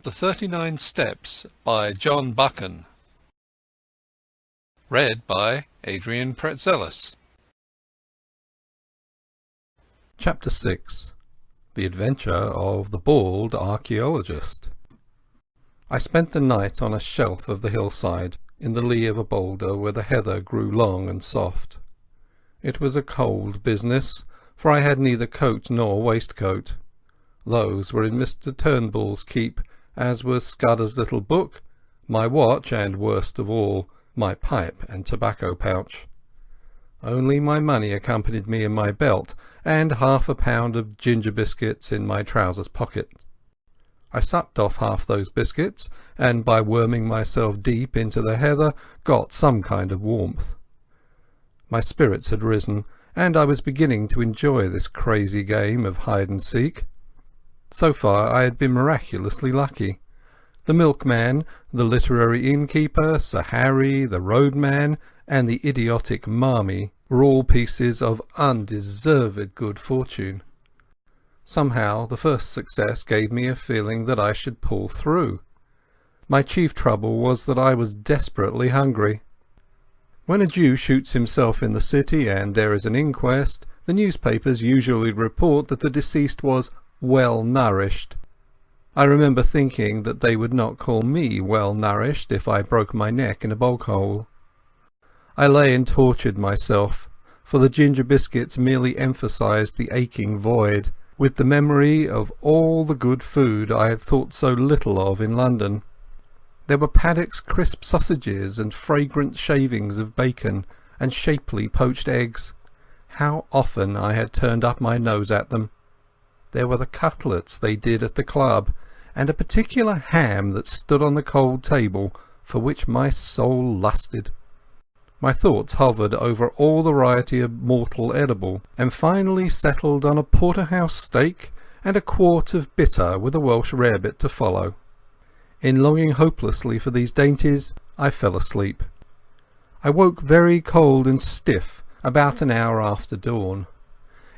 The 39 Steps by John Buchan. Read by Adrian Pretzelis. Chapter 6. The Adventure of the Bald Archaeologist. I spent the night on a shelf of the hillside, in the lee of a boulder where the heather grew long and soft. It was a cold business, for I had neither coat nor waistcoat. Those were in Mr. Turnbull's keep, as was Scudder's little book, my watch, and, worst of all, my pipe and tobacco pouch. Only my money accompanied me in my belt, and half a pound of ginger biscuits in my trousers pocket. I sucked off half those biscuits, and by worming myself deep into the heather got some kind of warmth. My spirits had risen, and I was beginning to enjoy this crazy game of hide-and-seek. So far I had been miraculously lucky. The milkman, the literary innkeeper, Sir Harry, the roadman, and the idiotic Marmee were all pieces of undeserved good fortune. Somehow the first success gave me a feeling that I should pull through. My chief trouble was that I was desperately hungry. When a Jew shoots himself in the city and there is an inquest, the newspapers usually report that the deceased was well nourished. I remember thinking that they would not call me well nourished if I broke my neck in a bog hole. I lay and tortured myself, for the ginger biscuits merely emphasized the aching void, with the memory of all the good food I had thought so little of in London. There were Paddock's crisp sausages and fragrant shavings of bacon and shapely poached eggs. How often I had turned up my nose at them. There were the cutlets they did at the club, and a particular ham that stood on the cold table, for which my soul lusted. My thoughts hovered over all the variety of mortal edible, and finally settled on a porterhouse steak and a quart of bitter with a Welsh rarebit to follow. In longing hopelessly for these dainties, I fell asleep. I woke very cold and stiff about an hour after dawn.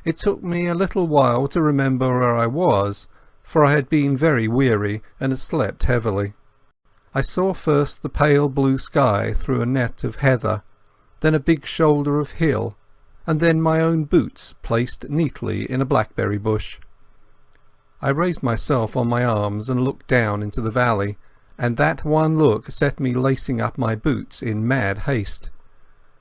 It took me a little while to remember where I was, for I had been very weary and had slept heavily. I saw first the pale blue sky through a net of heather, then a big shoulder of hill, and then my own boots placed neatly in a blackberry bush. I raised myself on my arms and looked down into the valley, and that one look set me lacing up my boots in mad haste.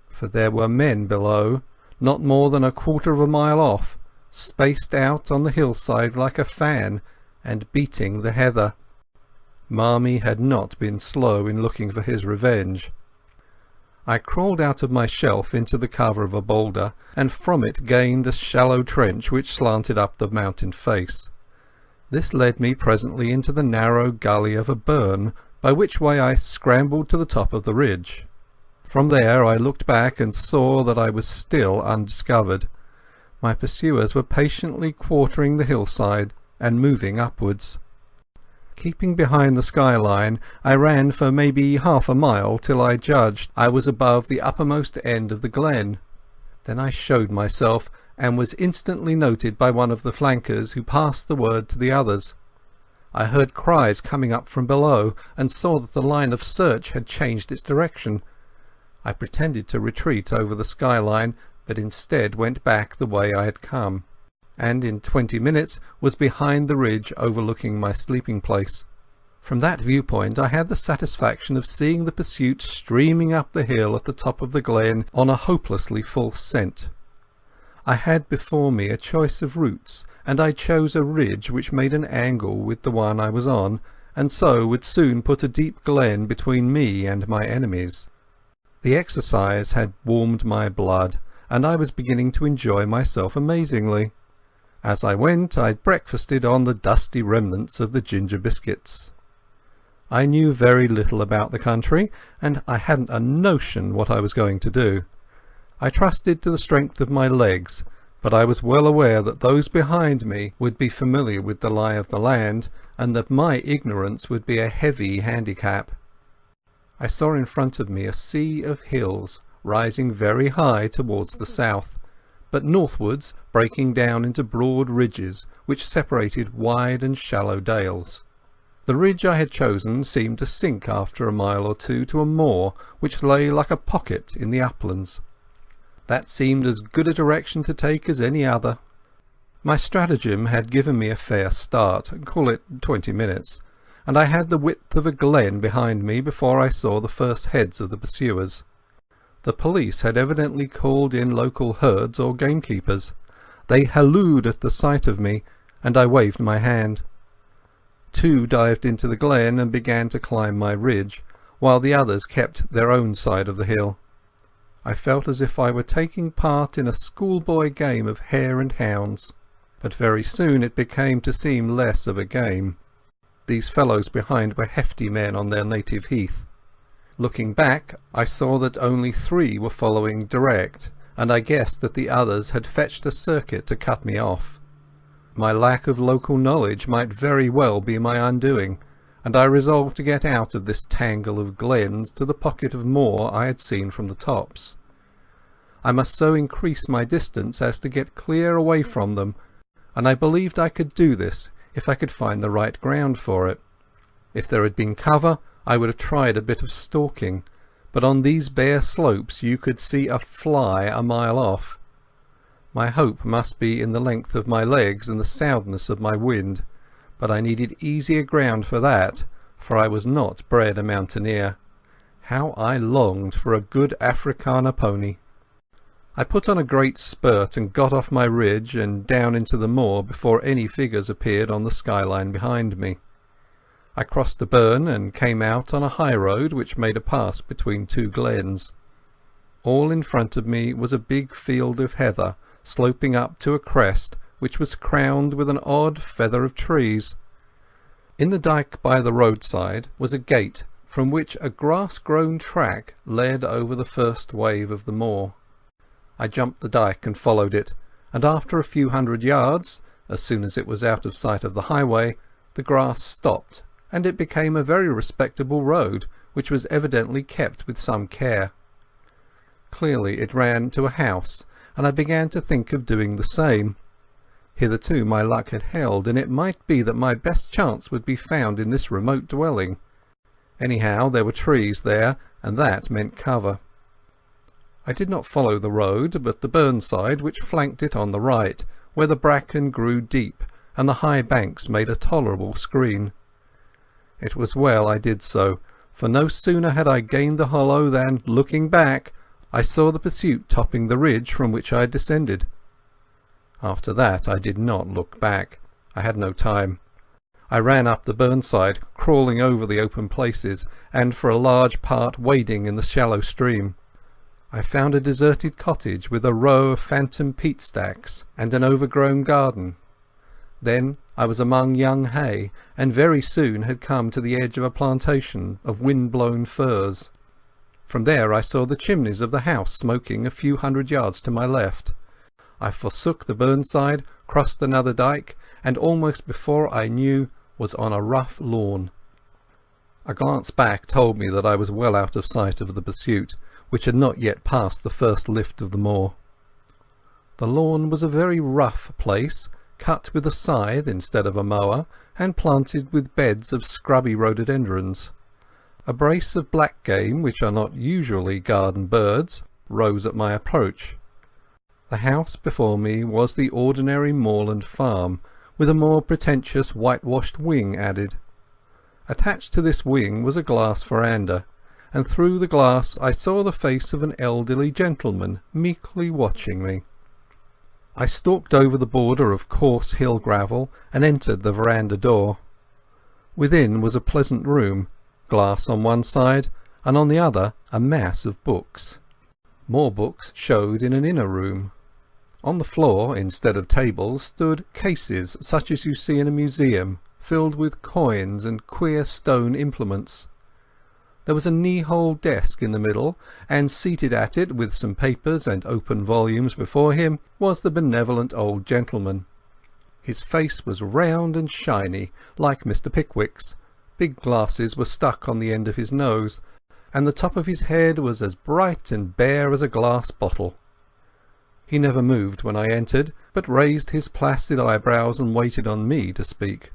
For there were men below, not more than a quarter of a mile off, spaced out on the hillside like a fan, and beating the heather. Marmee had not been slow in looking for his revenge. I crawled out of my shelf into the cover of a boulder, and from it gained a shallow trench which slanted up the mountain face. This led me presently into the narrow gully of a burn, by which way I scrambled to the top of the ridge. From there I looked back and saw that I was still undiscovered. My pursuers were patiently quartering the hillside and moving upwards. Keeping behind the skyline, I ran for maybe half a mile till I judged I was above the uppermost end of the glen. Then I showed myself, and was instantly noted by one of the flankers, who passed the word to the others. I heard cries coming up from below, and saw that the line of search had changed its direction. I pretended to retreat over the skyline, but instead went back the way I had come, and in 20 minutes was behind the ridge overlooking my sleeping place. From that viewpoint I had the satisfaction of seeing the pursuit streaming up the hill at the top of the glen on a hopelessly false scent. I had before me a choice of routes, and I chose a ridge which made an angle with the one I was on, and so would soon put a deep glen between me and my enemies. The exercise had warmed my blood, and I was beginning to enjoy myself amazingly. As I went I breakfasted on the dusty remnants of the ginger biscuits. I knew very little about the country, and I hadn't a notion what I was going to do. I trusted to the strength of my legs, but I was well aware that those behind me would be familiar with the lie of the land, and that my ignorance would be a heavy handicap. I saw in front of me a sea of hills rising very high towards the south, but northwards breaking down into broad ridges which separated wide and shallow dales. The ridge I had chosen seemed to sink after a mile or two to a moor which lay like a pocket in the uplands. That seemed as good a direction to take as any other. My stratagem had given me a fair start, call it 20 minutes, and I had the width of a glen behind me before I saw the first heads of the pursuers. The police had evidently called in local herds or gamekeepers. They hallooed at the sight of me, and I waved my hand. Two dived into the glen and began to climb my ridge, while the others kept their own side of the hill. I felt as if I were taking part in a schoolboy game of hare and hounds, but very soon it began to seem less of a game. These fellows behind were hefty men on their native heath. Looking back, I saw that only 3 were following direct, and I guessed that the others had fetched a circuit to cut me off. My lack of local knowledge might very well be my undoing, and I resolved to get out of this tangle of glens to the pocket of moor I had seen from the tops. I must so increase my distance as to get clear away from them, and I believed I could do this if I could find the right ground for it. If there had been cover, I would have tried a bit of stalking, but on these bare slopes you could see a fly a mile off. My hope must be in the length of my legs and the soundness of my wind, but I needed easier ground for that, for I was not bred a mountaineer. How I longed for a good Afrikaner pony! I put on a great spurt and got off my ridge and down into the moor before any figures appeared on the skyline behind me. I crossed the burn and came out on a high road which made a pass between 2 glens. All in front of me was a big field of heather sloping up to a crest which was crowned with an odd feather of trees. In the dyke by the roadside was a gate from which a grass-grown track led over the first wave of the moor. I jumped the dyke and followed it, and after a few 100 yards, as soon as it was out of sight of the highway, the grass stopped, and it became a very respectable road, which was evidently kept with some care. Clearly it ran to a house, and I began to think of doing the same. Hitherto my luck had held, and it might be that my best chance would be found in this remote dwelling. Anyhow, there were trees there, and that meant cover. I did not follow the road, but the burnside which flanked it on the right, where the bracken grew deep and the high banks made a tolerable screen. It was well I did so, for no sooner had I gained the hollow than, looking back, I saw the pursuit topping the ridge from which I had descended. After that I did not look back. I had no time. I ran up the burnside, crawling over the open places, and for a large part wading in the shallow stream. I found a deserted cottage with a row of phantom peat stacks and an overgrown garden. Then I was among young hay, and very soon had come to the edge of a plantation of wind-blown firs. From there I saw the chimneys of the house smoking a few 100 yards to my left. I forsook the burnside, crossed another dyke, and almost before I knew was on a rough lawn. A glance back told me that I was well out of sight of the pursuit, which had not yet passed the first lift of the moor. The lawn was a very rough place, cut with a scythe instead of a mower, and planted with beds of scrubby rhododendrons. A brace of black game, which are not usually garden birds, rose at my approach. The house before me was the ordinary moorland farm, with a more pretentious whitewashed wing added. Attached to this wing was a glass veranda, and through the glass I saw the face of an elderly gentleman meekly watching me. I stalked over the border of coarse hill gravel and entered the veranda door. Within was a pleasant room, glass on one side, and on the other a mass of books. More books showed in an inner room. On the floor, instead of tables, stood cases such as you see in a museum, filled with coins and queer stone implements. There was a knee-hole desk in the middle, and seated at it, with some papers and open volumes before him, was the benevolent old gentleman. His face was round and shiny, like Mr. Pickwick's. Big glasses were stuck on the end of his nose, and the top of his head was as bright and bare as a glass bottle. He never moved when I entered, but raised his placid eyebrows and waited on me to speak.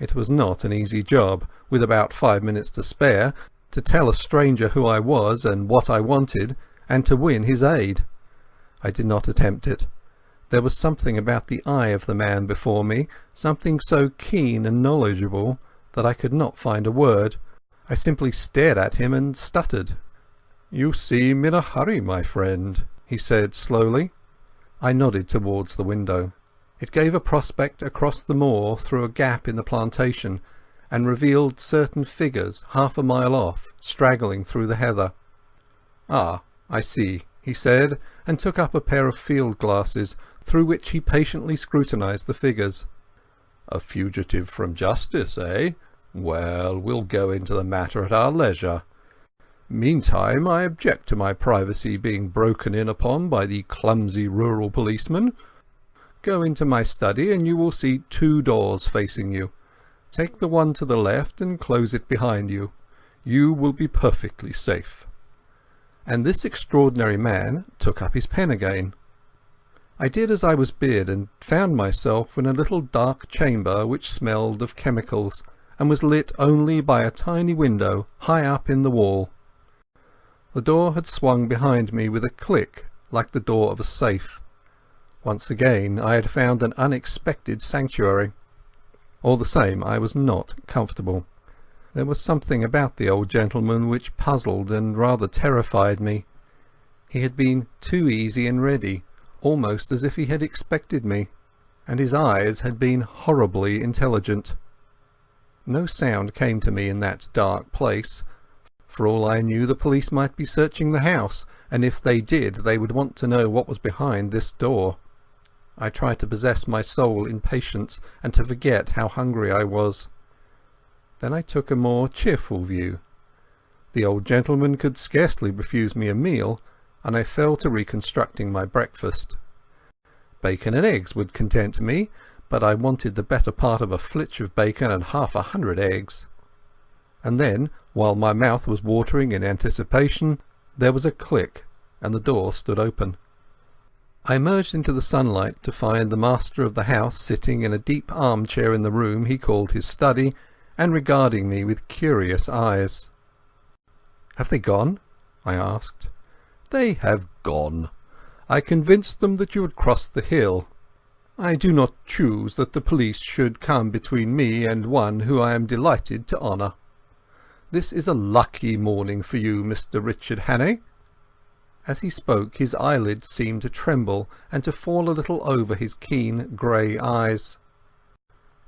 It was not an easy job, with about 5 minutes to spare, to tell a stranger who I was and what I wanted, and to win his aid. I did not attempt it. There was something about the eye of the man before me, something so keen and knowledgeable, that I could not find a word. I simply stared at him and stuttered. "You seem in a hurry, my friend," he said slowly. I nodded towards the window. It gave a prospect across the moor through a gap in the plantation, and revealed certain figures half a mile off, straggling through the heather. "Ah, I see," he said, and took up a pair of field glasses, through which he patiently scrutinized the figures. "A fugitive from justice, eh? Well, we'll go into the matter at our leisure. Meantime, I object to my privacy being broken in upon by the clumsy rural policeman. Go into my study and you will see 2 doors facing you. Take the one to the left and close it behind you. You will be perfectly safe." And this extraordinary man took up his pen again. I did as I was bid, and found myself in a little dark chamber which smelled of chemicals, and was lit only by a tiny window high up in the wall. The door had swung behind me with a click like the door of a safe. Once again I had found an unexpected sanctuary. All the same, I was not comfortable. There was something about the old gentleman which puzzled and rather terrified me. He had been too easy and ready, almost as if he had expected me, and his eyes had been horribly intelligent. No sound came to me in that dark place. For all I knew, the police might be searching the house, and if they did, they would want to know what was behind this door. I tried to possess my soul in patience and to forget how hungry I was. Then I took a more cheerful view. The old gentleman could scarcely refuse me a meal, and I fell to reconstructing my breakfast. Bacon and eggs would content me, but I wanted the better part of a flitch of bacon and 100 eggs. And then, while my mouth was watering in anticipation, there was a click, and the door stood open. I emerged into the sunlight to find the master of the house sitting in a deep armchair in the room he called his study, and regarding me with curious eyes. "Have they gone?" I asked. "They have gone. I convinced them that you had crossed the hill. I do not choose that the police should come between me and one who I am delighted to honour. This is a lucky morning for you, Mr. Richard Hannay." As he spoke his eyelids seemed to tremble and to fall a little over his keen grey eyes.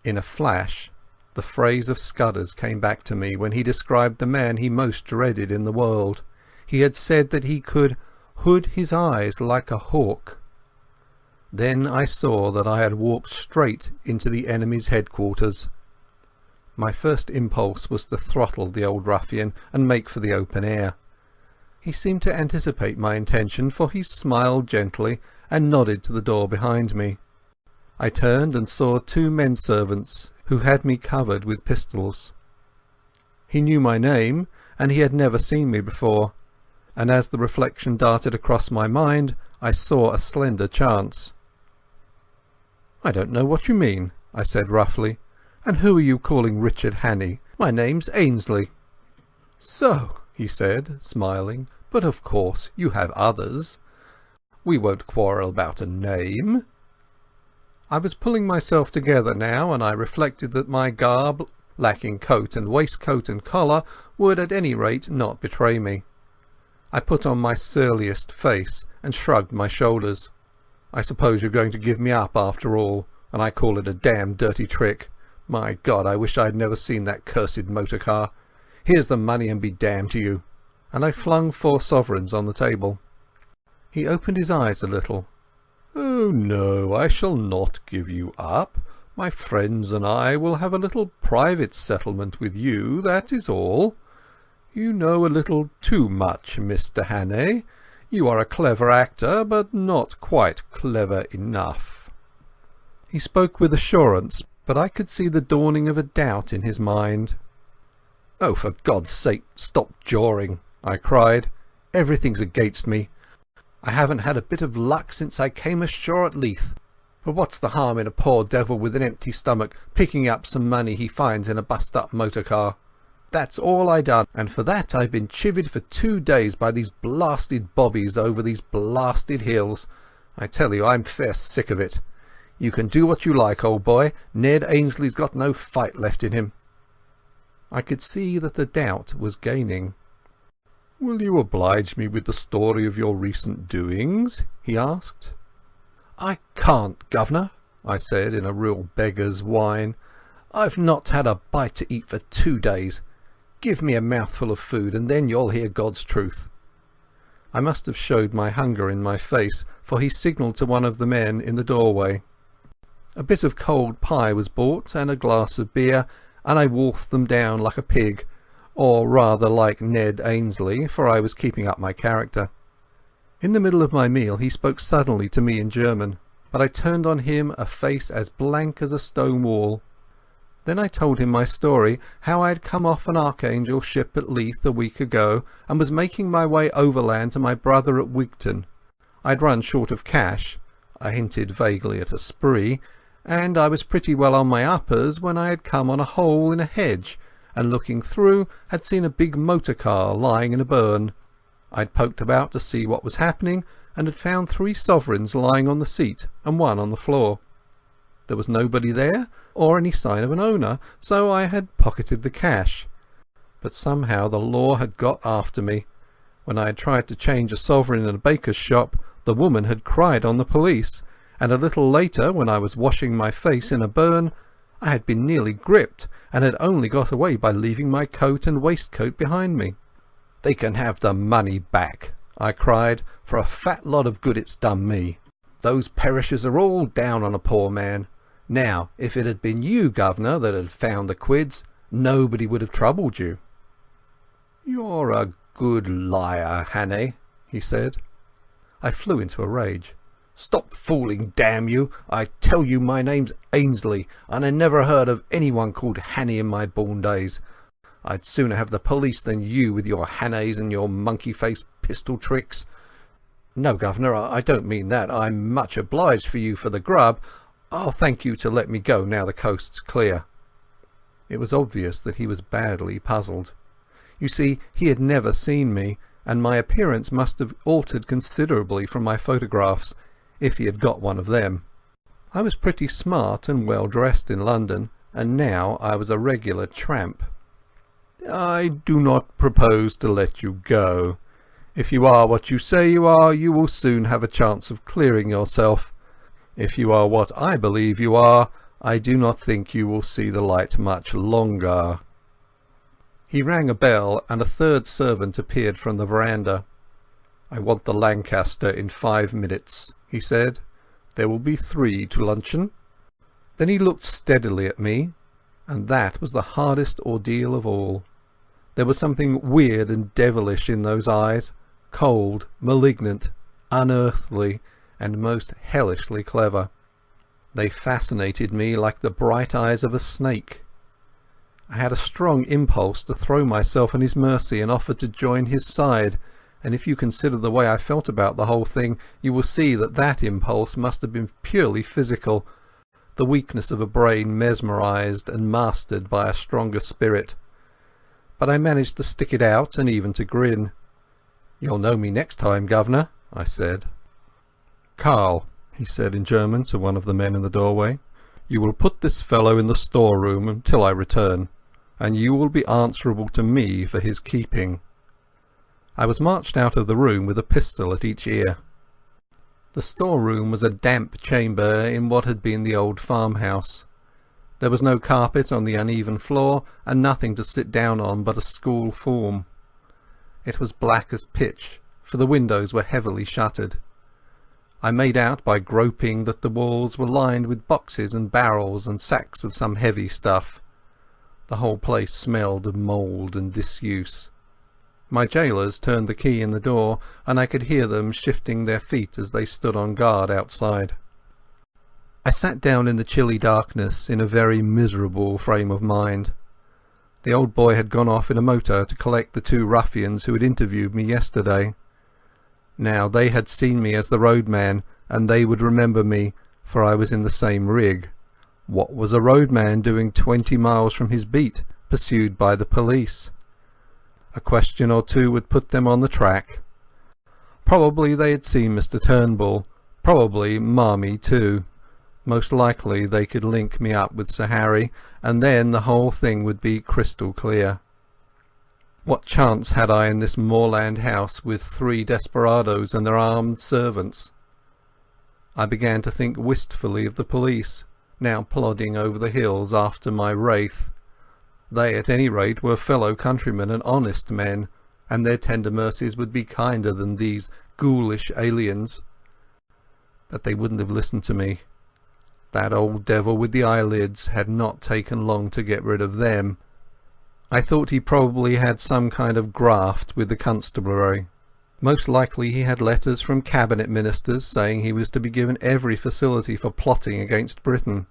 In a flash the phrase of Scudder's came back to me when he described the man he most dreaded in the world. He had said that he could hood his eyes like a hawk. Then I saw that I had walked straight into the enemy's headquarters. My first impulse was to throttle the old ruffian and make for the open air. He seemed to anticipate my intention, for he smiled gently and nodded to the door behind me. I turned and saw 2 men-servants who had me covered with pistols. He knew my name, and he had never seen me before, and as the reflection darted across my mind I saw a slender chance. "I don't know what you mean," I said roughly. "And who are you calling Richard Hannay? My name's Ainslie." "So," he said, smiling, "but of course you have others. We won't quarrel about a name." I was pulling myself together now, and I reflected that my garb, lacking coat and waistcoat and collar, would at any rate not betray me. I put on my surliest face and shrugged my shoulders. "I suppose you're going to give me up after all, and I call it a damned dirty trick. My God, I wish I had never seen that cursed motor car. Here's the money and be damned to you." And I flung 4 sovereigns on the table. He opened his eyes a little. "Oh no, I shall not give you up. My friends and I will have a little private settlement with you, that is all. You know a little too much, Mr. Hannay. You are a clever actor, but not quite clever enough." He spoke with assurance, but I could see the dawning of a doubt in his mind. "Oh, for God's sake, stop jawing," I cried. "Everything's against me. I haven't had a bit of luck since I came ashore at Leith. But what's the harm in a poor devil with an empty stomach picking up some money he finds in a bust-up motor car? That's all I done, and for that I've been chivied for 2 days by these blasted bobbies over these blasted hills. I tell you, I'm fair sick of it. You can do what you like, old boy. Ned Ainsley's got no fight left in him." I could see that the doubt was gaining. "Will you oblige me with the story of your recent doings?" he asked. "I can't, governor," I said in a real beggar's whine. "I've not had a bite to eat for 2 days. Give me a mouthful of food and then you'll hear God's truth." I must have showed my hunger in my face, for he signalled to one of the men in the doorway. A bit of cold pie was bought and a glass of beer, and I wolfed them down like a pig, or rather like Ned Ainsley, for I was keeping up my character. In the middle of my meal he spoke suddenly to me in German, but I turned on him a face as blank as a stone wall. Then I told him my story, how I had come off an Archangel ship at Leith a week ago and was making my way overland to my brother at Wigton. I'd run short of cash, I hinted vaguely at a spree, and I was pretty well on my uppers when I had come on a hole in a hedge, and looking through had seen a big motor car lying in a burn. I'd poked about to see what was happening, and had found 3 sovereigns lying on the seat and 1 on the floor. There was nobody there, or any sign of an owner, so I had pocketed the cash. But somehow the law had got after me. When I had tried to change a sovereign in a baker's shop, the woman had cried on the police, and a little later, when I was washing my face in a burn, I had been nearly gripped, and had only got away by leaving my coat and waistcoat behind me. "They can have the money back," I cried, "for a fat lot of good it's done me. Those perishers are all down on a poor man. Now, if it had been you, governor, that had found the quids, nobody would have troubled you." "You're a good liar, Hannay," he said. I flew into a rage. "Stop fooling, damn you! I tell you my name's Ainsley, and I never heard of anyone called Hannay in my born days. I'd sooner have the police than you with your Hannays and your monkey-faced pistol tricks. No, governor, I don't mean that. I'm much obliged for you for the grub. I'll thank you to let me go now the coast's clear." It was obvious that he was badly puzzled. You see, he had never seen me, and my appearance must have altered considerably from my photographs, if he had got one of them. I was pretty smart and well dressed in London, and now I was a regular tramp. "I do not propose to let you go. If you are what you say you are, you will soon have a chance of clearing yourself. If you are what I believe you are, I do not think you will see the light much longer." He rang a bell, and a 3rd servant appeared from the veranda. "I want the Lancaster in 5 minutes," he said. "There will be 3 to luncheon." Then he looked steadily at me, and that was the hardest ordeal of all. There was something weird and devilish in those eyes, cold, malignant, unearthly, and most hellishly clever. They fascinated me like the bright eyes of a snake. I had a strong impulse to throw myself on his mercy and offer to join his side, and if you consider the way I felt about the whole thing, you will see that that impulse must have been purely physical, the weakness of a brain mesmerized and mastered by a stronger spirit. But I managed to stick it out and even to grin. "You'll know me next time, governor," I said. "Karl," he said in German to one of the men in the doorway, "you will put this fellow in the storeroom until I return, and you will be answerable to me for his keeping." I was marched out of the room with a pistol at each ear. The storeroom was a damp chamber in what had been the old farmhouse. There was no carpet on the uneven floor, and nothing to sit down on but a school form. It was black as pitch, for the windows were heavily shuttered. I made out by groping that the walls were lined with boxes and barrels and sacks of some heavy stuff. The whole place smelled of mould and disuse. My jailers turned the key in the door, and I could hear them shifting their feet as they stood on guard outside. I sat down in the chilly darkness in a very miserable frame of mind. The old boy had gone off in a motor to collect the 2 ruffians who had interviewed me yesterday. Now they had seen me as the roadman, and they would remember me, for I was in the same rig. What was a roadman doing 20 miles from his beat, pursued by the police? A question or two would put them on the track. Probably they had seen Mr Turnbull, probably Marmee too. Most likely they could link me up with Sir Harry, and then the whole thing would be crystal clear. What chance had I in this moorland house with 3 desperadoes and their armed servants? I began to think wistfully of the police, now plodding over the hills after my wraith. They at any rate were fellow countrymen and honest men, and their tender mercies would be kinder than these ghoulish aliens. But they wouldn't have listened to me. That old devil with the eyelids had not taken long to get rid of them. I thought he probably had some kind of graft with the constabulary. Most likely he had letters from cabinet ministers saying he was to be given every facility for plotting against Britain.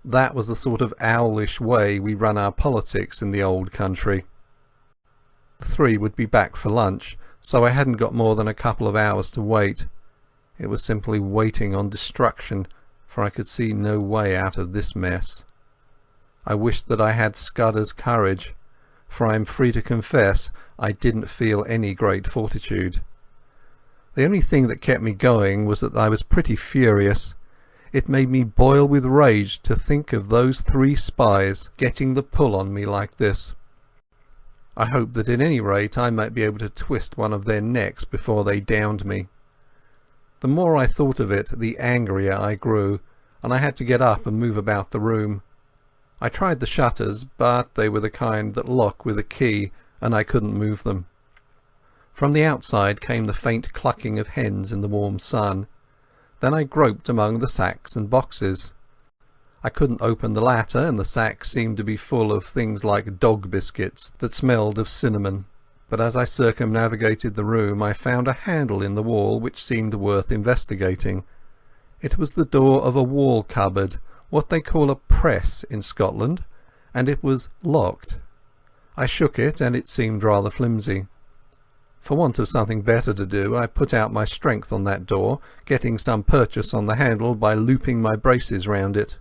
That was the sort of owlish way we run our politics in the old country. The 3 would be back for lunch, so I hadn't got more than a couple of hours to wait. It was simply waiting on destruction, for I could see no way out of this mess. I wished that I had Scudder's courage, for I am free to confess I didn't feel any great fortitude. The only thing that kept me going was that I was pretty furious. It made me boil with rage to think of those 3 spies getting the pull on me like this. I hoped that at any rate I might be able to twist one of their necks before they downed me. The more I thought of it, the angrier I grew, and I had to get up and move about the room. I tried the shutters, but they were the kind that lock with a key, and I couldn't move them. From the outside came the faint clucking of hens in the warm sun. Then I groped among the sacks and boxes. I couldn't open the latter, and the sacks seemed to be full of things like dog biscuits that smelled of cinnamon. But as I circumnavigated the room I found a handle in the wall which seemed worth investigating. It was the door of a wall cupboard, what they call a press in Scotland, and it was locked. I shook it, and it seemed rather flimsy. For want of something better to do, I put out my strength on that door, getting some purchase on the handle by looping my braces round it.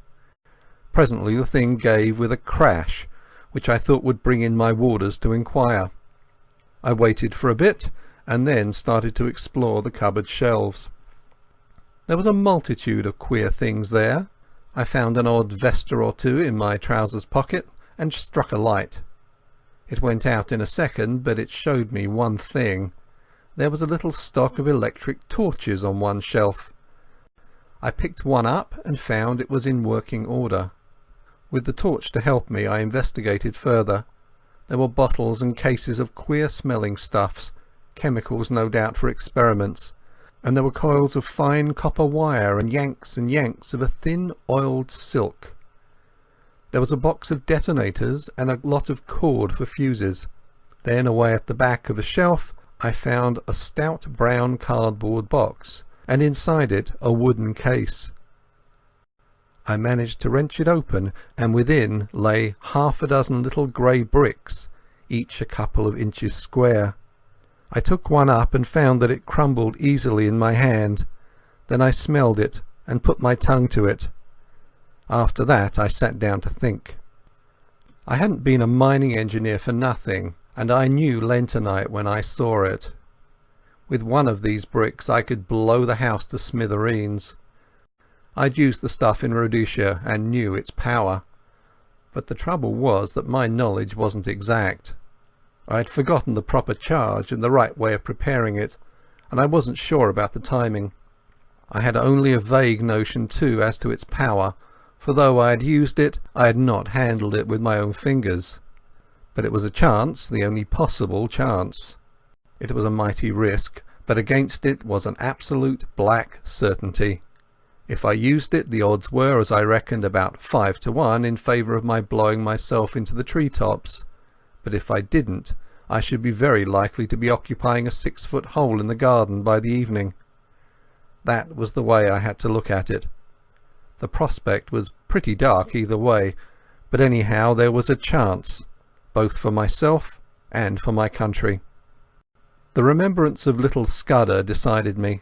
Presently the thing gave with a crash, which I thought would bring in my warders to inquire. I waited for a bit, and then started to explore the cupboard shelves. There was a multitude of queer things there. I found an odd vesta or two in my trousers pocket, and struck a light. It went out in a second, but it showed me one thing. There was a little stock of electric torches on one shelf. I picked one up and found it was in working order. With the torch to help me I investigated further. There were bottles and cases of queer-smelling stuffs, chemicals no doubt for experiments, and there were coils of fine copper wire and yanks of a thin oiled silk. There was a box of detonators and a lot of cord for fuses. Then away at the back of a shelf I found a stout brown cardboard box, and inside it a wooden case. I managed to wrench it open, and within lay half a dozen little grey bricks, each a couple of inches square. I took one up and found that it crumbled easily in my hand. Then I smelled it and put my tongue to it. After that I sat down to think. I hadn't been a mining engineer for nothing, and I knew lentonite when I saw it. With one of these bricks I could blow the house to smithereens. I'd used the stuff in Rhodesia and knew its power. But the trouble was that my knowledge wasn't exact. I had forgotten the proper charge and the right way of preparing it, and I wasn't sure about the timing. I had only a vague notion too as to its power, for though I had used it, I had not handled it with my own fingers. But it was a chance, the only possible chance. It was a mighty risk, but against it was an absolute black certainty. If I used it, the odds were, as I reckoned, about 5 to 1 in favour of my blowing myself into the tree-tops. But if I didn't, I should be very likely to be occupying a 6-foot hole in the garden by the evening. That was the way I had to look at it. The prospect was pretty dark either way, but anyhow there was a chance, both for myself and for my country. The remembrance of little Scudder decided me.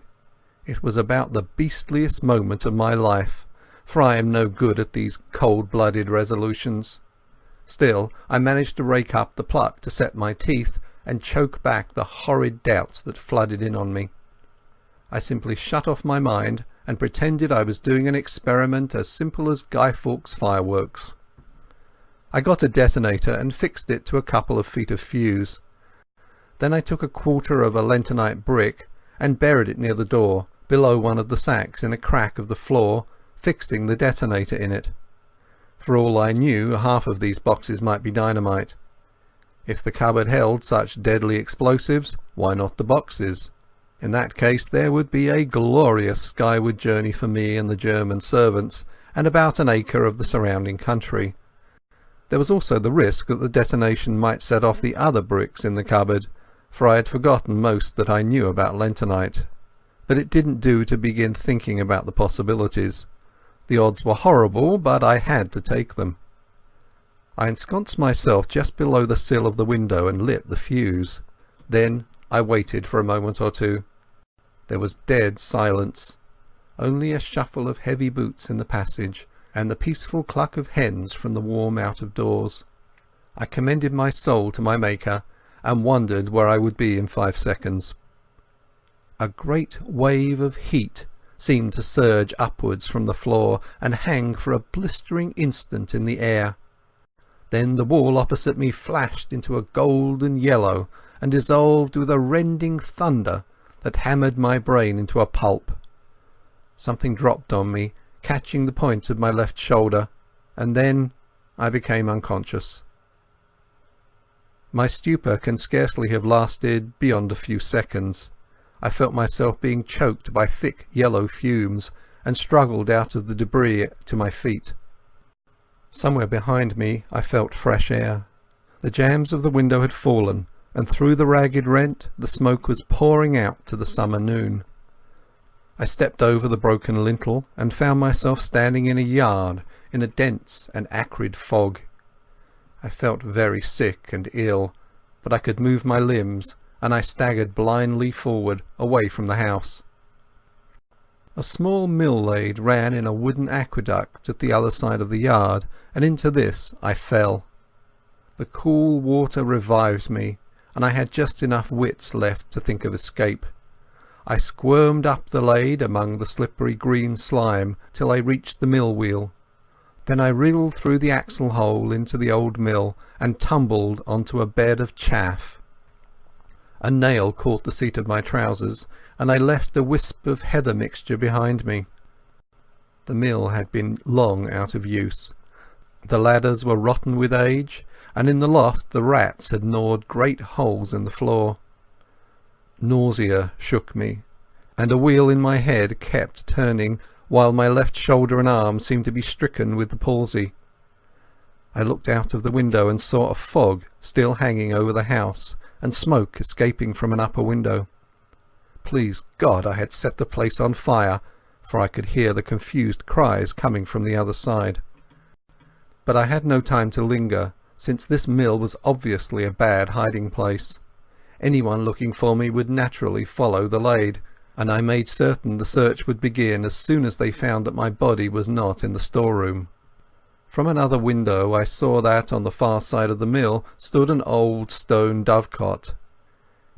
It was about the beastliest moment of my life, for I am no good at these cold-blooded resolutions. Still, I managed to rake up the pluck to set my teeth and choke back the horrid doubts that flooded in on me. I simply shut off my mind and pretended I was doing an experiment as simple as Guy Fawkes fireworks. I got a detonator and fixed it to a couple of feet of fuse. Then I took a quarter of a lentonite brick and buried it near the door, below one of the sacks in a crack of the floor, fixing the detonator in it. For all I knew, half of these boxes might be dynamite. If the cupboard held such deadly explosives, why not the boxes? In that case there would be a glorious skyward journey for me and the German servants, and about an acre of the surrounding country. There was also the risk that the detonation might set off the other bricks in the cupboard, for I had forgotten most that I knew about lentonite. But it didn't do to begin thinking about the possibilities. The odds were horrible, but I had to take them. I ensconced myself just below the sill of the window and lit the fuse. Then I waited for a moment or two. There was dead silence, only a shuffle of heavy boots in the passage, and the peaceful cluck of hens from the warm out-of-doors. I commended my soul to my Maker, and wondered where I would be in 5 seconds. A great wave of heat seemed to surge upwards from the floor and hang for a blistering instant in the air. Then the wall opposite me flashed into a golden yellow and dissolved with a rending thunder that hammered my brain into a pulp. Something dropped on me, catching the point of my left shoulder, and then I became unconscious. My stupor can scarcely have lasted beyond a few seconds. I felt myself being choked by thick yellow fumes and struggled out of the debris to my feet. Somewhere behind me I felt fresh air. The jambs of the window had fallen, and through the ragged rent the smoke was pouring out to the summer noon. I stepped over the broken lintel and found myself standing in a yard in a dense and acrid fog. I felt very sick and ill, but I could move my limbs, and I staggered blindly forward, away from the house. A small mill-lade ran in a wooden aqueduct at the other side of the yard, and into this I fell. The cool water revived me, and I had just enough wits left to think of escape. I squirmed up the lade among the slippery green slime till I reached the mill wheel. Then I wriggled through the axle hole into the old mill and tumbled onto a bed of chaff. A nail caught the seat of my trousers, and I left a wisp of heather mixture behind me. The mill had been long out of use. The ladders were rotten with age, and in the loft the rats had gnawed great holes in the floor. Nausea shook me, and a wheel in my head kept turning, while my left shoulder and arm seemed to be stricken with the palsy. I looked out of the window and saw a fog still hanging over the house, and smoke escaping from an upper window. Please God I had set the place on fire, for I could hear the confused cries coming from the other side. But I had no time to linger, since this mill was obviously a bad hiding place. Anyone looking for me would naturally follow the lade, and I made certain the search would begin as soon as they found that my body was not in the storeroom. From another window I saw that on the far side of the mill stood an old stone dovecot.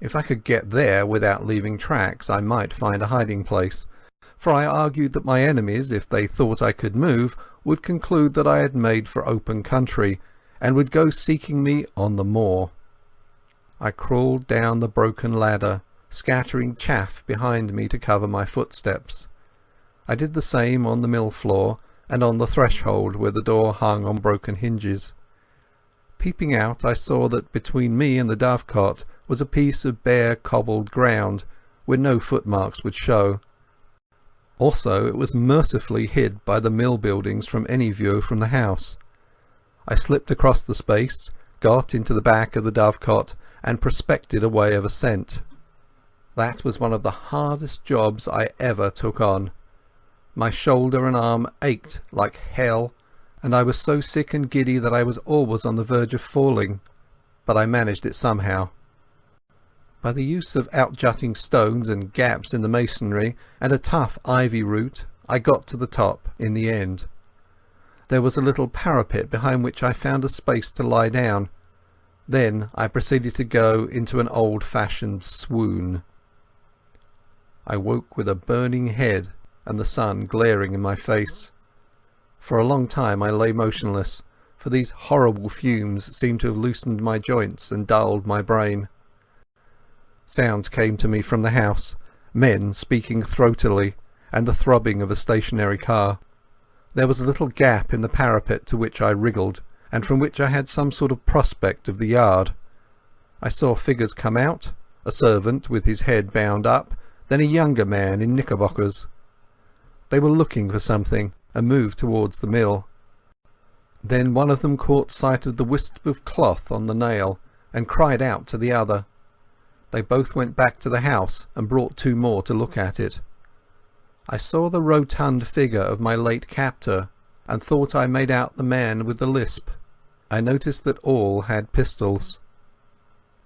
If I could get there without leaving tracks I might find a hiding place, for I argued that my enemies, if they thought I could move, would conclude that I had made for open country, and would go seeking me on the moor. I crawled down the broken ladder, scattering chaff behind me to cover my footsteps. I did the same on the mill floor, and on the threshold where the door hung on broken hinges. Peeping out I saw that between me and the dovecot was a piece of bare cobbled ground, where no footmarks would show. Also it was mercifully hid by the mill buildings from any view from the house. I slipped across the space, got into the back of the dovecot, and prospected a way of ascent. That was one of the hardest jobs I ever took on. My shoulder and arm ached like hell, and I was so sick and giddy that I was always on the verge of falling, but I managed it somehow. By the use of out-jutting stones and gaps in the masonry and a tough ivy root I got to the top in the end. There was a little parapet behind which I found a space to lie down. Then I proceeded to go into an old-fashioned swoon. I woke with a burning head and the sun glaring in my face. For a long time I lay motionless, for these horrible fumes seemed to have loosened my joints and dulled my brain. Sounds came to me from the house, men speaking throatily, and the throbbing of a stationary car. There was a little gap in the parapet to which I wriggled, and from which I had some sort of prospect of the yard. I saw figures come out, a servant with his head bound up, then a younger man in knickerbockers. They were looking for something, and moved towards the mill. Then one of them caught sight of the wisp of cloth on the nail, and cried out to the other. They both went back to the house and brought two more to look at it. I saw the rotund figure of my late captor, and thought I made out the man with the lisp. I noticed that all had pistols.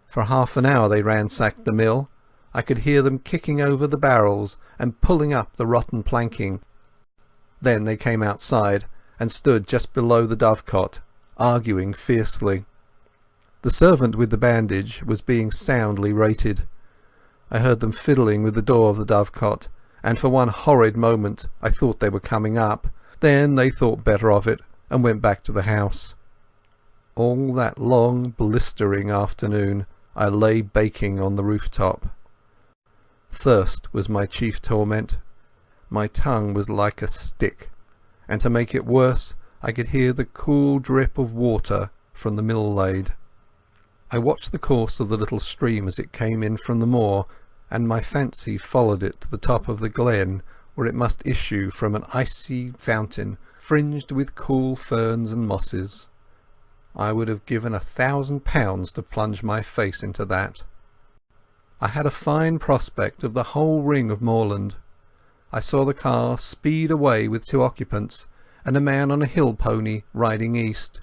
For half an hour they ransacked the mill. I could hear them kicking over the barrels and pulling up the rotten planking. Then they came outside and stood just below the dovecot, arguing fiercely. The servant with the bandage was being soundly rated. I heard them fiddling with the door of the dovecot, and for one horrid moment I thought they were coming up. Then they thought better of it and went back to the house. All that long, blistering afternoon I lay baking on the rooftop. Thirst was my chief torment. My tongue was like a stick, and to make it worse I could hear the cool drip of water from the mill lade. I watched the course of the little stream as it came in from the moor, and my fancy followed it to the top of the glen, where it must issue from an icy fountain fringed with cool ferns and mosses. I would have given £1,000 to plunge my face into that. I had a fine prospect of the whole ring of moorland. I saw the car speed away with two occupants, and a man on a hill pony riding east.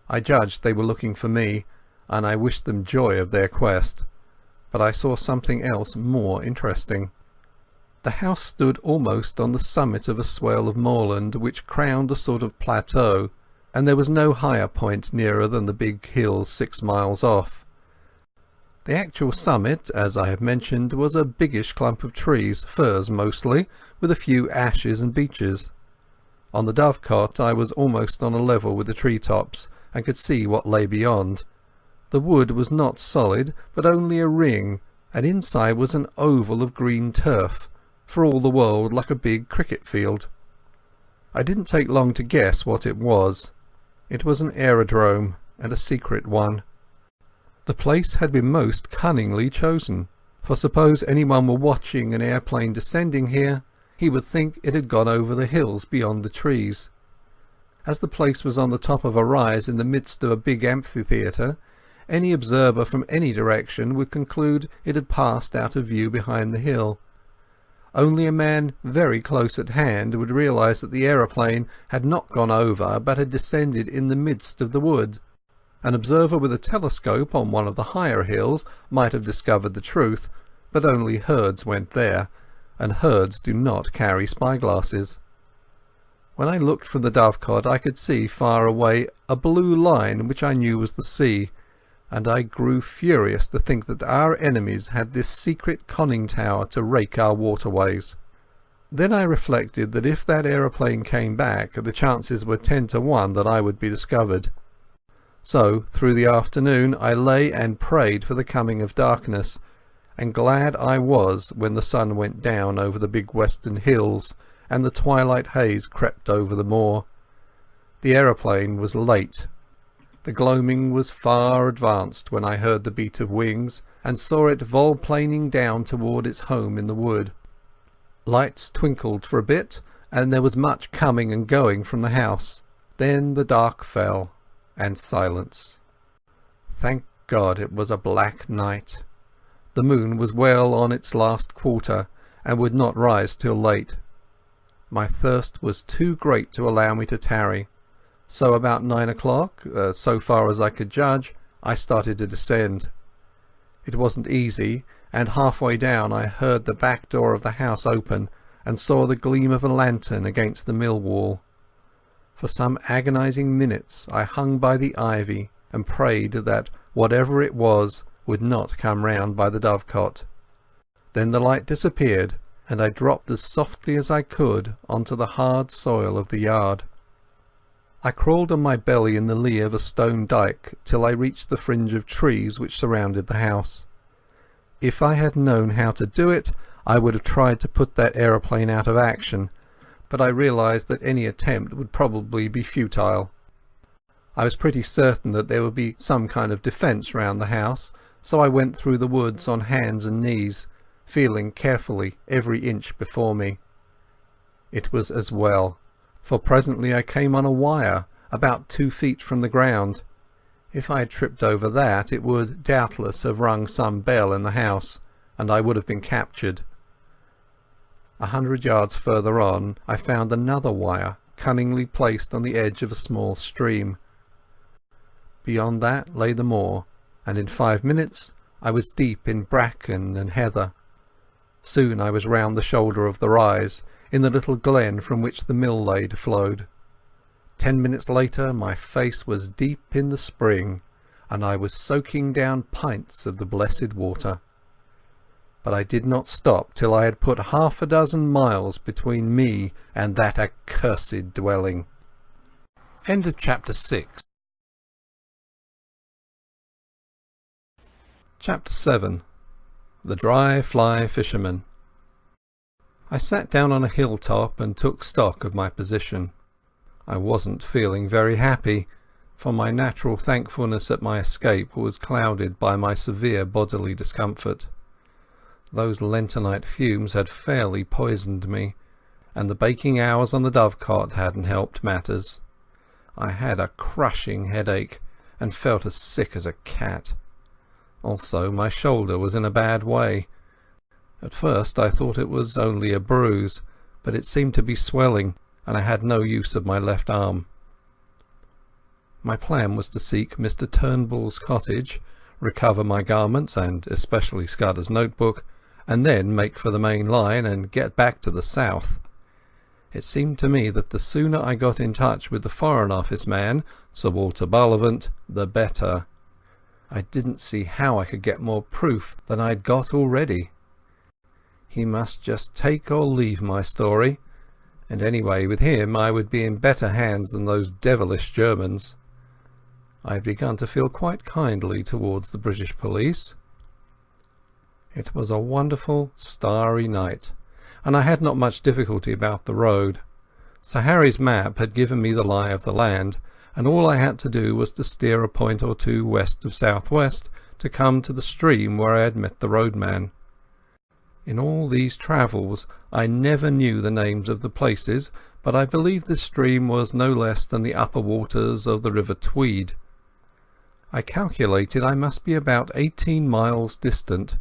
I judged they were looking for me, and I wished them joy of their quest. But I saw something else more interesting. The house stood almost on the summit of a swell of moorland which crowned a sort of plateau, and there was no higher point nearer than the big hill 6 miles off. The actual summit, as I have mentioned, was a biggish clump of trees, firs mostly, with a few ashes and beeches. On the dovecot I was almost on a level with the tree-tops, and could see what lay beyond. The wood was not solid, but only a ring, and inside was an oval of green turf, for all the world like a big cricket field. I didn't take long to guess what it was. It was an aerodrome, and a secret one. The place had been most cunningly chosen, for suppose anyone were watching an airplane descending here, he would think it had gone over the hills beyond the trees. As the place was on the top of a rise in the midst of a big amphitheatre, any observer from any direction would conclude it had passed out of view behind the hill. Only a man very close at hand would realize that the aeroplane had not gone over but had descended in the midst of the wood. An observer with a telescope on one of the higher hills might have discovered the truth, but only herds went there, and herds do not carry spyglasses. When I looked from the dovecot I could see far away a blue line which I knew was the sea, and I grew furious to think that our enemies had this secret conning tower to rake our waterways. Then I reflected that if that aeroplane came back, the chances were 10 to 1 that I would be discovered. So through the afternoon I lay and prayed for the coming of darkness, and glad I was when the sun went down over the big western hills and the twilight haze crept over the moor. The aeroplane was late. The gloaming was far advanced when I heard the beat of wings and saw it volplaning down toward its home in the wood. Lights twinkled for a bit, and there was much coming and going from the house. Then the dark fell, and silence. Thank God it was a black night. The moon was well on its last quarter, and would not rise till late. My thirst was too great to allow me to tarry, so about 9 o'clock, so far as I could judge, I started to descend. It wasn't easy, and halfway down I heard the back door of the house open and saw the gleam of a lantern against the mill wall. For some agonizing minutes I hung by the ivy and prayed that whatever it was would not come round by the dovecot. Then the light disappeared, and I dropped as softly as I could onto the hard soil of the yard. I crawled on my belly in the lee of a stone dyke till I reached the fringe of trees which surrounded the house. If I had known how to do it, I would have tried to put that aeroplane out of action, but I realized that any attempt would probably be futile. I was pretty certain that there would be some kind of defence round the house, so I went through the woods on hands and knees, feeling carefully every inch before me. It was as well, for presently I came on a wire about 2 feet from the ground. If I had tripped over that, it would doubtless have rung some bell in the house, and I would have been captured. 100 yards further on I found another wire cunningly placed on the edge of a small stream. Beyond that lay the moor, and in 5 minutes I was deep in bracken and heather. Soon I was round the shoulder of the rise, in the little glen from which the mill lade flowed. 10 minutes later my face was deep in the spring, and I was soaking down pints of the blessed water. But I did not stop till I had put 6 miles between me and that accursed dwelling. End of chapter 6. Chapter 7. The Dry Fly Fisherman. I sat down on a hilltop and took stock of my position. I wasn't feeling very happy, for my natural thankfulness at my escape was clouded by my severe bodily discomfort. Those lentonite fumes had fairly poisoned me, and the baking hours on the dovecot hadn't helped matters. I had a crushing headache, and felt as sick as a cat. Also, my shoulder was in a bad way. At first I thought it was only a bruise, but it seemed to be swelling, and I had no use of my left arm. My plan was to seek Mr. Turnbull's cottage, recover my garments, and especially Scudder's notebook, and then make for the main line and get back to the south. It seemed to me that the sooner I got in touch with the Foreign Office man, Sir Walter Bullivant, the better. I didn't see how I could get more proof than I'd got already. He must just take or leave my story, and anyway with him I would be in better hands than those devilish Germans. I had begun to feel quite kindly towards the British police. It was a wonderful starry night, and I had not much difficulty about the road. Sir Harry's map had given me the lie of the land, and all I had to do was to steer a point or two west of southwest to come to the stream where I had met the roadman. In all these travels I never knew the names of the places, but I believe this stream was no less than the upper waters of the River Tweed. I calculated I must be about 18 miles distant,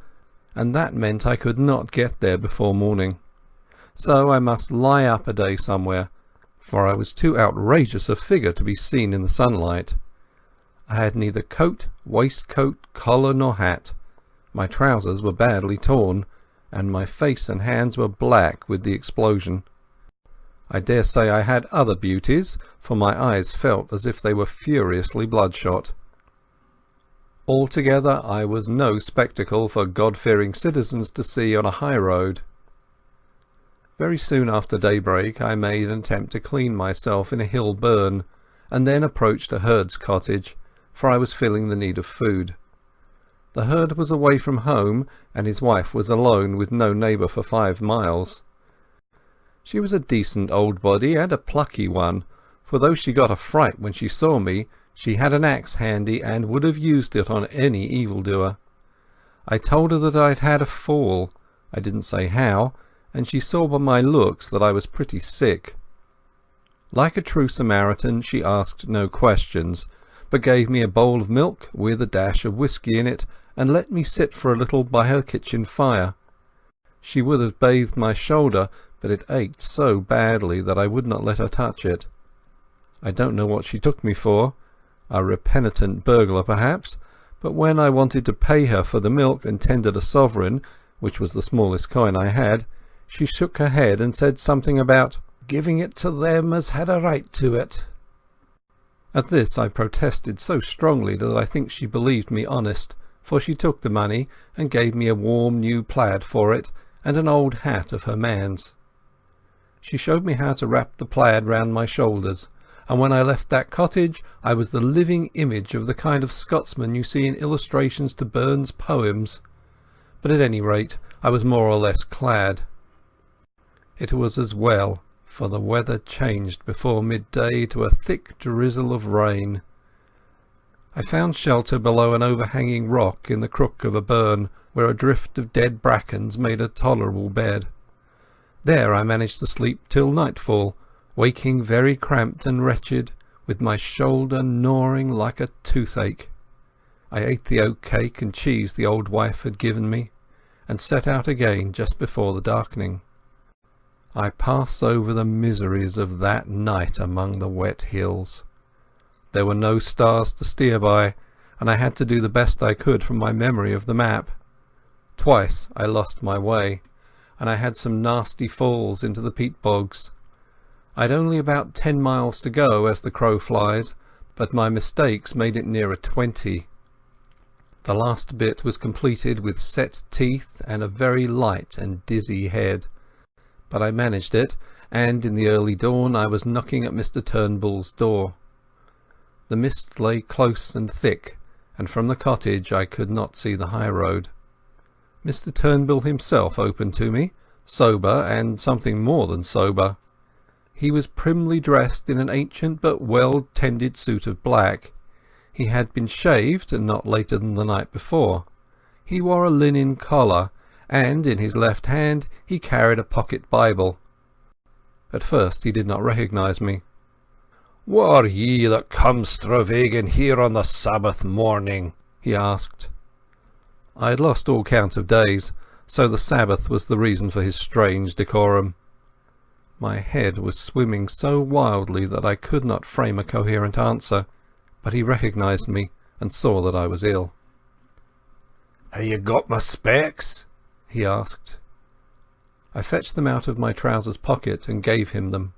and that meant I could not get there before morning. So I must lie up a day somewhere, for I was too outrageous a figure to be seen in the sunlight. I had neither coat, waistcoat, collar nor hat. My trousers were badly torn, and my face and hands were black with the explosion. I dare say I had other beauties, for my eyes felt as if they were furiously bloodshot. Altogether I was no spectacle for God-fearing citizens to see on a high road. Very soon after daybreak I made an attempt to clean myself in a hill burn, and then approached a herd's cottage, for I was feeling the need of food. The herd was away from home, and his wife was alone with no neighbour for 5 miles. She was a decent old body and a plucky one, for though she got a fright when she saw me, she had an axe handy and would have used it on any evildoer. I told her that I'd had a fall. I didn't say how, and she saw by my looks that I was pretty sick. Like a true Samaritan, she asked no questions, but gave me a bowl of milk with a dash of whisky in it, and let me sit for a little by her kitchen fire. She would have bathed my shoulder, but it ached so badly that I would not let her touch it. I don't know what she took me for, a repenitent burglar perhaps, but when I wanted to pay her for the milk and tendered a sovereign, which was the smallest coin I had, she shook her head and said something about giving it to them as had a right to it. At this I protested so strongly that I think she believed me honest, for she took the money and gave me a warm new plaid for it and an old hat of her man's. She showed me how to wrap the plaid round my shoulders, and when I left that cottage I was the living image of the kind of Scotsman you see in illustrations to Burns' poems. But at any rate I was more or less clad. It was as well, for the weather changed before midday to a thick drizzle of rain. I found shelter below an overhanging rock in the crook of a burn, where a drift of dead brackens made a tolerable bed. There I managed to sleep till nightfall, waking very cramped and wretched, with my shoulder gnawing like a toothache. I ate the oat cake and cheese the old wife had given me, and set out again just before the darkening. I pass over the miseries of that night among the wet hills. There were no stars to steer by, and I had to do the best I could from my memory of the map. Twice I lost my way, and I had some nasty falls into the peat bogs. I had only about 10 miles to go as the crow flies, but my mistakes made it nearer 20. The last bit was completed with set teeth and a very light and dizzy head. But I managed it, and in the early dawn I was knocking at Mr Turnbull's door. The mist lay close and thick, and from the cottage I could not see the high road. Mr Turnbull himself opened to me, sober and something more than sober. He was primly dressed in an ancient but well-tended suit of black. He had been shaved not later than the night before. He wore a linen collar, and in his left hand he carried a pocket Bible. At first he did not recognize me. "What are ye that come stravaiging here on the Sabbath morning?" he asked. I had lost all count of days, so the Sabbath was the reason for his strange decorum. My head was swimming so wildly that I could not frame a coherent answer, but he recognized me and saw that I was ill. "Have you got my specs?" he asked. I fetched them out of my trousers pocket and gave him them.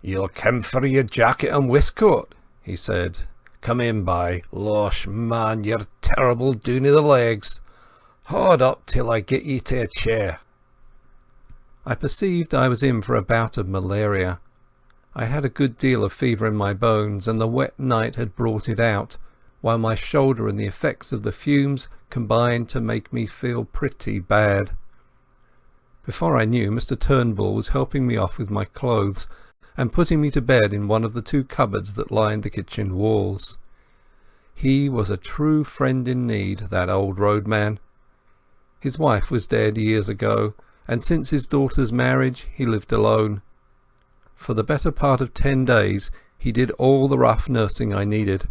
"You'll come for your jacket and waistcoat," he said. "Come in by. Losh, man, you're terrible doon i' the legs. Haud up till I get ye to a chair." I perceived I was in for a bout of malaria. I had a good deal of fever in my bones, and the wet night had brought it out, while my shoulder and the effects of the fumes combined to make me feel pretty bad. Before I knew, Mr Turnbull was helping me off with my clothes and putting me to bed in one of the 2 cupboards that lined the kitchen walls. He was a true friend in need, that old roadman. His wife was dead years ago, and since his daughter's marriage he lived alone. For the better part of 10 days he did all the rough nursing I needed.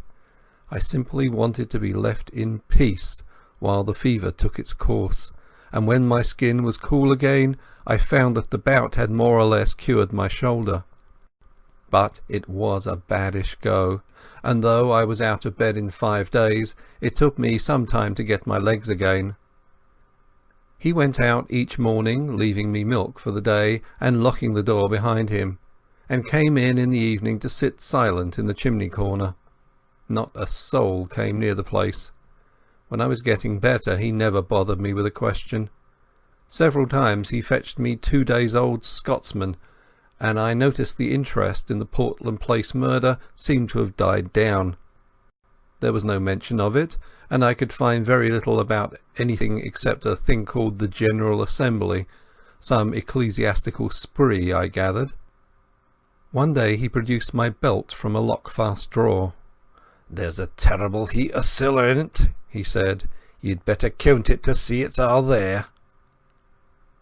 I simply wanted to be left in peace while the fever took its course, and when my skin was cool again I found that the bout had more or less cured my shoulder. But it was a baddish go, and though I was out of bed in 5 days, it took me some time to get my legs again. He went out each morning, leaving me milk for the day and locking the door behind him, and came in the evening to sit silent in the chimney corner. Not a soul came near the place. When I was getting better he never bothered me with a question. Several times he fetched me 2 days old Scotsmen, and I noticed the interest in the Portland Place murder seemed to have died down. There was no mention of it, and I could find very little about anything except a thing called the General Assembly, some ecclesiastical spree, I gathered. One day he produced my belt from a lock-fast drawer. "There's a terrible heap of siller in it," he said. "You'd better count it to see it's all there."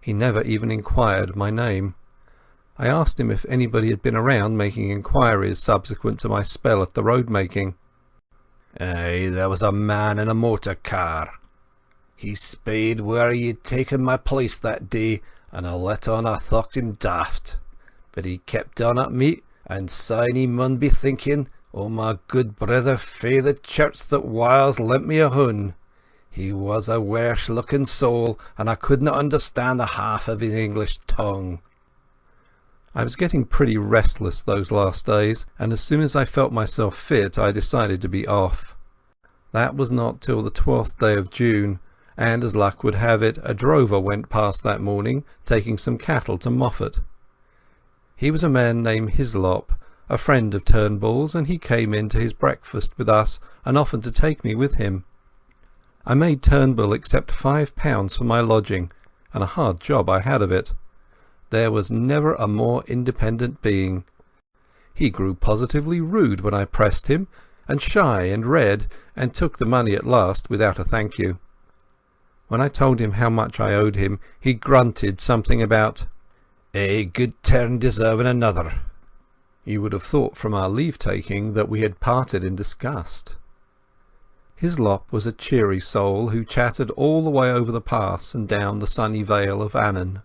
He never even inquired my name. I asked him if anybody had been around making inquiries subsequent to my spell at the road-making. "Aye, there was a man in a motor car. He spied where he'd taken my place that day, and I let on I thought him daft. But he kept on at me, and syne he mun be thinking, "O my good brither fae the church that whiles lent me a hun. He was a wersh-looking soul, and I couldn't understand the half of his English tongue." I was getting pretty restless those last days, and as soon as I felt myself fit I decided to be off. That was not till the 12th day of June, and as luck would have it, a drover went past that morning taking some cattle to Moffat. He was a man named Hislop, a friend of Turnbull's, and he came in to his breakfast with us and offered to take me with him. I made Turnbull accept £5 for my lodging, and a hard job I had of it. There was never a more independent being. He grew positively rude when I pressed him, and shy and red, and took the money at last without a thank you. When I told him how much I owed him, he grunted something about "a good turn deserving another." You would have thought from our leave-taking that we had parted in disgust. Hislop was a cheery soul who chatted all the way over the pass and down the sunny vale of Annan.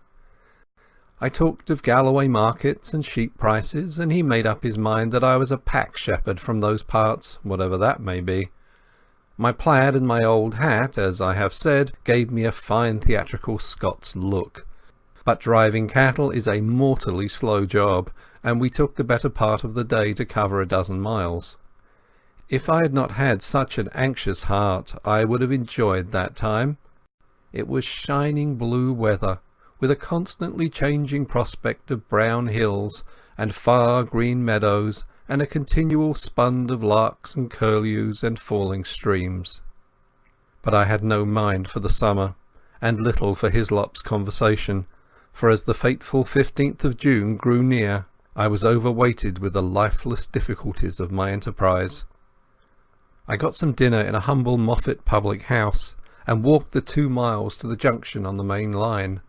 I talked of Galloway markets and sheep prices, and he made up his mind that I was a pack shepherd from those parts, whatever that may be. My plaid and my old hat, as I have said, gave me a fine theatrical Scots look. But driving cattle is a mortally slow job, and we took the better part of the day to cover a dozen miles. If I had not had such an anxious heart, I would have enjoyed that time. It was shining blue weather, with a constantly changing prospect of brown hills and far green meadows, and a continual spund of larks and curlews and falling streams. But I had no mind for the summer, and little for Hislop's conversation, for as the fateful 15th of June grew near, I was overweighted with the lifeless difficulties of my enterprise. I got some dinner in a humble Moffat public house, and walked the 2 miles to the junction on the main line.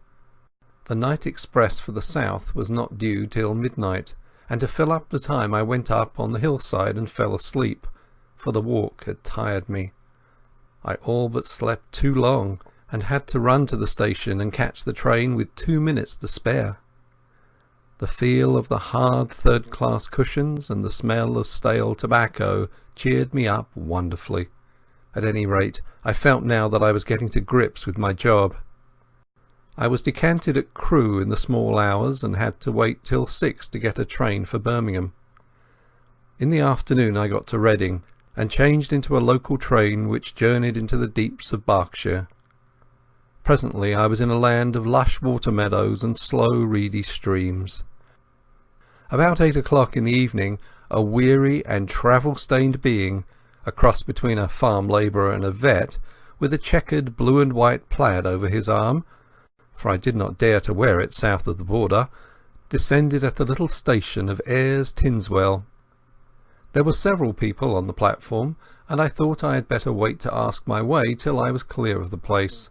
The night express for the south was not due till midnight, and to fill up the time I went up on the hillside and fell asleep, for the walk had tired me. I all but slept too long, and had to run to the station and catch the train with 2 minutes to spare. The feel of the hard third-class cushions and the smell of stale tobacco cheered me up wonderfully. At any rate, I felt now that I was getting to grips with my job. I was decanted at Crewe in the small hours, and had to wait till 6 to get a train for Birmingham. In the afternoon I got to Reading, and changed into a local train which journeyed into the deeps of Berkshire. Presently I was in a land of lush water meadows and slow reedy streams. About 8 o'clock in the evening, a weary and travel-stained being, a cross between a farm labourer and a vet, with a checkered blue and white plaid over his arm, for I did not dare to wear it south of the border, descended at the little station of Ayres Tinswell. There were several people on the platform, and I thought I had better wait to ask my way till I was clear of the place.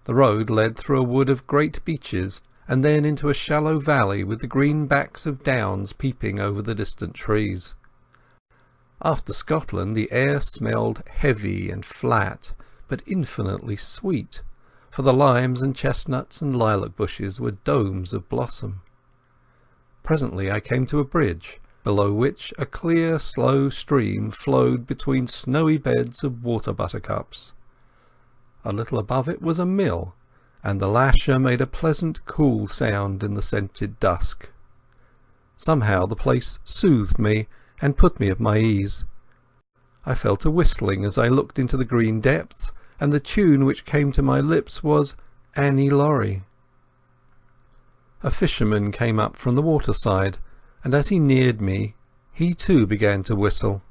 The road led through a wood of great beeches, and then into a shallow valley with the green backs of downs peeping over the distant trees. After Scotland the air smelled heavy and flat, but infinitely sweet, for the limes and chestnuts and lilac bushes were domes of blossom. Presently I came to a bridge, below which a clear slow stream flowed between snowy beds of water buttercups. A little above it was a mill, and the lasher made a pleasant cool sound in the scented dusk. Somehow the place soothed me and put me at my ease. I fell to whistling as I looked into the green depths, and the tune which came to my lips was Annie Laurie. A fisherman came up from the waterside, and as he neared me he too began to whistle.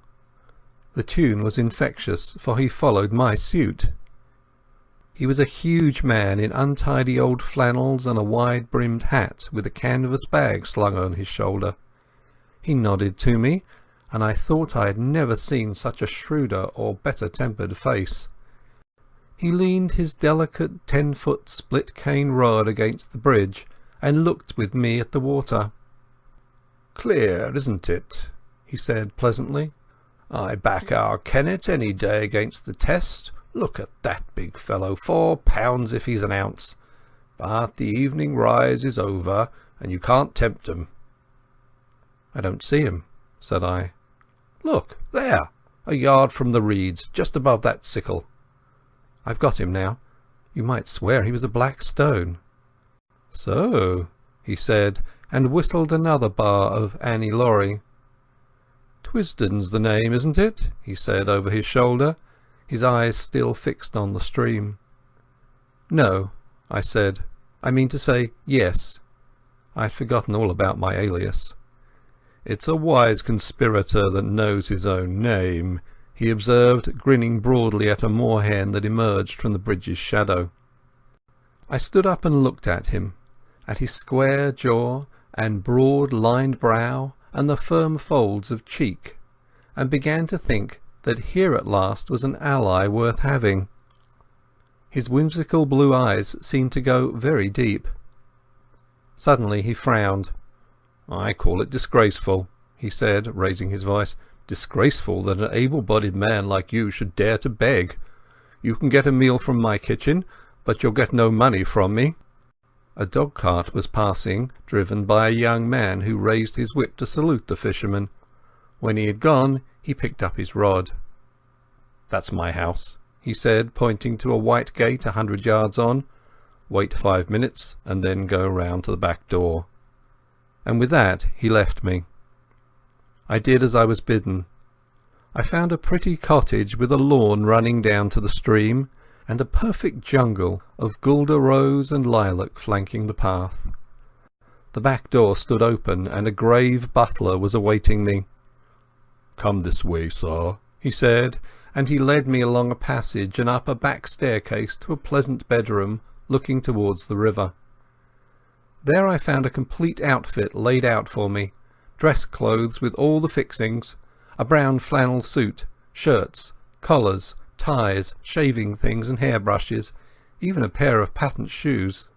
The tune was infectious, for he followed my suit. He was a huge man in untidy old flannels and a wide-brimmed hat with a canvas bag slung on his shoulder. He nodded to me, and I thought I had never seen such a shrewder or better-tempered face. He leaned his delicate 10-foot split-cane rod against the bridge and looked with me at the water. "Clear, isn't it?" he said pleasantly. "I back our Kennet any day against the test. Look at that big fellow, £4 if he's an ounce. But the evening rise is over, and you can't tempt 'em." "I don't see him," said I. Look, there, a yard from the reeds, just above that sickle. I've got him now. You might swear he was a black stone." "So," he said, and whistled another bar of Annie Laurie. "Twisden's the name, isn't it?" he said over his shoulder, his eyes still fixed on the stream. "No," I said. "I mean to say yes." I had forgotten all about my alias. "It's a wise conspirator that knows his own name," he observed, grinning broadly at a moorhen that emerged from the bridge's shadow. I stood up and looked at him, at his square jaw and broad-lined brow and the firm folds of cheek, and began to think that here at last was an ally worth having. His whimsical blue eyes seemed to go very deep. Suddenly he frowned. "I call it disgraceful," he said, raising his voice. "Disgraceful that an able-bodied man like you should dare to beg. You can get a meal from my kitchen, but you'll get no money from me." A dog-cart was passing, driven by a young man who raised his whip to salute the fisherman. When he had gone, he picked up his rod. "That's my house," he said, pointing to a white gate 100 yards on. "Wait 5 minutes and then go round to the back door." And with that he left me. I did as I was bidden. I found a pretty cottage with a lawn running down to the stream, and a perfect jungle of guelder rose and lilac flanking the path. The back door stood open, and a grave butler was awaiting me. "Come this way, sir," he said, and he led me along a passage and up a back staircase to a pleasant bedroom looking towards the river. There I found a complete outfit laid out for me, dress clothes with all the fixings, a brown flannel suit, shirts, collars, ties, shaving things and hairbrushes, even a pair of patent shoes.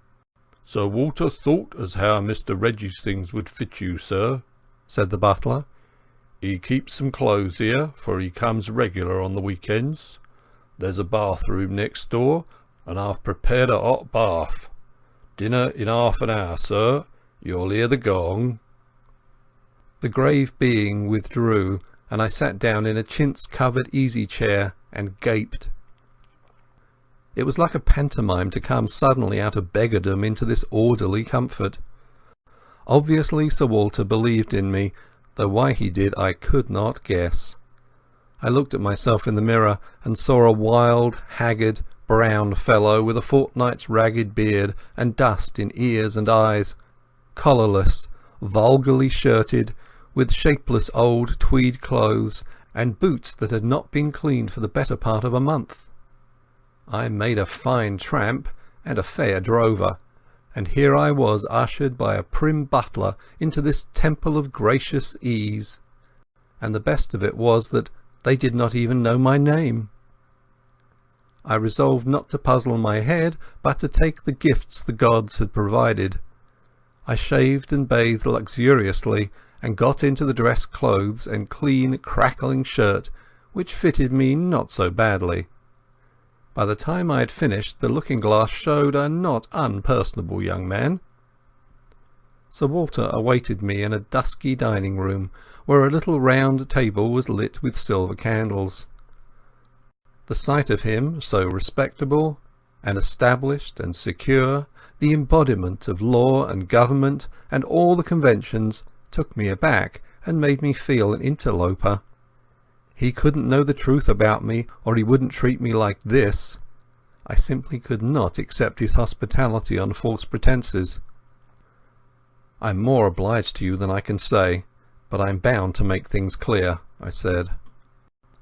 "Sir Walter thought as how Mr Reggie's things would fit you, sir," said the butler. "He keeps some clothes here, for he comes regular on the weekends. There's a bathroom next door, and I've prepared a hot bath. Dinner in half an hour, sir. You'll hear the gong." The grave being withdrew, and I sat down in a chintz-covered easy-chair and gaped. It was like a pantomime to come suddenly out of beggardom into this orderly comfort. Obviously Sir Walter believed in me, though why he did I could not guess. I looked at myself in the mirror and saw a wild, haggard, brown fellow with a fortnight's ragged beard and dust in ears and eyes, collarless, vulgarly shirted, with shapeless old tweed clothes and boots that had not been cleaned for the better part of a month. I made a fine tramp and a fair drover, and here I was ushered by a prim butler into this temple of gracious ease. And the best of it was that they did not even know my name. I resolved not to puzzle my head, but to take the gifts the gods had provided. I shaved and bathed luxuriously, and got into the dress clothes and clean, crackling shirt, which fitted me not so badly. By the time I had finished, the looking-glass showed a not unpersonable young man. Sir Walter awaited me in a dusky dining-room, where a little round table was lit with silver candles. The sight of him, so respectable and established and secure, the embodiment of law and government and all the conventions, took me aback and made me feel an interloper. He couldn't know the truth about me, or he wouldn't treat me like this. I simply could not accept his hospitality on false pretences. "I'm more obliged to you than I can say, but I'm bound to make things clear," I said.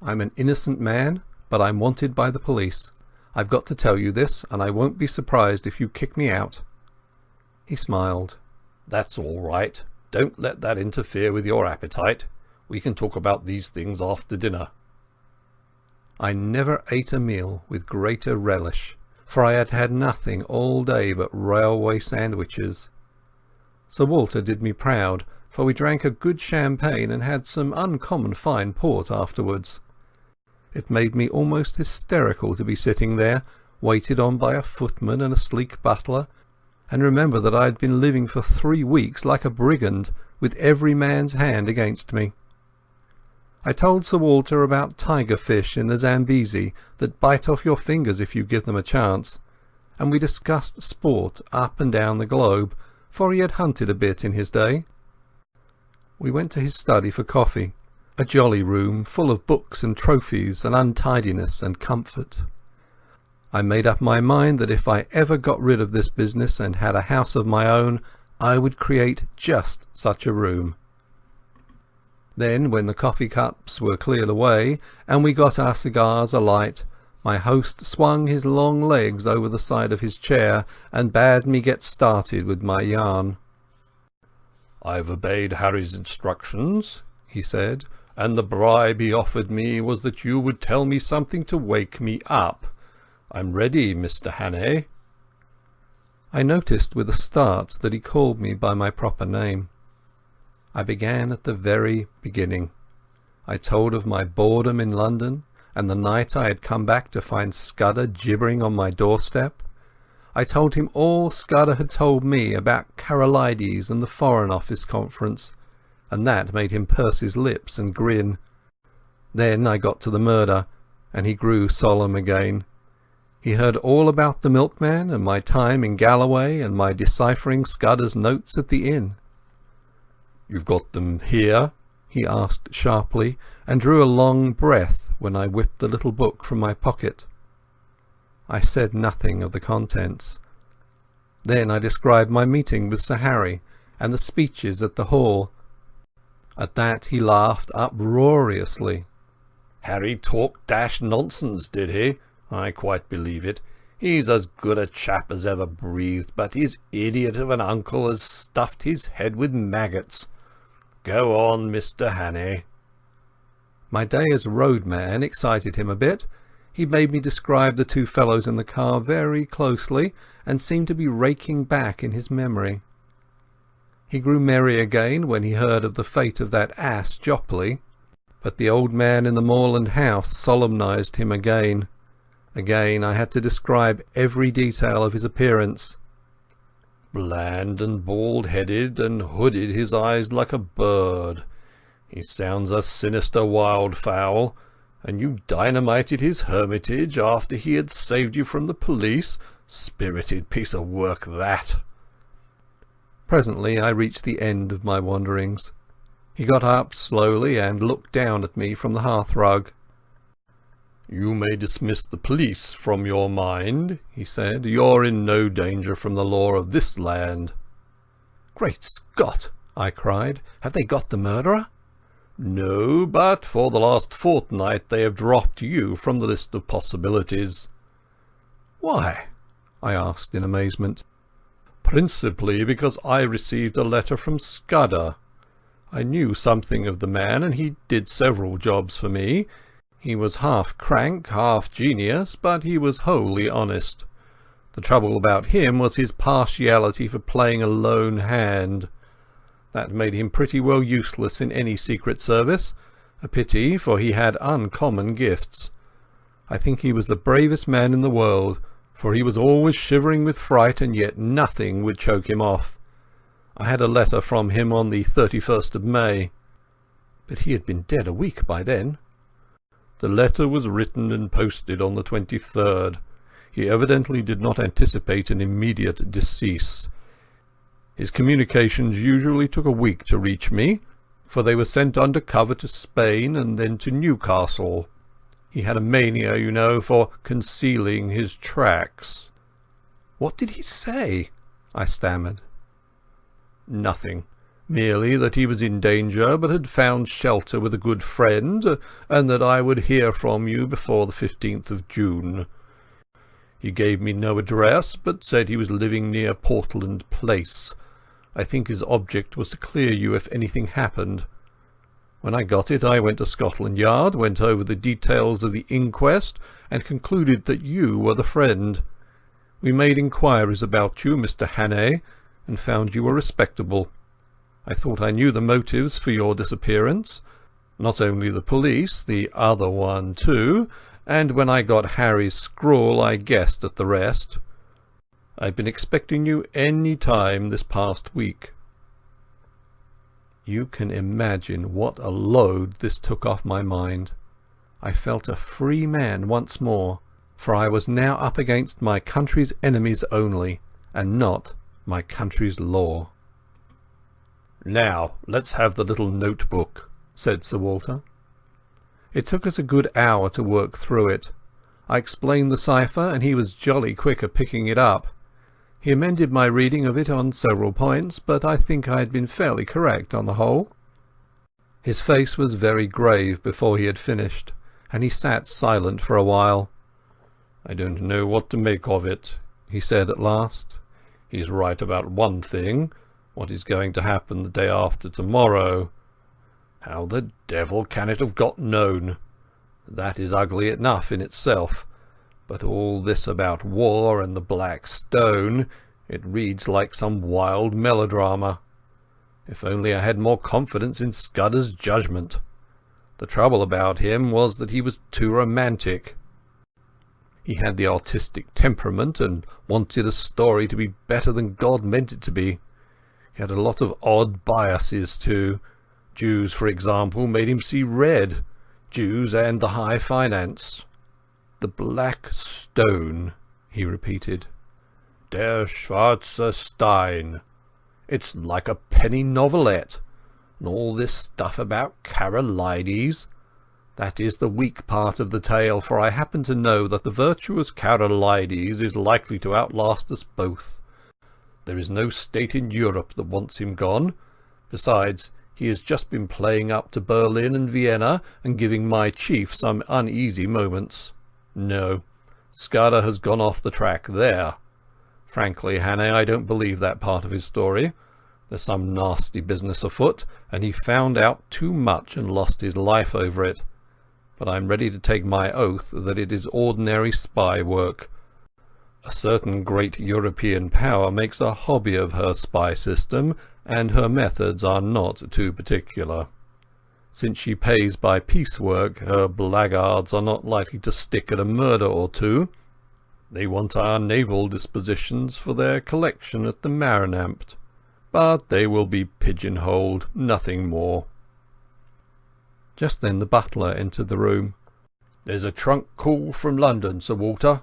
"I'm an innocent man, but I'm wanted by the police. I've got to tell you this, and I won't be surprised if you kick me out." He smiled. "That's all right. Don't let that interfere with your appetite. We can talk about these things after dinner." I never ate a meal with greater relish, for I had had nothing all day but railway sandwiches. Sir Walter did me proud, for we drank a good champagne and had some uncommon fine port afterwards. It made me almost hysterical to be sitting there, waited on by a footman and a sleek butler, and remember that I had been living for 3 weeks like a brigand, with every man's hand against me. I told Sir Walter about tiger fish in the Zambesi that bite off your fingers if you give them a chance, and we discussed sport up and down the globe, for he had hunted a bit in his day. We went to his study for coffee, a jolly room full of books and trophies and untidiness and comfort. I made up my mind that if I ever got rid of this business and had a house of my own, I would create just such a room. Then, when the coffee cups were cleared away and we got our cigars alight, my host swung his long legs over the side of his chair and bade me get started with my yarn. "I've obeyed Harry's instructions," he said, "and the bribe he offered me was that you would tell me something to wake me up. I'm ready, Mr. Hannay." I noticed with a start that he called me by my proper name. I began at the very beginning. I told of my boredom in London, and the night I had come back to find Scudder gibbering on my doorstep. I told him all Scudder had told me about Karolides and the Foreign Office Conference, and that made him purse his lips and grin. Then I got to the murder, and he grew solemn again. He heard all about the milkman and my time in Galloway and my deciphering Scudder's notes at the inn. "You've got them here?" he asked sharply, and drew a long breath when I whipped the little book from my pocket. I said nothing of the contents. Then I described my meeting with Sir Harry and the speeches at the hall. At that he laughed uproariously. "Harry talked dash nonsense, did he? I quite believe it. He's as good a chap as ever breathed, but his idiot of an uncle has stuffed his head with maggots. Go on, Mr. Hannay." My day as roadman excited him a bit. He made me describe the two fellows in the car very closely, and seemed to be raking back in his memory. He grew merry again when he heard of the fate of that ass Jopley, but the old man in the moorland house solemnized him again. Again I had to describe every detail of his appearance. "Bland and bald-headed, and hooded his eyes like a bird. He sounds a sinister wildfowl. And you dynamited his hermitage after he had saved you from the police. Spirited piece of work, that." Presently I reached the end of my wanderings. He got up slowly and looked down at me from the hearthrug. "You may dismiss the police from your mind," he said. "You're in no danger from the law of this land." "Great Scott!" I cried. "Have they got the murderer?" "No, but for the last fortnight they have dropped you from the list of possibilities." "Why?" I asked in amazement. "Principally because I received a letter from Scudder. I knew something of the man, and he did several jobs for me. He was half crank, half genius, but he was wholly honest. The trouble about him was his partiality for playing a lone hand. That made him pretty well useless in any secret service. A pity, for he had uncommon gifts. I think he was the bravest man in the world, for he was always shivering with fright, and yet nothing would choke him off. I had a letter from him on the 31st of May. But he had been dead a week by then. The letter was written and posted on the 23rd. He evidently did not anticipate an immediate decease. His communications usually took a week to reach me, for they were sent under cover to Spain and then to Newcastle. He had a mania, you know, for concealing his tracks." "What did he say?" I stammered. "Nothing. Merely that he was in danger, but had found shelter with a good friend, and that I would hear from you before the 15th of June. He gave me no address, but said he was living near Portland Place. I think his object was to clear you if anything happened. When I got it I went to Scotland Yard, went over the details of the inquest, and concluded that you were the friend. We made inquiries about you, Mr. Hannay, and found you were respectable. I thought I knew the motives for your disappearance, not only the police, the other one too, and when I got Harry's scrawl I guessed at the rest. I've been expecting you any time this past week." You can imagine what a load this took off my mind. I felt a free man once more, for I was now up against my country's enemies only, and not my country's law. "Now let's have the little notebook," said Sir Walter. It took us a good hour to work through it. I explained the cipher, and he was jolly quick at picking it up. He amended my reading of it on several points, but I think I had been fairly correct on the whole. His face was very grave before he had finished, and he sat silent for a while. "I don't know what to make of it," he said at last. "He's right about one thing, what is going to happen the day after tomorrow. How the devil can it have got known? That is ugly enough in itself. But all this about war and the Black Stone, it reads like some wild melodrama. If only I had more confidence in Scudder's judgment. The trouble about him was that he was too romantic. He had the artistic temperament and wanted a story to be better than God meant it to be. He had a lot of odd biases too. Jews, for example, made him see red. Jews and the high finance. "The Black Stone," he repeated. "Der schwarze Stein. It's like a penny novelette. And all this stuff about Karolides. That is the weak part of the tale, for I happen to know that the virtuous Karolides is likely to outlast us both. There is no state in Europe that wants him gone. Besides, he has just been playing up to Berlin and Vienna and giving my chief some uneasy moments. No, Scudder has gone off the track there. Frankly, Hannay, I don't believe that part of his story. There's some nasty business afoot, and he found out too much and lost his life over it. But I'm ready to take my oath that it is ordinary spy work. A certain great European power makes a hobby of her spy system, and her methods are not too particular. Since she pays by piecework, her blackguards are not likely to stick at a murder or two. They want our naval dispositions for their collection at the Marinampt, but they will be pigeonholed, nothing more." Just then the butler entered the room. "There's a trunk call from London, Sir Walter.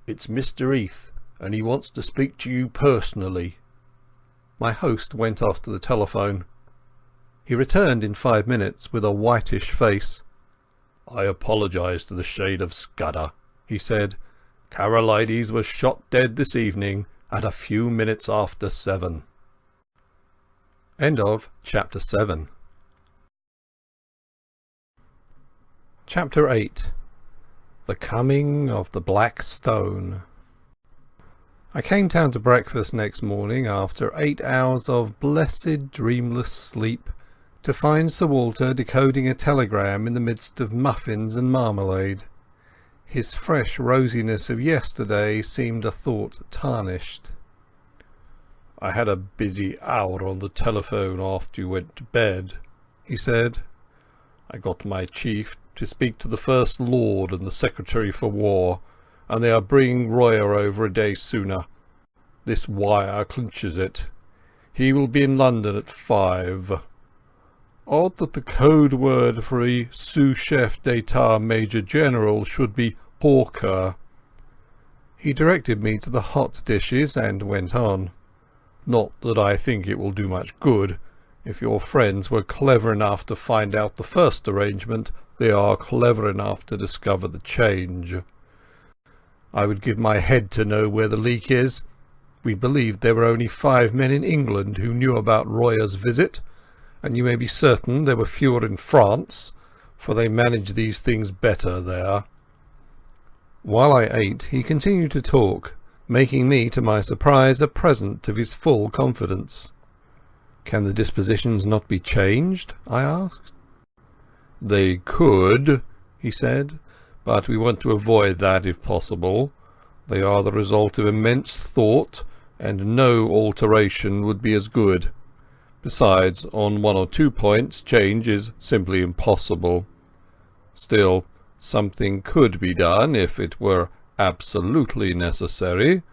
It's Mr. Heath, and he wants to speak to you personally." My host went off to the telephone. He returned in 5 minutes with a whitish face. "I apologise to the shade of Scudder," he said. "Karolides was shot dead this evening at a few minutes after 7. End of Chapter 7. Chapter 8. The Coming of the Black Stone. I came down to breakfast next morning after 8 hours of blessed dreamless sleep to find Sir Walter decoding a telegram in the midst of muffins and marmalade. His fresh rosiness of yesterday seemed a thought tarnished. "I had a busy hour on the telephone after you went to bed," he said. "I got my chief to speak to the First Lord and the Secretary for War, and they are bringing Royer over a day sooner. This wire clinches it. He will be in London at 5. Odd that the code word for a sous-chef d'etat major general should be hawker." He directed me to the hot dishes and went on. "Not that I think it will do much good. If your friends were clever enough to find out the first arrangement, they are clever enough to discover the change. I would give my head to know where the leak is. We believed there were only 5 men in England who knew about Royer's visit, and you may be certain there were fewer in France, for they manage these things better there." While I ate, he continued to talk, making me, to my surprise, a present of his full confidence. "Can the dispositions not be changed?" I asked. "They could," he said, "but we want to avoid that if possible. They are the result of immense thought, and no alteration would be as good. Besides, on 1 or 2 points change is simply impossible. Still, something could be done if it were absolutely necessary.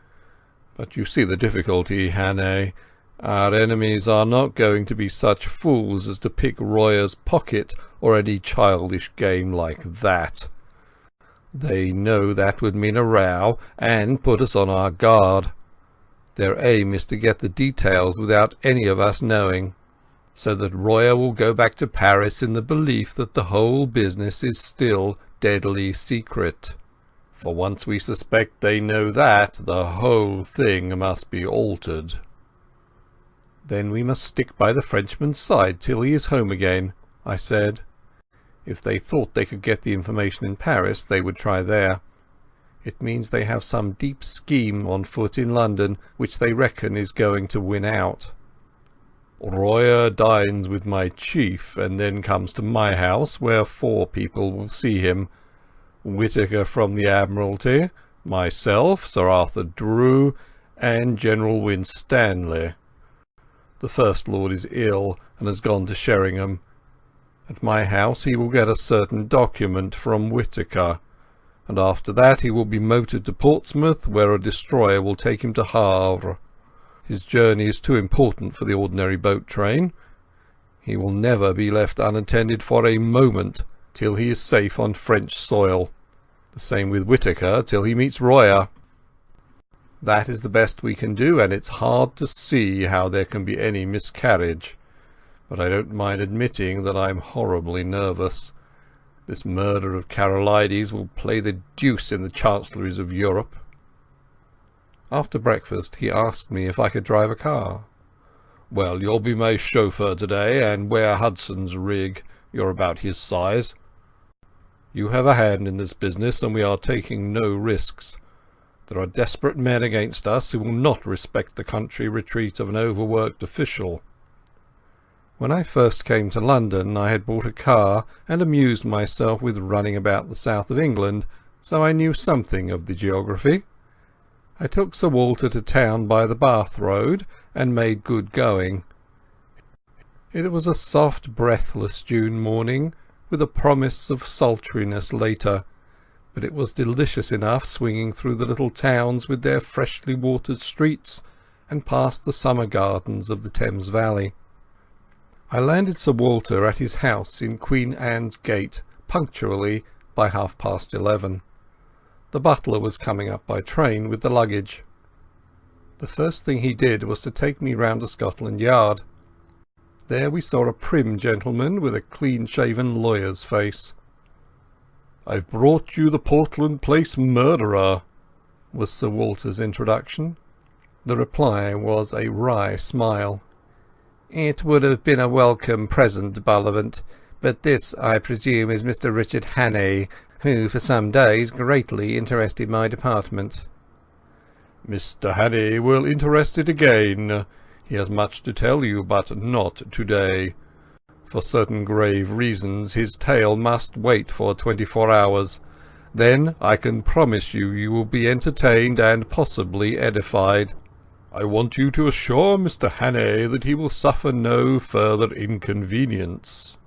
But you see the difficulty, Hannay. Our enemies are not going to be such fools as to pick Royer's pocket or any childish game like that. They know that would mean a row and put us on our guard. Their aim is to get the details without any of us knowing, so that Royer will go back to Paris in the belief that the whole business is still deadly secret. For once we suspect they know that, the whole thing must be altered. Then we must stick by the Frenchman's side till he is home again, I said. If they thought they could get the information in Paris, they would try there. It means they have some deep scheme on foot in London which they reckon is going to win out. Royer dines with my chief and then comes to my house, where 4 people will see him. Whittaker from the Admiralty, myself, Sir Arthur Drew, and General Winstanley. The First Lord is ill and has gone to Sheringham. At my house he will get a certain document from Whittaker, and after that he will be motored to Portsmouth, where a destroyer will take him to Havre. His journey is too important for the ordinary boat train. He will never be left unattended for a moment till he is safe on French soil. The same with Whittaker till he meets Royer. That is the best we can do, and it's hard to see how there can be any miscarriage. But I don't mind admitting that I'm horribly nervous. This murder of Karolides will play the deuce in the chancelleries of Europe. After breakfast he asked me if I could drive a car. "Well, you'll be my chauffeur today, and wear Hudson's rig. You're about his size. You have a hand in this business, and we are taking no risks. There are desperate men against us who will not respect the country retreat of an overworked official." When I first came to London I had bought a car and amused myself with running about the south of England, so I knew something of the geography. I took Sir Walter to town by the Bath road and made good going. It was a soft, breathless June morning, with a promise of sultriness later, but it was delicious enough swinging through the little towns with their freshly watered streets and past the summer gardens of the Thames Valley. I landed Sir Walter at his house in Queen Anne's Gate punctually by 11:30. The butler was coming up by train with the luggage. The first thing he did was to take me round to Scotland Yard. There we saw a prim gentleman with a clean-shaven lawyer's face. "I've brought you the Portland Place murderer," was Sir Walter's introduction. The reply was a wry smile. "It would have been a welcome present, Bullivant, but this, I presume, is Mr. Richard Hannay, who for some days greatly interested my department." "Mr. Hannay will interest it again. He has much to tell you, but not today. For certain grave reasons his tale must wait for 24 hours. Then I can promise you you will be entertained and possibly edified. I want you to assure Mr. Hannay that he will suffer no further inconvenience."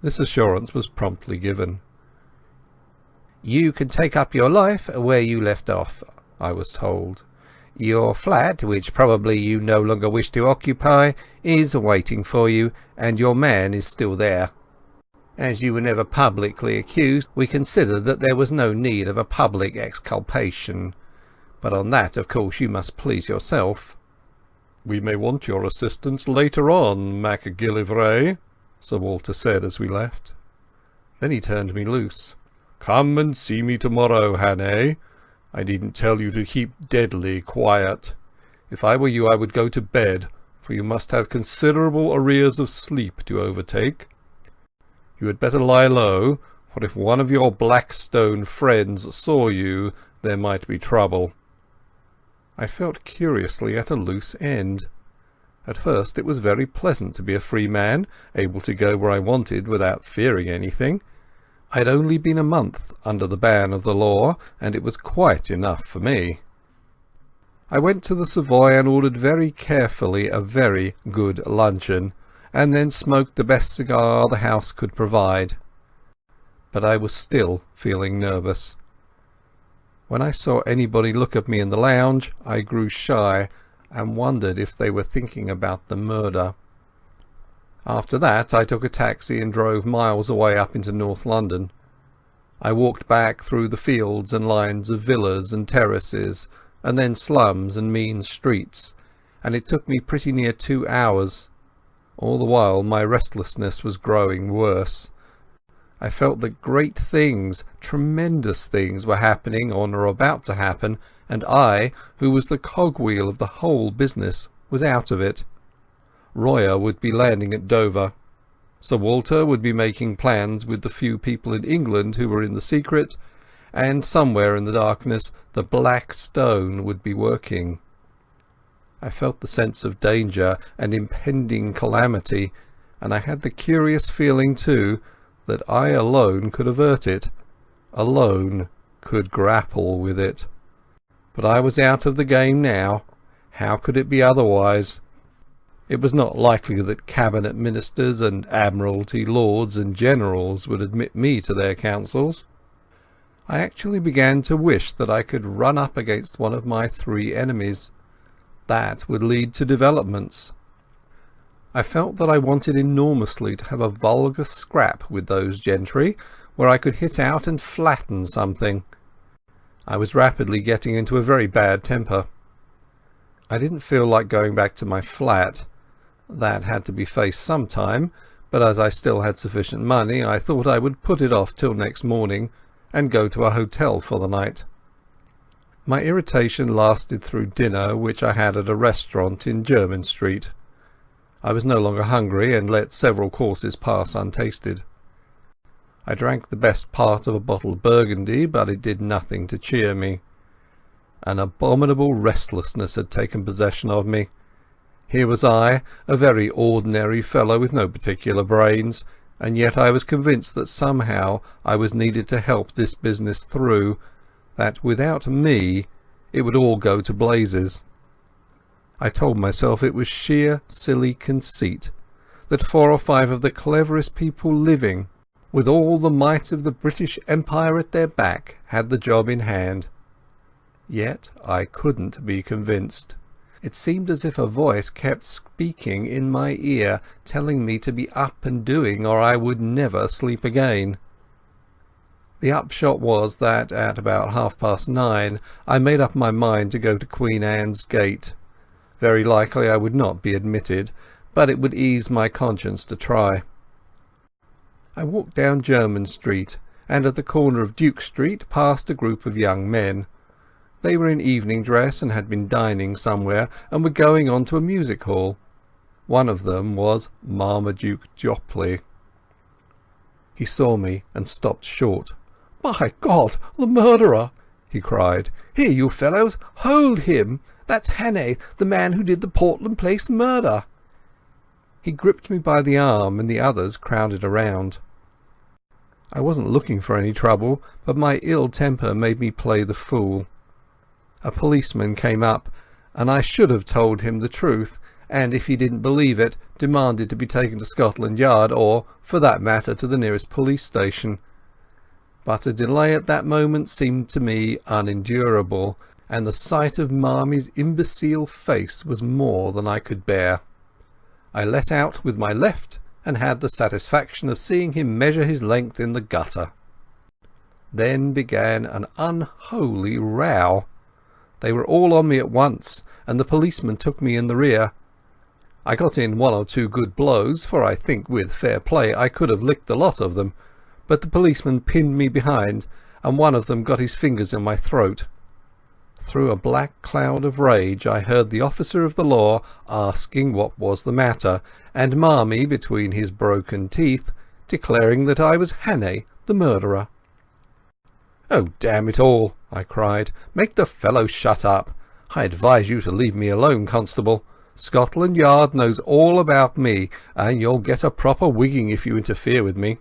This assurance was promptly given. "You can take up your life where you left off," I was told. "Your flat, which probably you no longer wish to occupy, is waiting for you, and your man is still there. As you were never publicly accused, we considered that there was no need of a public exculpation. But on that, of course, you must please yourself." "We may want your assistance later on, MacGillivray," Sir Walter said as we left. Then he turned me loose. "Come and see me tomorrow, Hannay. I needn't tell you to keep deadly quiet. If I were you I would go to bed, for you must have considerable arrears of sleep to overtake. You had better lie low, for if one of your Blackstone friends saw you there might be trouble." I felt curiously at a loose end. At first it was very pleasant to be a free man, able to go where I wanted without fearing anything. I had only been a month under the ban of the law, and it was quite enough for me. I went to the Savoy and ordered very carefully a very good luncheon, and then smoked the best cigar the house could provide. But I was still feeling nervous. When I saw anybody look at me in the lounge I grew shy, and wondered if they were thinking about the murder. After that I took a taxi and drove miles away up into North London. I walked back through the fields and lines of villas and terraces, and then slums and mean streets, and it took me pretty near 2 hours. All the while my restlessness was growing worse. I felt that great things, tremendous things, were happening or were about to happen, and I, who was the cogwheel of the whole business, was out of it. Royer would be landing at Dover. Sir Walter would be making plans with the few people in England who were in the secret, and somewhere in the darkness the Black Stone would be working. I felt the sense of danger and impending calamity, and I had the curious feeling too that I alone could avert it, alone could grapple with it. But I was out of the game now. How could it be otherwise? It was not likely that cabinet ministers and admiralty lords and generals would admit me to their councils. I actually began to wish that I could run up against one of my 3 enemies. That would lead to developments. I felt that I wanted enormously to have a vulgar scrap with those gentry, where I could hit out and flatten something. I was rapidly getting into a very bad temper. I didn't feel like going back to my flat. That had to be faced some time, but as I still had sufficient money I thought I would put it off till next morning and go to a hotel for the night. My irritation lasted through dinner, which I had at a restaurant in Jermyn Street. I was no longer hungry and let several courses pass untasted. I drank the best part of a bottle of Burgundy, but it did nothing to cheer me. An abominable restlessness had taken possession of me. Here was I, a very ordinary fellow with no particular brains, and yet I was convinced that somehow I was needed to help this business through, that without me it would all go to blazes. I told myself it was sheer silly conceit, that 4 or 5 of the cleverest people living, with all the might of the British Empire at their back, had the job in hand. Yet I couldn't be convinced. It seemed as if a voice kept speaking in my ear, telling me to be up and doing, or I would never sleep again. The upshot was that at about 9:30 I made up my mind to go to Queen Anne's Gate. Very likely I would not be admitted, but it would ease my conscience to try. I walked down Jermyn Street, and at the corner of Duke Street passed a group of young men. They were in evening dress and had been dining somewhere, and were going on to a music hall. One of them was Marmaduke Jopley. He saw me and stopped short. "By God, the murderer!" he cried. "Here, you fellows, hold him! That's Hannay, the man who did the Portland Place murder." He gripped me by the arm, and the others crowded around. I wasn't looking for any trouble, but my ill temper made me play the fool. A policeman came up, and I should have told him the truth, and if he didn't believe it, demanded to be taken to Scotland Yard, or, for that matter, to the nearest police station. But a delay at that moment seemed to me unendurable, and the sight of Marmy's imbecile face was more than I could bear. I let out with my left, and had the satisfaction of seeing him measure his length in the gutter. Then began an unholy row. They were all on me at once, and the policeman took me in the rear. I got in 1 or 2 good blows, for I think with fair play I could have licked the lot of them, but the policeman pinned me behind, and one of them got his fingers in my throat. Through a black cloud of rage I heard the officer of the law asking what was the matter, and Marmy, between his broken teeth, declaring that I was Hannay, the murderer. "Oh, damn it all!" I cried. "Make the fellow shut up. I advise you to leave me alone, constable. Scotland Yard knows all about me, and you'll get a proper wigging if you interfere with me."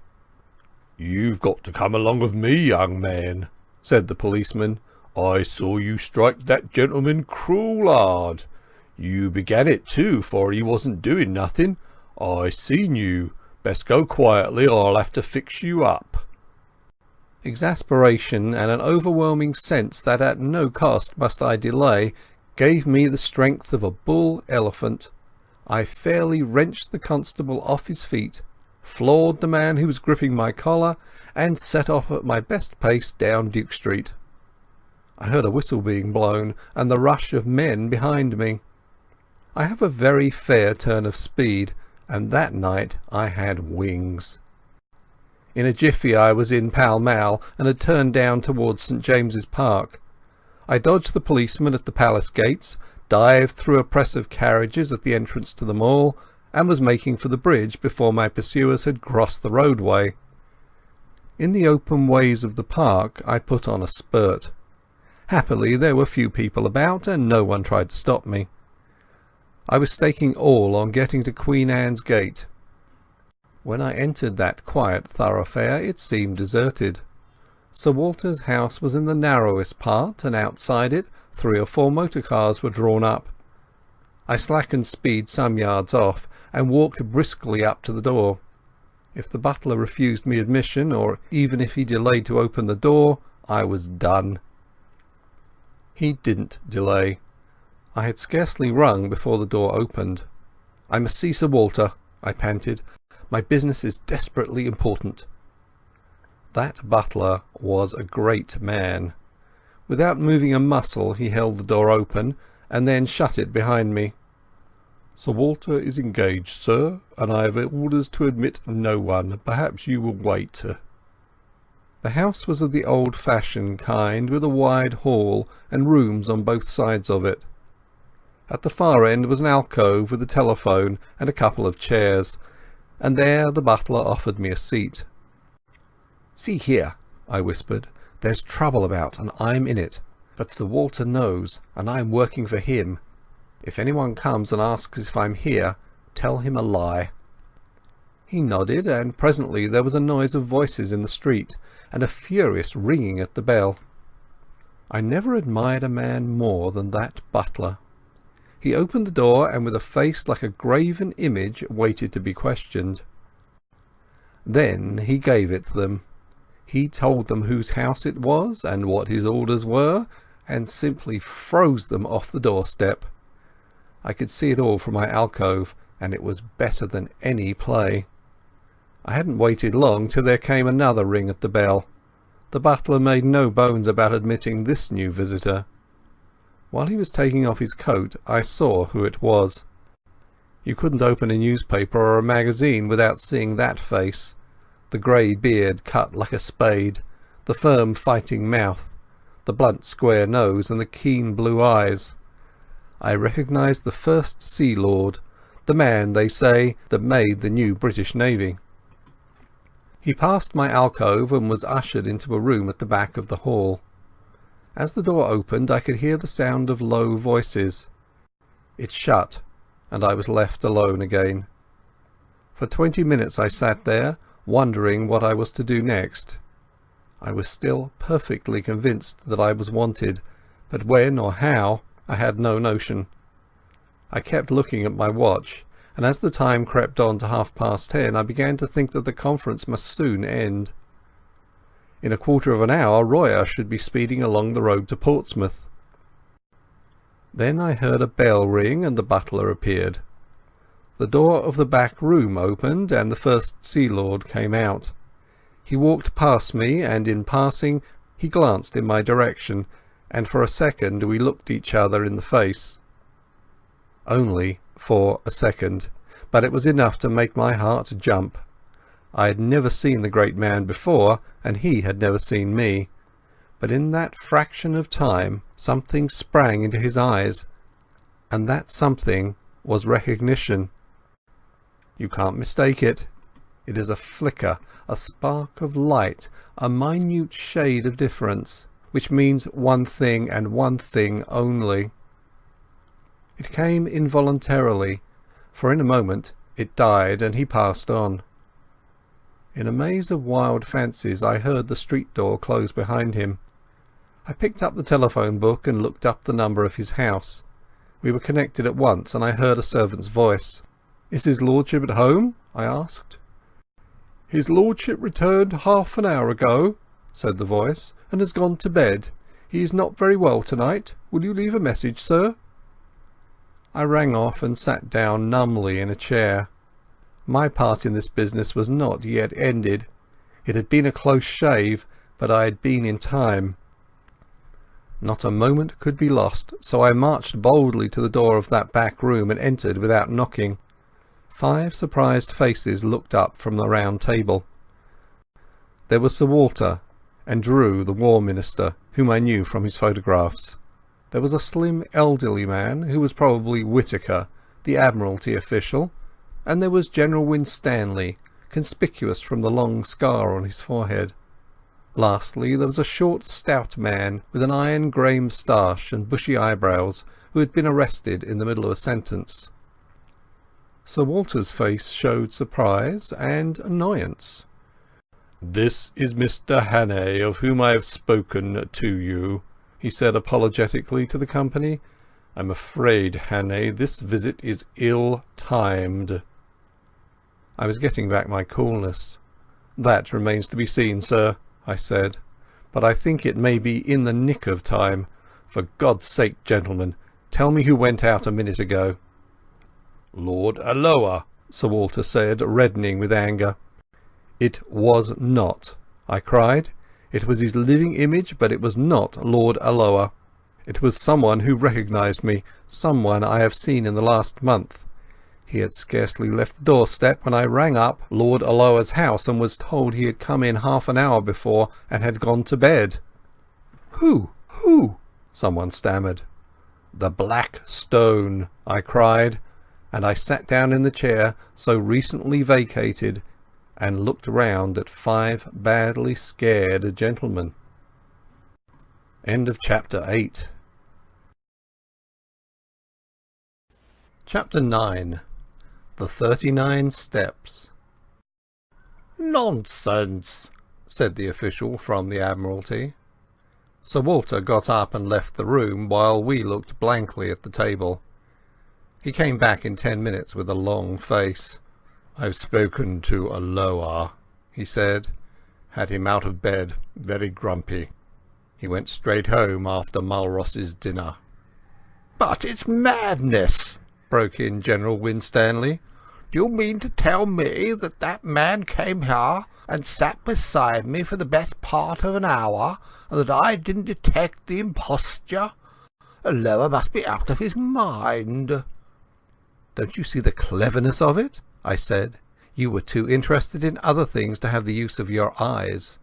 "You've got to come along with me, young man," said the policeman. "I saw you strike that gentleman cruel hard. You began it too, for he wasn't doing nothing. I seen you. Best go quietly or I'll have to fix you up." Exasperation and an overwhelming sense that at no cost must I delay gave me the strength of a bull elephant. I fairly wrenched the constable off his feet, floored the man who was gripping my collar, and set off at my best pace down Duke Street. I heard a whistle being blown and the rush of men behind me. I have a very fair turn of speed, and that night I had wings. In a jiffy I was in Pall Mall and had turned down towards St James's Park. I dodged the policeman at the palace gates, dived through a press of carriages at the entrance to the mall, and was making for the bridge before my pursuers had crossed the roadway. In the open ways of the park I put on a spurt. Happily there were few people about, and no one tried to stop me. I was staking all on getting to Queen Anne's Gate. When I entered that quiet thoroughfare it seemed deserted. Sir Walter's house was in the narrowest part, and outside it 3 or 4 motor cars were drawn up. I slackened speed some yards off and walked briskly up to the door. If the butler refused me admission, or even if he delayed to open the door, I was done. He didn't delay. I had scarcely rung before the door opened. "I must see Sir Walter," I panted. "My business is desperately important." That butler was a great man. Without moving a muscle he held the door open, and then shut it behind me. "Sir Walter is engaged, sir, and I have orders to admit no one. Perhaps you will wait." The house was of the old-fashioned kind, with a wide hall and rooms on both sides of it. At the far end was an alcove with a telephone and a couple of chairs, and there the butler offered me a seat. "See here," I whispered, "there's trouble about, and I'm in it. But Sir Walter knows, and I'm working for him. If anyone comes and asks if I'm here, tell him a lie." He nodded, and presently there was a noise of voices in the street, and a furious ringing at the bell. I never admired a man more than that butler. He opened the door, and with a face like a graven image waited to be questioned. Then he gave it them. He told them whose house it was and what his orders were, and simply froze them off the doorstep. I could see it all from my alcove, and it was better than any play. I hadn't waited long till there came another ring at the bell. The butler made no bones about admitting this new visitor. While he was taking off his coat I saw who it was. You couldn't open a newspaper or a magazine without seeing that face. The grey beard cut like a spade, the firm fighting mouth, the blunt square nose and the keen blue eyes. I recognized the first Sea Lord, the man, they say, that made the new British Navy. He passed my alcove and was ushered into a room at the back of the hall. As the door opened I could hear the sound of low voices. It shut, and I was left alone again. For 20 minutes I sat there, wondering what I was to do next. I was still perfectly convinced that I was wanted, but when or how I had no notion. I kept looking at my watch, and as the time crept on to 10:30 I began to think that the conference must soon end. In a quarter of an hour Royer should be speeding along the road to Portsmouth. Then I heard a bell ring and the butler appeared. The door of the back room opened and the first Sea Lord came out. He walked past me, and in passing he glanced in my direction, and for a second we looked each other in the face. Only for a second, but it was enough to make my heart jump. I had never seen the great man before, and he had never seen me, but in that fraction of time something sprang into his eyes, and that something was recognition. You can't mistake it. It is a flicker, a spark of light, a minute shade of difference, which means one thing and one thing only. It came involuntarily, for in a moment it died and he passed on. In a maze of wild fancies I heard the street door close behind him. I picked up the telephone book and looked up the number of his house. We were connected at once, and I heard a servant's voice. "Is his lordship at home?" I asked. "His lordship returned half an hour ago," said the voice, "and has gone to bed. He is not very well tonight. Will you leave a message, sir?" I rang off and sat down numbly in a chair. My part in this business was not yet ended. It had been a close shave, but I had been in time. Not a moment could be lost, so I marched boldly to the door of that back room and entered without knocking. 5 surprised faces looked up from the round table. There was Sir Walter, and Drew, the War Minister, whom I knew from his photographs. There was a slim elderly man, who was probably Whittaker, the Admiralty official, and there was General Winstanley, conspicuous from the long scar on his forehead. Lastly, there was a short, stout man with an iron grey moustache and bushy eyebrows, who had been arrested in the middle of a sentence. Sir Walter's face showed surprise and annoyance. "This is Mr. Hannay, of whom I have spoken to you," he said apologetically to the company. "I'm afraid, Hannay, this visit is ill-timed." I was getting back my coolness. "That remains to be seen, sir," I said, "but I think it may be in the nick of time. For God's sake, gentlemen, tell me who went out a minute ago." "Lord Alloa," Sir Walter said, reddening with anger. "It was not," I cried. "It was his living image, but it was not Lord Alloa. It was someone who recognized me, someone I have seen in the last month. He had scarcely left the doorstep when I rang up Lord Alloa's house and was told he had come in half an hour before and had gone to bed." Who? Someone stammered. "The Black Stone," I cried, and I sat down in the chair so recently vacated and looked round at 5 badly scared gentlemen. End of chapter 8. Chapter 9. The 39 Steps. "Nonsense," said the official from the Admiralty. Sir Walter got up and left the room while we looked blankly at the table. He came back in 10 minutes with a long face. "I've spoken to Alloa," he said. "Had him out of bed, very grumpy. He went straight home after Mulross's dinner." "But it's madness," broke in General Winstanley. "Do you mean to tell me that that man came here and sat beside me for the best part of an hour, and that I didn't detect the imposture? Alloa must be out of his mind." "Don't you see the cleverness of it?" I said. "You were too interested in other things to have the use of your eyes.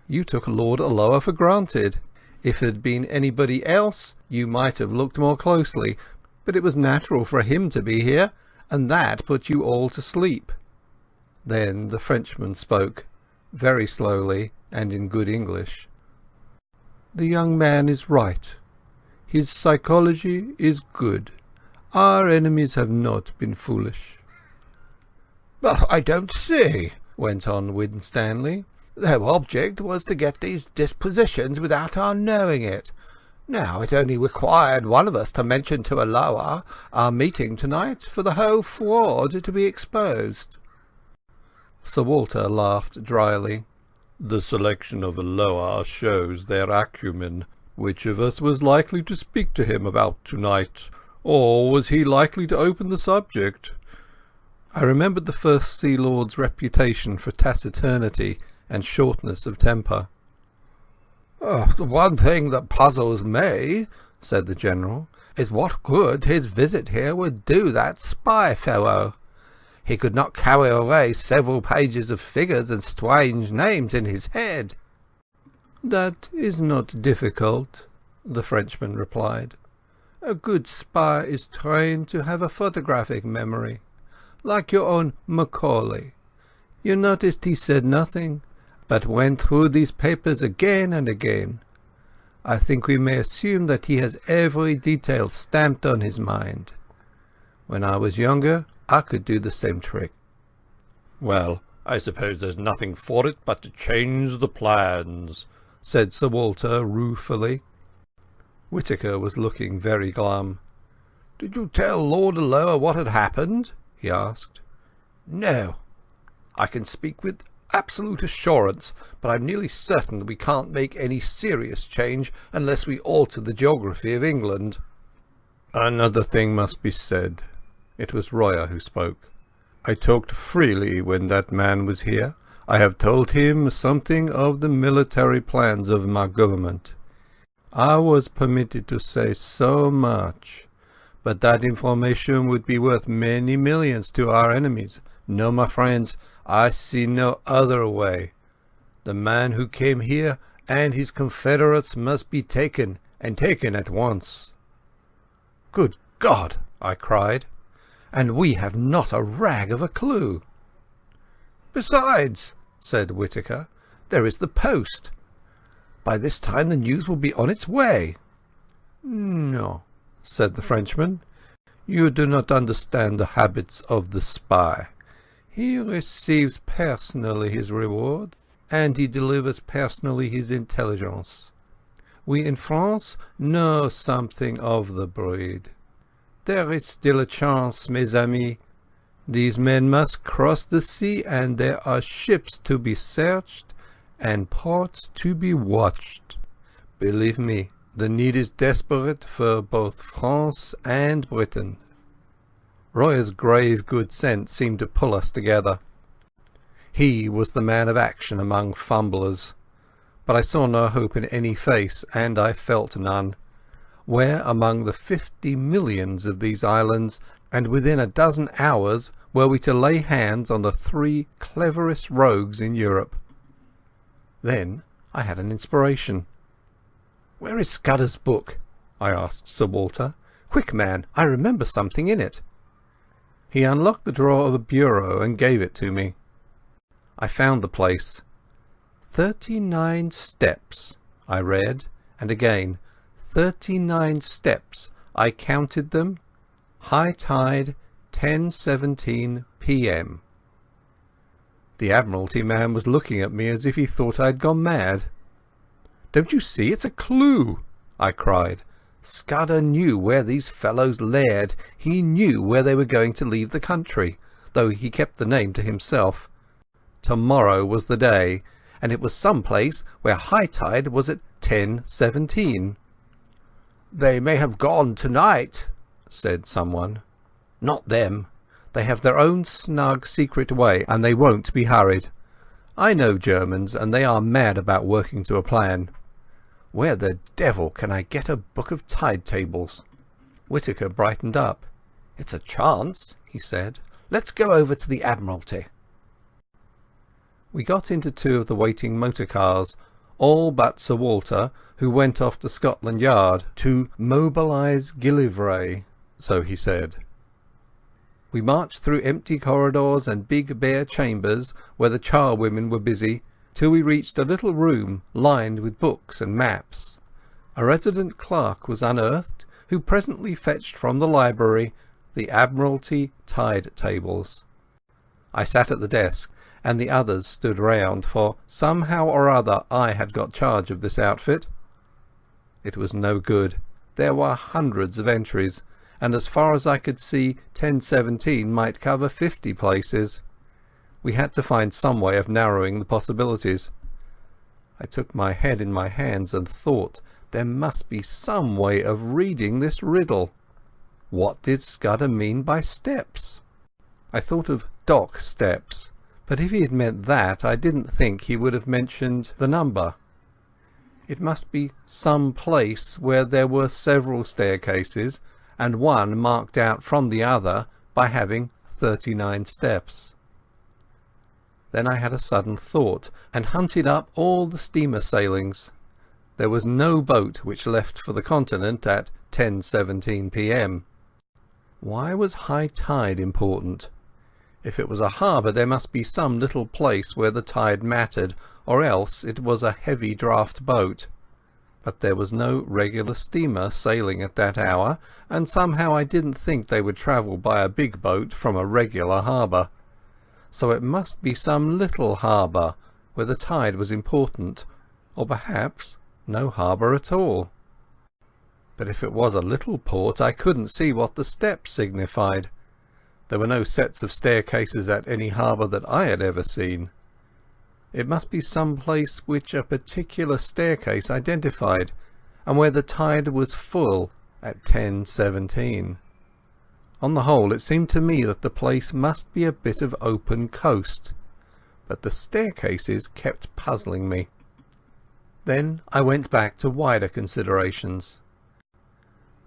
You took Lord Alloa for granted. If it had been anybody else, you might have looked more closely, but it was natural for him to be here, and that put you all to sleep." Then the Frenchman spoke, very slowly and in good English. "The young man is right. His psychology is good. Our enemies have not been foolish." "But I don't see," went on Winstanley. "Their object was to get these dispositions without our knowing it. Now it only required one of us to mention to Alloa our meeting tonight for the whole fraud to be exposed." Sir Walter laughed dryly. "The selection of Alloa shows their acumen. Which of us was likely to speak to him about tonight, or was he likely to open the subject?" I remembered the First Sea Lord's reputation for taciturnity and shortness of temper. "The one thing that puzzles me," said the General, "is what good his visit here would do that spy fellow. He could not carry away several pages of figures and strange names in his head." "That is not difficult," the Frenchman replied. "A good spy is trained to have a photographic memory, like your own Macaulay. You noticed he said nothing, but went through these papers again and again. I think we may assume that he has every detail stamped on his mind. When I was younger, I could do the same trick." "Well, I suppose there's nothing for it but to change the plans," said Sir Walter ruefully. Whittaker was looking very glum. "Did you tell Lord Alloa what had happened?" he asked. "No. I can speak with absolute assurance, but I'm nearly certain that we can't make any serious change unless we alter the geography of England." Another thing must be said. It was Royer who spoke. I talked freely when that man was here. I have told him something of the military plans of my government. I was permitted to say so much, but that information would be worth many millions to our enemies. No, my friends, I see no other way. The man who came here and his confederates must be taken, and taken at once. Good God! I cried. And we have not a rag of a clue. Besides, said Whittaker, there is the post. By this time the news will be on its way. No, said the Frenchman. You do not understand the habits of the spy. He receives personally his reward, and he delivers personally his intelligence. We in France know something of the breed. There is still a chance, mes amis. These men must cross the sea, and there are ships to be searched and ports to be watched. Believe me, the need is desperate for both France and Britain. Royer's grave good sense seemed to pull us together. He was the man of action among fumblers, but I saw no hope in any face, and I felt none. Where among the 50 millions of these islands, and within a dozen hours, were we to lay hands on the 3 cleverest rogues in Europe? Then I had an inspiration. "Where is Scudder's book?" I asked Sir Walter. "Quick, man, I remember something in it." He unlocked the drawer of a bureau and gave it to me. I found the place. 39 steps, I read, and again 39 steps. I counted them. High tide, 10:17 p.m. The Admiralty man was looking at me as if he thought I had gone mad. "Don't you see it's a clue?" I cried. "Scudder knew where these fellows laired. He knew where they were going to leave the country, though he kept the name to himself. Tomorrow was the day, and it was some place where high tide was at 10:17. "They may have gone tonight," said someone. "Not them. They have their own snug secret way, and they won't be hurried. I know Germans, and they are mad about working to a plan. Where the devil can I get a book of tide tables?" Whittaker brightened up. "It's a chance," he said. "Let's go over to the Admiralty." We got into 2 of the waiting motor cars, all but Sir Walter, who went off to Scotland Yard to mobilise Gillivray, so he said. We marched through empty corridors and big bare chambers where the charwomen were busy, till we reached a little room lined with books and maps. A resident clerk was unearthed, who presently fetched from the library the Admiralty tide tables. I sat at the desk, and the others stood round, for somehow or other I had got charge of this outfit. It was no good. There were hundreds of entries, and as far as I could see 10:17 might cover 50 places. We had to find some way of narrowing the possibilities. I took my head in my hands and thought there must be some way of reading this riddle. What did Scudder mean by steps? I thought of dock steps, but if he had meant that, I didn't think he would have mentioned the number. It must be some place where there were several staircases, and one marked out from the other by having 39 steps. Then I had a sudden thought, and hunted up all the steamer sailings. There was no boat which left for the continent at 10:17 p.m. Why was high tide important? If it was a harbour, there must be some little place where the tide mattered, or else it was a heavy draught boat. But there was no regular steamer sailing at that hour, and somehow I didn't think they would travel by a big boat from a regular harbour. So it must be some little harbour where the tide was important, or perhaps no harbour at all. But if it was a little port, I couldn't see what the steps signified. There were no sets of staircases at any harbour that I had ever seen. It must be some place which a particular staircase identified, and where the tide was full, at 10:17. On the whole, it seemed to me that the place must be a bit of open coast, but the staircases kept puzzling me. Then I went back to wider considerations.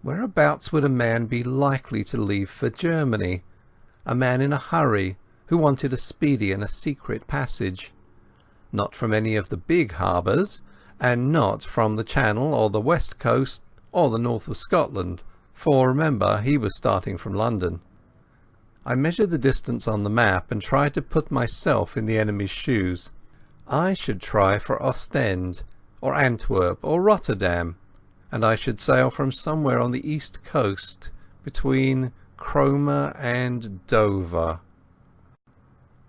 Whereabouts would a man be likely to leave for Germany? A man in a hurry, who wanted a speedy and a secret passage. Not from any of the big harbours, and not from the Channel or the West Coast or the north of Scotland, for remember he was starting from London. I measured the distance on the map and tried to put myself in the enemy's shoes. I should try for Ostend, or Antwerp, or Rotterdam, and I should sail from somewhere on the east coast, between Cromer and Dover.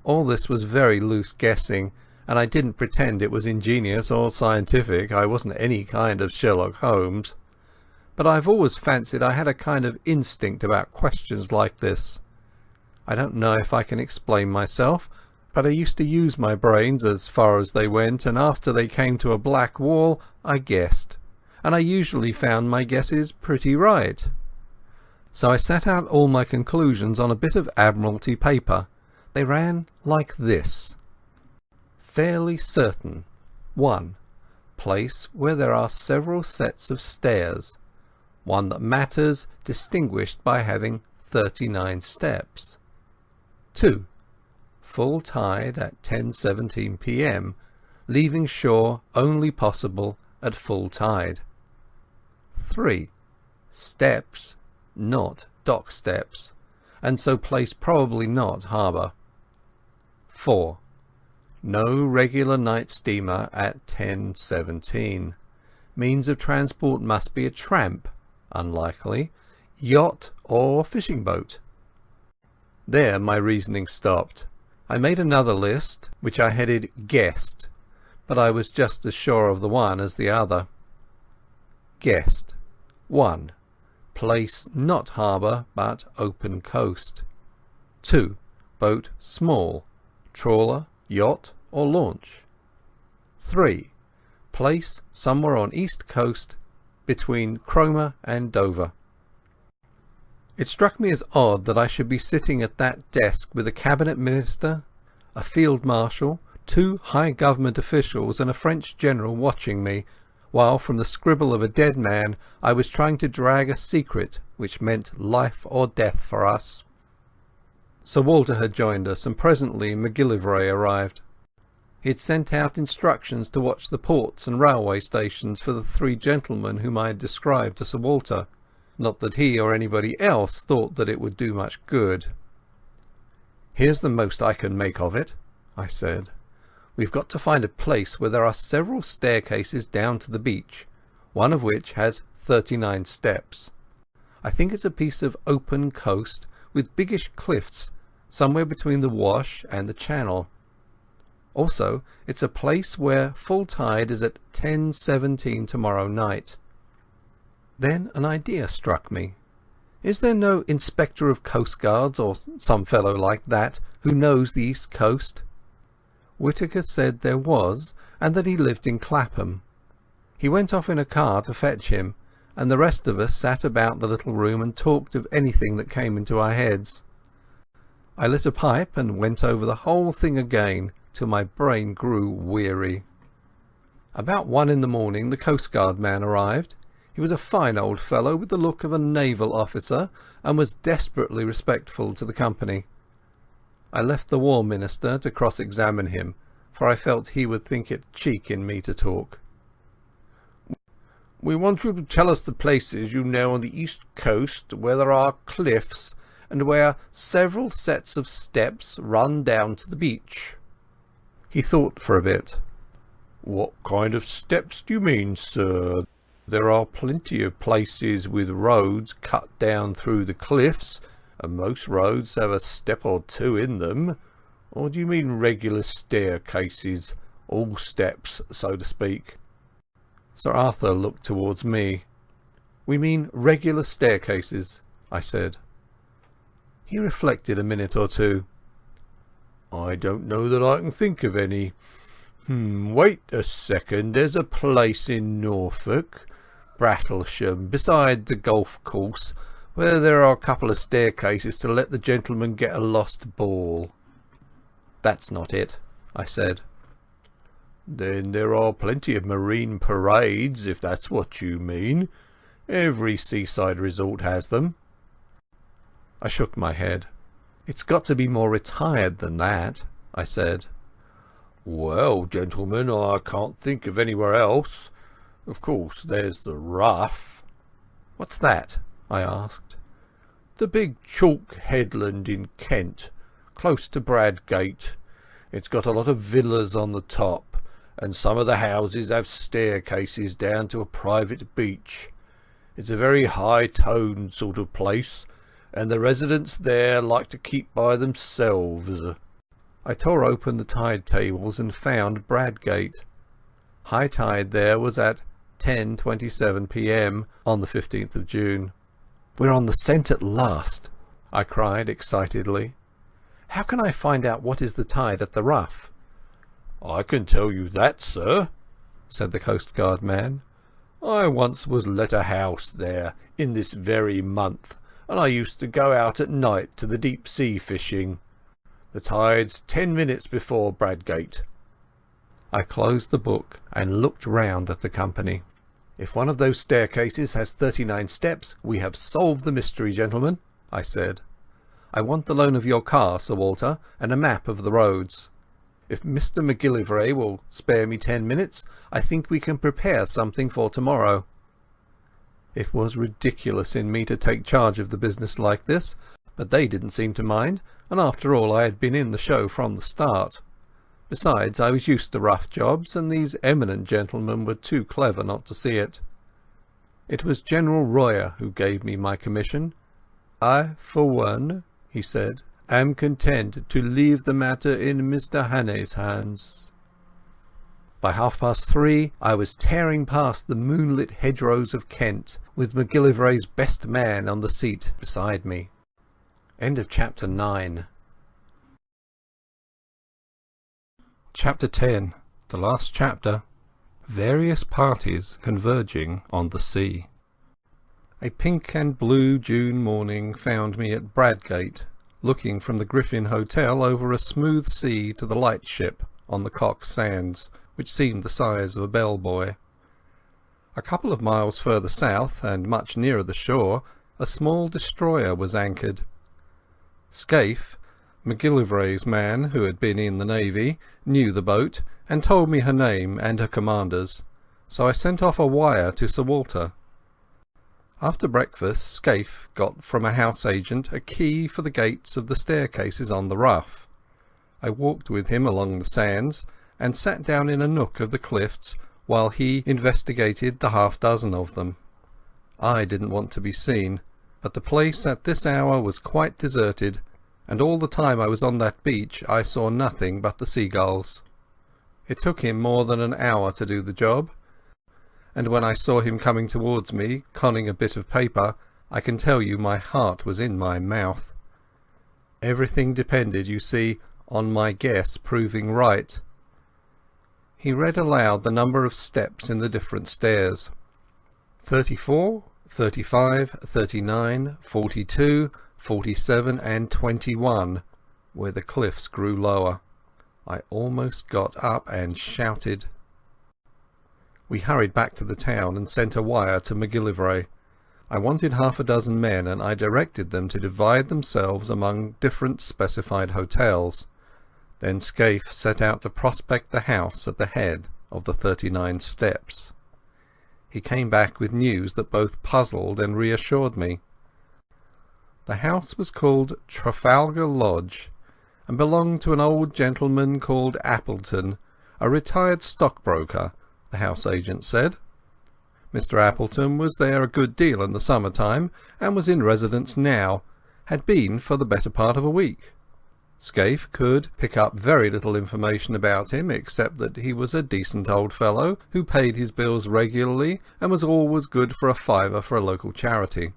All this was very loose guessing, and I didn't pretend it was ingenious or scientific. I wasn't any kind of Sherlock Holmes. But I've always fancied I had a kind of instinct about questions like this. I don't know if I can explain myself, but I used to use my brains as far as they went, and after they came to a black wall I guessed, and I usually found my guesses pretty right. So I set out all my conclusions on a bit of Admiralty paper. They ran like this. Fairly certain. 1. Place where there are several sets of stairs. One that matters, distinguished by having 39 steps. 2. Full tide at 10:17 p.m, leaving shore only possible at full tide. 3. Steps, not dock steps, and so place probably not harbour. 4. No regular night steamer at 10:17. Means of transport must be a tramp, unlikely, yacht or fishing boat. There my reasoning stopped. I made another list, which I headed Guessed, but I was just as sure of the one as the other. Guessed. 1. Place not harbour but open coast. 2. Boat small, trawler, yacht or launch. 3. Place somewhere on east coast between Cromer and Dover. It struck me as odd that I should be sitting at that desk with a cabinet minister, a field marshal, 2 high government officials and a French general watching me, while from the scribble of a dead man I was trying to drag a secret which meant life or death for us. Sir Walter had joined us, and presently MacGillivray arrived. He had sent out instructions to watch the ports and railway stations for the 3 gentlemen whom I had described to Sir Walter. Not that he or anybody else thought that it would do much good. "Here's the most I can make of it," I said. "We've got to find a place where there are several staircases down to the beach, one of which has 39 steps. I think it's a piece of open coast with biggish cliffs somewhere between the Wash and the Channel. Also, it's a place where full tide is at 10:17 tomorrow night." Then an idea struck me. Is there no Inspector of Coastguards or some fellow like that who knows the East Coast? Whittaker said there was, and that he lived in Clapham. He went off in a car to fetch him, and the rest of us sat about the little room and talked of anything that came into our heads. I lit a pipe and went over the whole thing again till my brain grew weary. About 1 in the morning the coastguard man arrived. He was a fine old fellow with the look of a naval officer, and was desperately respectful to the company. I left the War Minister to cross-examine him, for I felt he would think it cheek in me to talk. "We want you to tell us the places you know on the east coast where there are cliffs, and where several sets of steps run down to the beach." He thought for a bit. "What kind of steps do you mean, sir? There are plenty of places with roads cut down through the cliffs, and most roads have a step or 2 in them. Or do you mean regular staircases, all steps, so to speak?" Sir Arthur looked towards me. "We mean regular staircases," I said. He reflected a minute or two. "I don't know that I can think of any. Wait a second. There's a place in Norfolk, Brattlesham, beside the golf course, where there are a couple of staircases to let the gentleman get a lost ball." "That's not it," I said. "Then there are plenty of marine parades, if that's what you mean. Every seaside resort has them." I shook my head. "It's got to be more retired than that," I said. "Well, gentlemen, I can't think of anywhere else. Of course, there's the Rough." "What's that?" I asked. "The big chalk headland in Kent, close to Bradgate. It's got a lot of villas on the top, and some of the houses have staircases down to a private beach. It's a very high-toned sort of place, and the residents there like to keep by themselves." I tore open the tide tables and found Bradgate. High tide there was at 10:27 p.m. on the 15th of June. "We're on the scent at last," I cried excitedly. "How can I find out what is the tide at the Rough?" "I can tell you that, sir," said the coastguard man. "I once was let a house there in this very month, and I used to go out at night to the deep sea fishing. The tide's 10 minutes before Bradgate." I closed the book and looked round at the company. "If one of those staircases has 39 steps, we have solved the mystery, gentlemen," I said. "I want the loan of your car, Sir Walter, and a map of the roads. If Mr MacGillivray will spare me 10 minutes, I think we can prepare something for tomorrow." It was ridiculous in me to take charge of the business like this, but they didn't seem to mind, and after all I had been in the show from the start. Besides, I was used to rough jobs, and these eminent gentlemen were too clever not to see it. It was General Royer who gave me my commission. "I, for one," he said, "am content to leave the matter in Mr Hannay's hands." By 3:30 I was tearing past the moonlit hedgerows of Kent, with MacGillivray's best man on the seat beside me. End of chapter 9. Chapter 10. The last chapter. Various parties converging on the sea. A pink and blue June morning found me at Bradgate, looking from the Griffin Hotel over a smooth sea to the lightship on the Cock Sands, which seemed the size of a bellboy. A couple of miles further south, and much nearer the shore, a small destroyer was anchored. Scaife, MacGillivray's man, who had been in the Navy, knew the boat, and told me her name and her commander's, so I sent off a wire to Sir Walter. After breakfast, Scaife got from a house agent a key for the gates of the staircases on the Rough. I walked with him along the sands, and sat down in a nook of the cliffs while he investigated the half-dozen of them. I didn't want to be seen, but the place at this hour was quite deserted, and all the time I was on that beach I saw nothing but the seagulls. It took him more than an hour to do the job, and when I saw him coming towards me, conning a bit of paper, I can tell you my heart was in my mouth. Everything depended, you see, on my guess proving right. He read aloud the number of steps in the different stairs. 34, 35, 39, 42, 47 and 21, where the cliffs grew lower. I almost got up and shouted. We hurried back to the town and sent a wire to MacGillivray. I wanted half a dozen men, and I directed them to divide themselves among different specified hotels. Then Scaife set out to prospect the house at the head of the 39 steps. He came back with news that both puzzled and reassured me. The house was called Trafalgar Lodge, and belonged to an old gentleman called Appleton, a retired stockbroker, the house agent said. Mr Appleton was there a good deal in the summer-time, and was in residence now, had been for the better part of a week. Scaife could pick up very little information about him, except that he was a decent old fellow who paid his bills regularly and was always good for a fiver for a local charity.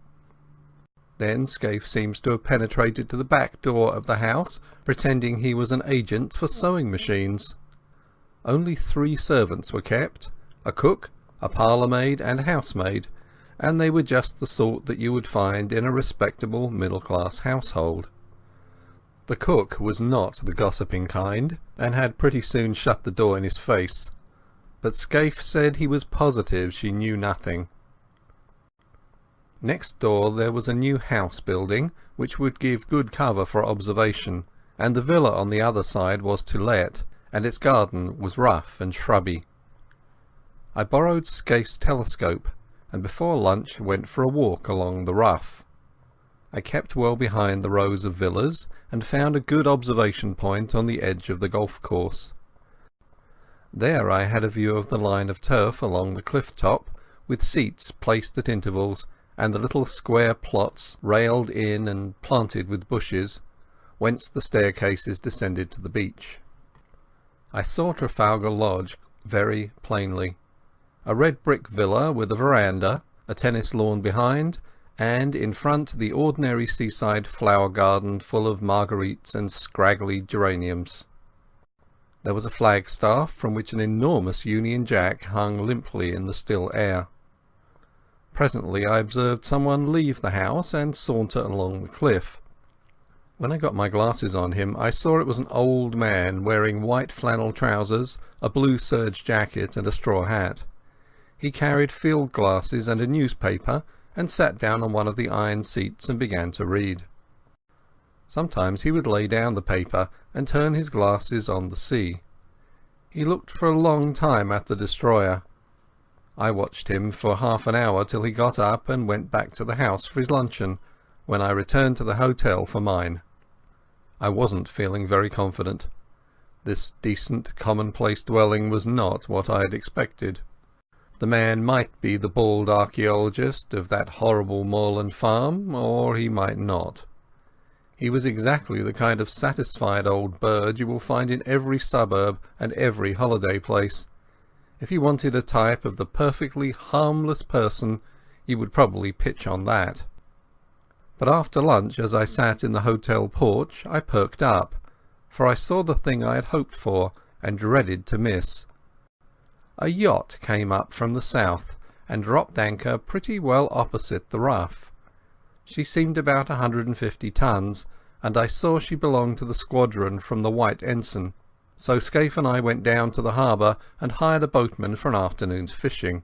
Then Scaife seems to have penetrated to the back door of the house, pretending he was an agent for sewing machines. Only 3 servants were kept, a cook, a parlour-maid and a housemaid, and they were just the sort that you would find in a respectable middle-class household. The cook was not the gossiping kind, and had pretty soon shut the door in his face, but Scaife said he was positive she knew nothing. Next door there was a new house building, which would give good cover for observation, and the villa on the other side was to let, and its garden was rough and shrubby. I borrowed Scaife's telescope, and before lunch went for a walk along the rough. I kept well behind the rows of villas, and found a good observation point on the edge of the golf course. There I had a view of the line of turf along the cliff top, with seats placed at intervals, and the little square plots railed in and planted with bushes, whence the staircases descended to the beach. I saw Trafalgar Lodge very plainly. A red brick villa with a veranda, a tennis lawn behind, and in front the ordinary seaside flower garden full of marguerites and scraggly geraniums. There was a flagstaff from which an enormous Union Jack hung limply in the still air. Presently I observed someone leave the house and saunter along the cliff. When I got my glasses on him I saw it was an old man wearing white flannel trousers, a blue serge jacket and a straw hat. He carried field glasses and a newspaper, and sat down on one of the iron seats and began to read. Sometimes he would lay down the paper and turn his glasses on the sea. He looked for a long time at the destroyer. I watched him for half an hour till he got up and went back to the house for his luncheon, when I returned to the hotel for mine. I wasn't feeling very confident. This decent, commonplace dwelling was not what I had expected. The man might be the bald archaeologist of that horrible moorland farm, or he might not. He was exactly the kind of satisfied old bird you will find in every suburb and every holiday place. If you wanted a type of the perfectly harmless person, you would probably pitch on that. But after lunch, as I sat in the hotel porch, I perked up, for I saw the thing I had hoped for and dreaded to miss. A yacht came up from the south and dropped anchor pretty well opposite the Rough. She seemed about 150 tons, and I saw she belonged to the squadron from the White Ensign, so Scaife and I went down to the harbour and hired a boatman for an afternoon's fishing.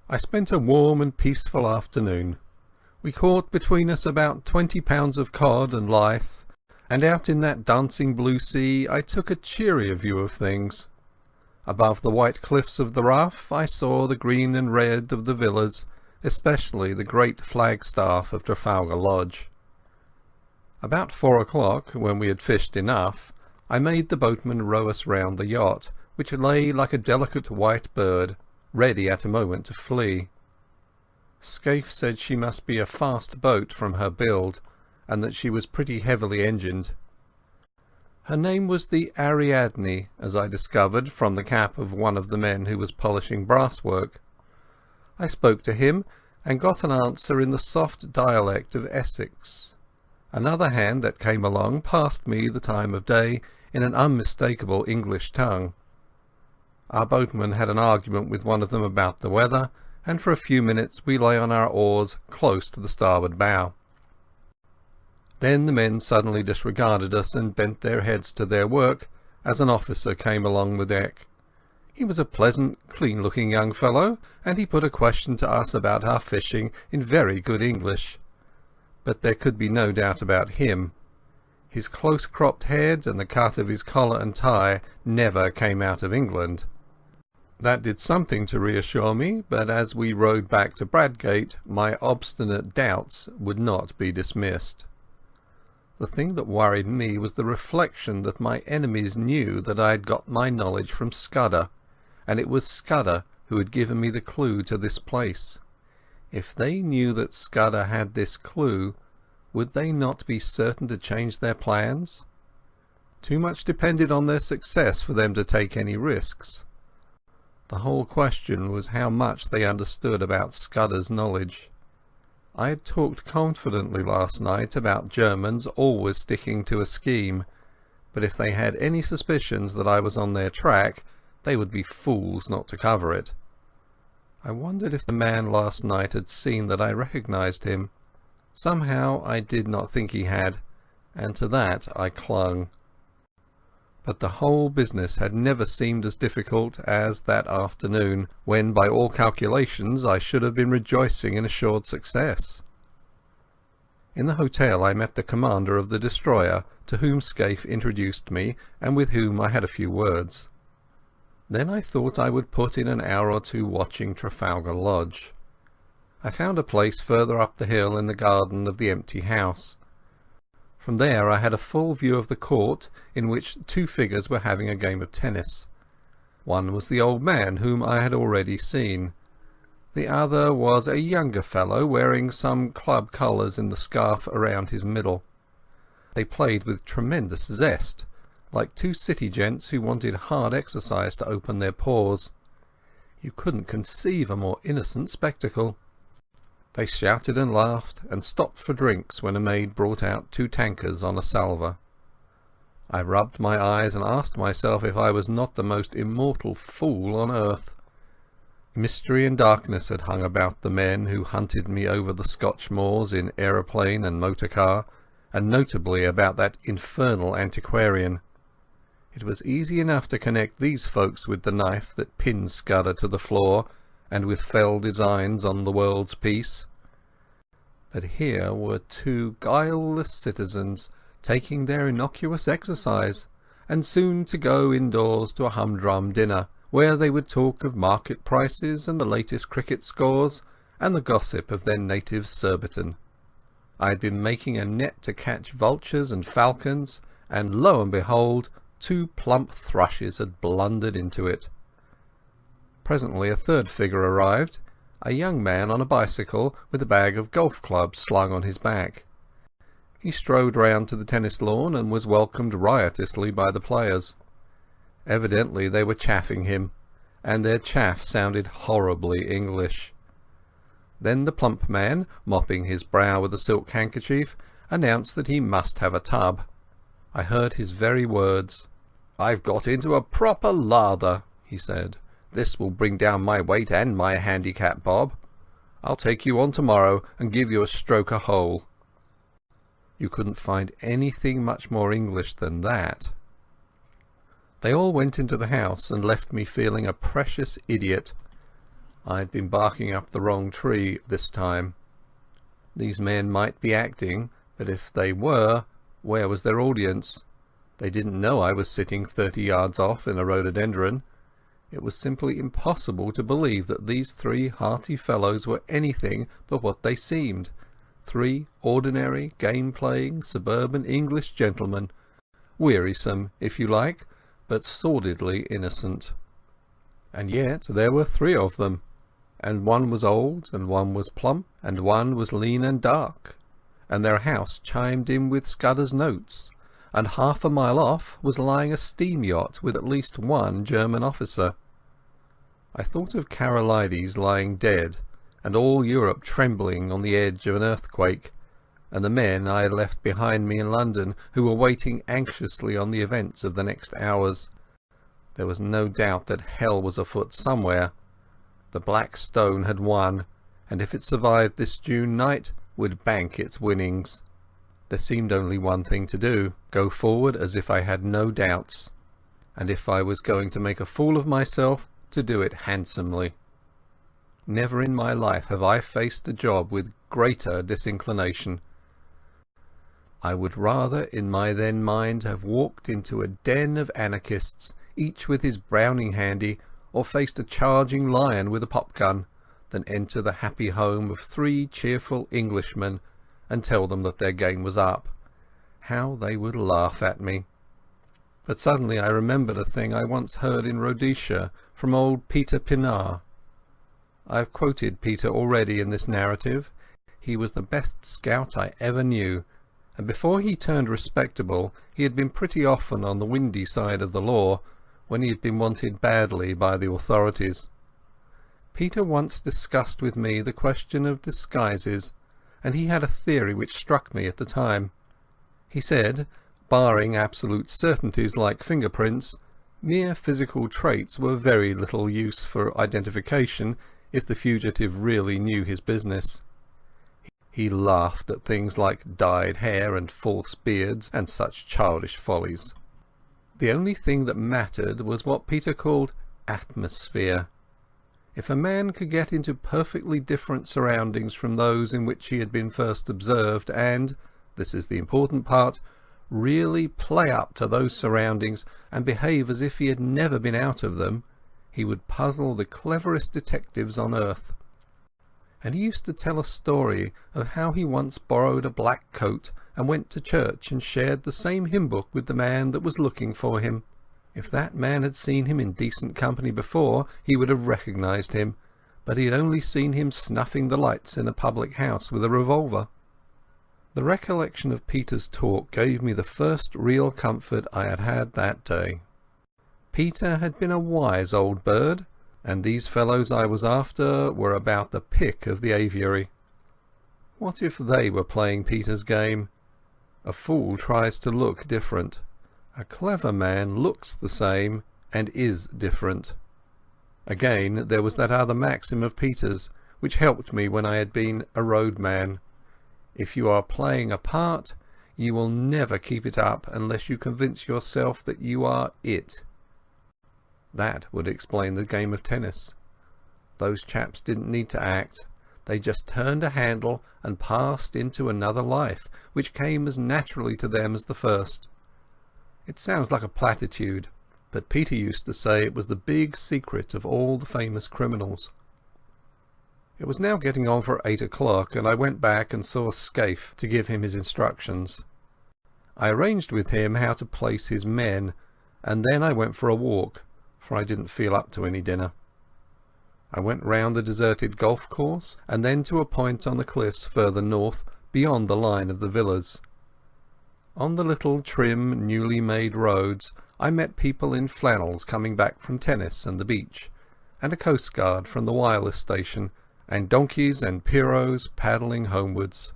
I spent a warm and peaceful afternoon. We caught between us about 20 pounds of cod and lythe, and out in that dancing blue sea I took a cheerier view of things. Above the white cliffs of the Rough I saw the green and red of the villas, especially the great flagstaff of Trafalgar Lodge. About 4 o'clock, when we had fished enough, I made the boatman row us round the yacht, which lay like a delicate white bird, ready at a moment to flee. Scaife said she must be a fast boat from her build, and that she was pretty heavily engined. Her name was the Ariadne, as I discovered from the cap of one of the men who was polishing brasswork. I spoke to him, and got an answer in the soft dialect of Essex. Another hand that came along passed me the time of day in an unmistakable English tongue. Our boatman had an argument with one of them about the weather, and for a few minutes we lay on our oars close to the starboard bow. Then the men suddenly disregarded us and bent their heads to their work as an officer came along the deck. He was a pleasant, clean-looking young fellow, and he put a question to us about our fishing in very good English. But there could be no doubt about him. His close-cropped head and the cut of his collar and tie never came out of England. That did something to reassure me, but as we rowed back to Bradgate my obstinate doubts would not be dismissed. The thing that worried me was the reflection that my enemies knew that I had got my knowledge from Scudder, and it was Scudder who had given me the clue to this place. If they knew that Scudder had this clue, would they not be certain to change their plans? Too much depended on their success for them to take any risks. The whole question was how much they understood about Scudder's knowledge. I had talked confidently last night about Germans always sticking to a scheme, but if they had any suspicions that I was on their track, they would be fools not to cover it. I wondered if the man last night had seen that I recognized him. Somehow I did not think he had, and to that I clung. But the whole business had never seemed as difficult as that afternoon, when by all calculations I should have been rejoicing in assured success. In the hotel I met the commander of the destroyer, to whom Scaife introduced me, and with whom I had a few words. Then I thought I would put in an hour or two watching Trafalgar Lodge. I found a place further up the hill in the garden of the empty house. From there I had a full view of the court, in which two figures were having a game of tennis. One was the old man whom I had already seen. The other was a younger fellow wearing some club colours in the scarf around his middle. They played with tremendous zest, like two city gents who wanted hard exercise to open their pores. You couldn't conceive a more innocent spectacle. They shouted and laughed and stopped for drinks when a maid brought out 2 tankards on a salver. I rubbed my eyes and asked myself if I was not the most immortal fool on earth. Mystery and darkness had hung about the men who hunted me over the Scotch moors in aeroplane and motor car, and notably about that infernal antiquarian. It was easy enough to connect these folks with the knife that pinned Scudder to the floor, and with fell designs on the world's peace. But here were 2 guileless citizens taking their innocuous exercise, and soon to go indoors to a humdrum dinner, where they would talk of market prices and the latest cricket scores, and the gossip of their native Surbiton. I had been making a net to catch vultures and falcons, and lo and behold, 2 plump thrushes had blundered into it. Presently a third figure arrived, a young man on a bicycle with a bag of golf clubs slung on his back. He strode round to the tennis lawn and was welcomed riotously by the players. Evidently they were chaffing him, and their chaff sounded horribly English. Then the plump man, mopping his brow with a silk handkerchief, announced that he must have a tub. I heard his very words. "I've got into a proper lather," he said. "This will bring down my weight and my handicap, Bob. I'll take you on tomorrow and give you a stroke a hole." You couldn't find anything much more English than that. They all went into the house and left me feeling a precious idiot. I had been barking up the wrong tree this time. These men might be acting, but if they were, where was their audience? They didn't know I was sitting 30 yards off in a rhododendron. It was simply impossible to believe that these 3 hearty fellows were anything but what they seemed, 3 ordinary, game-playing, suburban English gentlemen, wearisome, if you like, but sordidly innocent. And yet there were 3 of them, and one was old, and one was plump, and one was lean and dark, and their house chimed in with Scudder's notes, and half a mile off was lying a steam yacht with at least 1 German officer. I thought of Karolides lying dead, and all Europe trembling on the edge of an earthquake, and the men I had left behind me in London who were waiting anxiously on the events of the next hours. There was no doubt that hell was afoot somewhere. The Black Stone had won, and if it survived this June night, would bank its winnings. There seemed only one thing to do, go forward as if I had no doubts, and if I was going to make a fool of myself, to do it handsomely. Never in my life have I faced a job with greater disinclination. I would rather in my then mind have walked into a den of anarchists, each with his Browning handy, or faced a charging lion with a pop-gun, than enter the happy home of 3 cheerful Englishmen and tell them that their game was up. How they would laugh at me! But suddenly I remembered a thing I once heard in Rhodesia from old Peter Pinar. I have quoted Peter already in this narrative. He was the best scout I ever knew, and before he turned respectable he had been pretty often on the windy side of the law, when he had been wanted badly by the authorities. Peter once discussed with me the question of disguises, and he had a theory which struck me at the time. He said, barring absolute certainties like fingerprints, mere physical traits were very little use for identification if the fugitive really knew his business. He laughed at things like dyed hair and false beards and such childish follies. The only thing that mattered was what Peter called atmosphere. If a man could get into perfectly different surroundings from those in which he had been first observed and, this is the important part, really play up to those surroundings and behave as if he had never been out of them, he would puzzle the cleverest detectives on earth. And he used to tell a story of how he once borrowed a black coat and went to church and shared the same hymn book with the man that was looking for him. If that man had seen him in decent company before, he would have recognized him, but he had only seen him snuffing the lights in a public house with a revolver. The recollection of Peter's talk gave me the first real comfort I had had that day. Peter had been a wise old bird, and these fellows I was after were about the pick of the aviary. What if they were playing Peter's game? A fool tries to look different. A clever man looks the same and is different. Again, there was that other maxim of Peter's, which helped me when I had been a roadman. If you are playing a part, you will never keep it up unless you convince yourself that you are it. That would explain the game of tennis. Those chaps didn't need to act. They just turned a handle and passed into another life, which came as naturally to them as the first. It sounds like a platitude, but Peter used to say it was the big secret of all the famous criminals. It was now getting on for 8 o'clock, and I went back and saw Scaife to give him his instructions. I arranged with him how to place his men, and then I went for a walk, for I didn't feel up to any dinner. I went round the deserted golf course, and then to a point on the cliffs further north, beyond the line of the villas. On the little trim, newly made roads I met people in flannels coming back from tennis and the beach, and a coastguard from the wireless station, and donkeys and pirogues paddling homewards.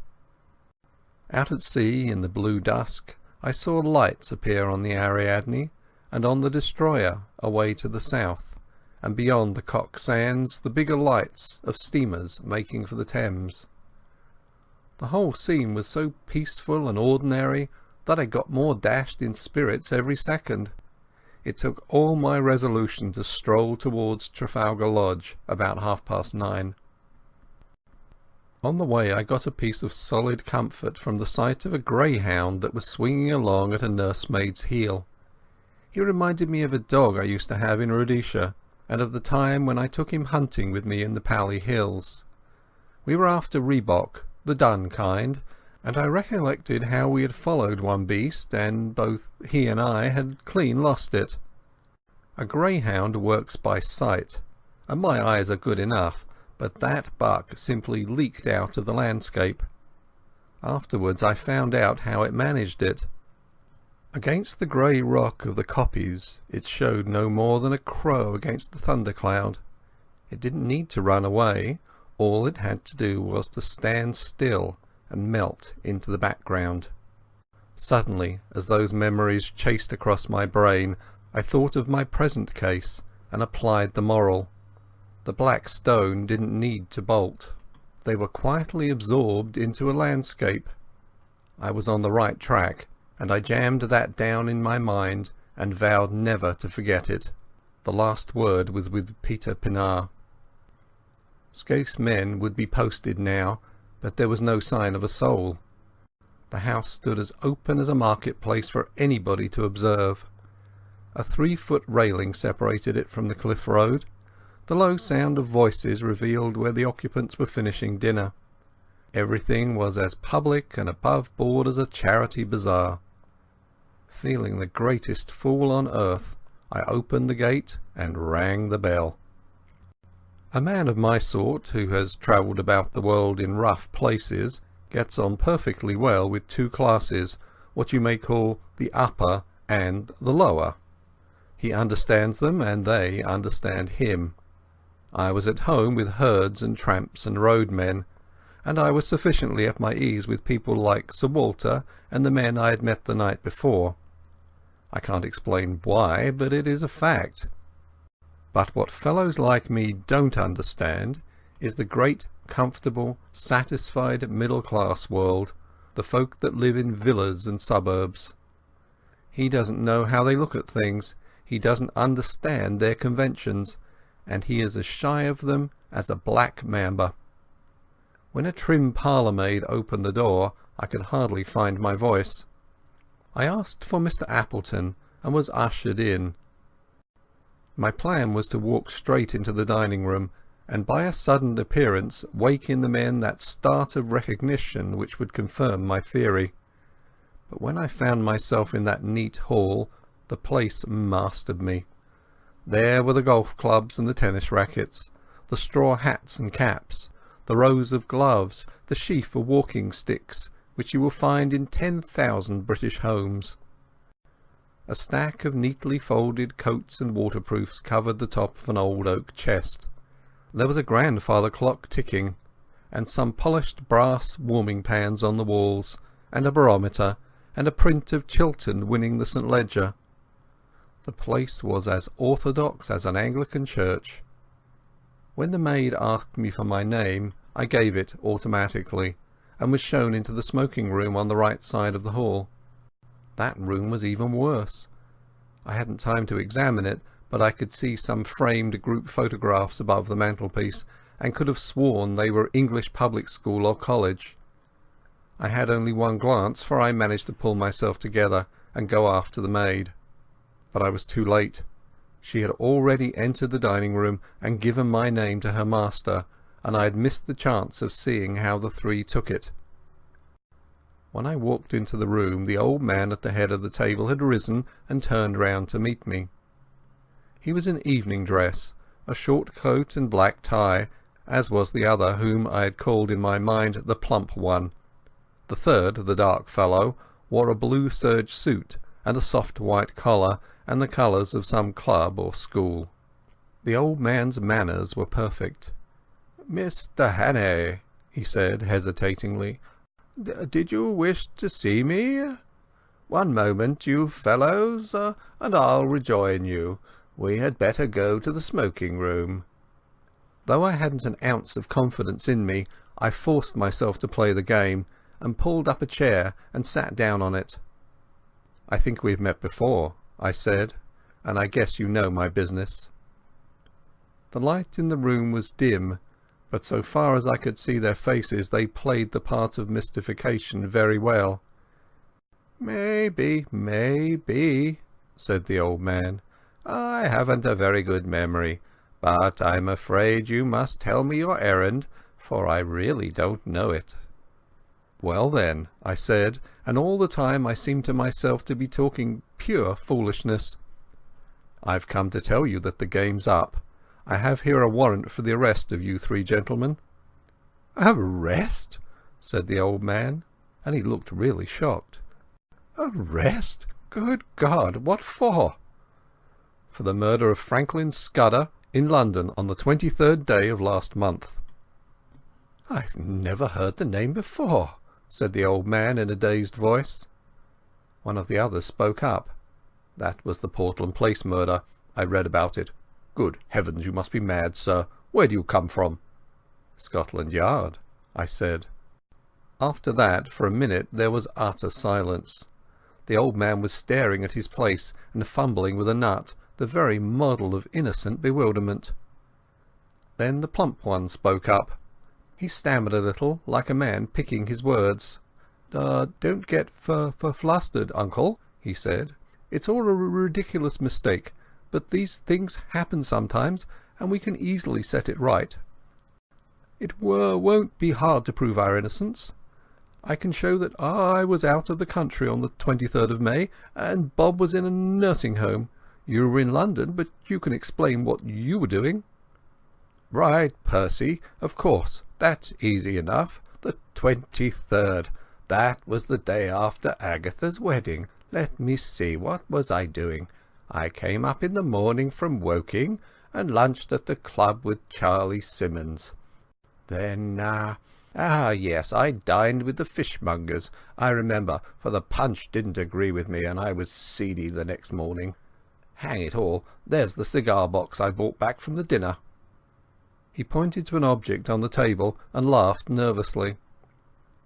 Out at sea in the blue dusk I saw lights appear on the Ariadne, and on the destroyer away to the south, and beyond the Cock Sands the bigger lights of steamers making for the Thames. The whole scene was so peaceful and ordinary that I got more dashed in spirits every second. It took all my resolution to stroll towards Trafalgar Lodge about 9:30. On the way I got a piece of solid comfort from the sight of a greyhound that was swinging along at a nursemaid's heel. He reminded me of a dog I used to have in Rhodesia, and of the time when I took him hunting with me in the Pali Hills. We were after rhebok, the dun kind, and I recollected how we had followed one beast, and both he and I had clean lost it. A greyhound works by sight, and my eyes are good enough, but that buck simply leaked out of the landscape. Afterwards I found out how it managed it. Against the grey rock of the kopjes it showed no more than a crow against the thundercloud. It didn't need to run away. All it had to do was to stand still and melt into the background. Suddenly, as those memories chased across my brain, I thought of my present case and applied the moral. The black stone didn't need to bolt. They were quietly absorbed into a landscape. I was on the right track, and I jammed that down in my mind and vowed never to forget it. The last word was with Peter Pienaar. Scaife's men would be posted now, but there was no sign of a soul. The house stood as open as a marketplace for anybody to observe. A 3-foot railing separated it from the cliff road. The low sound of voices revealed where the occupants were finishing dinner. Everything was as public and above board as a charity bazaar. Feeling the greatest fool on earth, I opened the gate and rang the bell. A man of my sort, who has travelled about the world in rough places, gets on perfectly well with 2 classes, what you may call the upper and the lower. He understands them, and they understand him. I was at home with herds and tramps and roadmen, and I was sufficiently at my ease with people like Sir Walter and the men I had met the night before. I can't explain why, but it is a fact. But what fellows like me don't understand is the great, comfortable, satisfied middle-class world, the folk that live in villas and suburbs. He doesn't know how they look at things, he doesn't understand their conventions, and he is as shy of them as a black mamba. When a trim parlour-maid opened the door, I could hardly find my voice. I asked for Mr. Appleton and was ushered in. My plan was to walk straight into the dining-room, and by a sudden appearance wake in the men that start of recognition which would confirm my theory. But when I found myself in that neat hall, the place mastered me. There were the golf clubs and the tennis rackets, the straw hats and caps, the rows of gloves, the sheaf of walking sticks, which you will find in 10,000 British homes. A stack of neatly folded coats and waterproofs covered the top of an old oak chest. There was a grandfather clock ticking, and some polished brass warming pans on the walls, and a barometer, and a print of Chiltern winning the St. Leger. The place was as orthodox as an Anglican church. When the maid asked me for my name, I gave it automatically, and was shown into the smoking room on the right side of the hall. That room was even worse. I hadn't time to examine it, but I could see some framed group photographs above the mantelpiece, and could have sworn they were English public school or college. I had only one glance, for I managed to pull myself together and go after the maid. But I was too late. She had already entered the dining-room and given my name to her master, and I had missed the chance of seeing how the three took it. When I walked into the room, the old man at the head of the table had risen and turned round to meet me. He was in evening dress, a short coat and black tie, as was the other whom I had called in my mind the plump one. The third, the dark fellow, wore a blue serge suit and a soft white collar and the colours of some club or school. The old man's manners were perfect. "Mr. Hannay," he said hesitatingly, "did you wish to see me? One moment, you fellows, and I'll rejoin you. We had better go to the smoking-room." Though I hadn't an ounce of confidence in me, I forced myself to play the game, and pulled up a chair and sat down on it. "I think we've met before," I said, "and I guess you know my business." The light in the room was dim, but so far as I could see their faces they played the part of mystification very well. "Maybe, said the old man. "I haven't a very good memory, but I'm afraid you must tell me your errand, for I really don't know it." "Well then," I said, and all the time I seemed to myself to be talking pure foolishness, "I've come to tell you that the game's up. I have here a warrant for the arrest of you three gentlemen." "Arrest?" said the old man, and he looked really shocked. "Arrest? Good God, what for?" "For the murder of Franklin Scudder in London on the 23rd day of last month." "I've never heard the name before," said the old man in a dazed voice. One of the others spoke up. "That was the Portland Place murder. I read about it." "Good heavens, you must be mad, sir. Where do you come from?" "Scotland Yard," I said. After that, for a minute, there was utter silence. The old man was staring at his place and fumbling with a nut, the very model of innocent bewilderment. Then the plump one spoke up. He stammered a little, like a man picking his words. "Don't get flustered, uncle," he said. "It's all a ridiculous mistake, but these things happen sometimes, and we can easily set it right. It won't be hard to prove our innocence. I can show that I was out of the country on the 23rd of May, and Bob was in a nursing home. You were in London, but you can explain what you were doing." "Right, Percy, of course. That's easy enough. The 23rd. That was the day after Agatha's wedding. Let me see, what was I doing? I came up in the morning from Woking and lunched at the club with Charlie Simmons. Then, yes, I dined with the fishmongers, I remember, for the punch didn't agree with me and I was seedy the next morning. Hang it all, there's the cigar box I brought back from the dinner." He pointed to an object on the table and laughed nervously.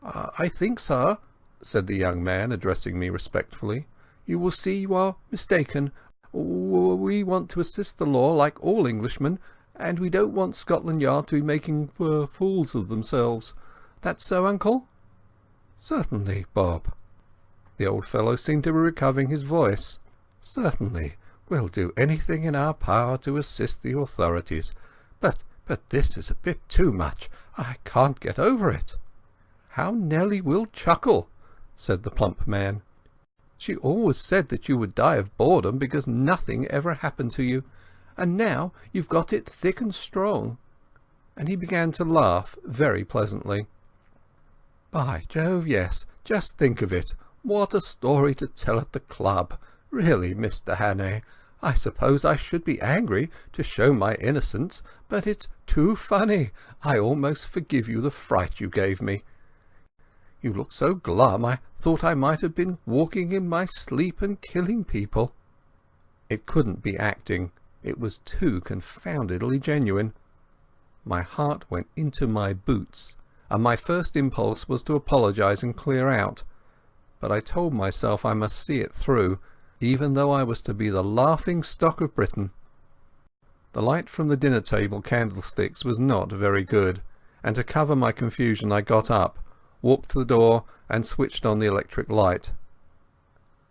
"I think, sir," said the young man, addressing me respectfully, "you will see you are mistaken. We want to assist the law like all Englishmen, and we don't want Scotland Yard to be making fools of themselves. That's so, uncle?" "Certainly, Bob." The old fellow seemed to be recovering his voice. "Certainly. We'll do anything in our power to assist the authorities. But this is a bit too much. I can't get over it." "How Nelly will chuckle," said the plump man. "She always said that you would die of boredom because nothing ever happened to you, and now you've got it thick and strong." And he began to laugh very pleasantly. "By Jove, yes, just think of it. What a story to tell at the club. Really, Mr. Hannay, I suppose I should be angry to show my innocence, but it's too funny. I almost forgive you the fright you gave me. You looked so glum I thought I might have been walking in my sleep and killing people." It couldn't be acting. It was too confoundedly genuine. My heart went into my boots, and my first impulse was to apologize and clear out. But I told myself I must see it through, even though I was to be the laughing stock of Britain. The light from the dinner table candlesticks was not very good, and to cover my confusion I got up, walked to the door and switched on the electric light.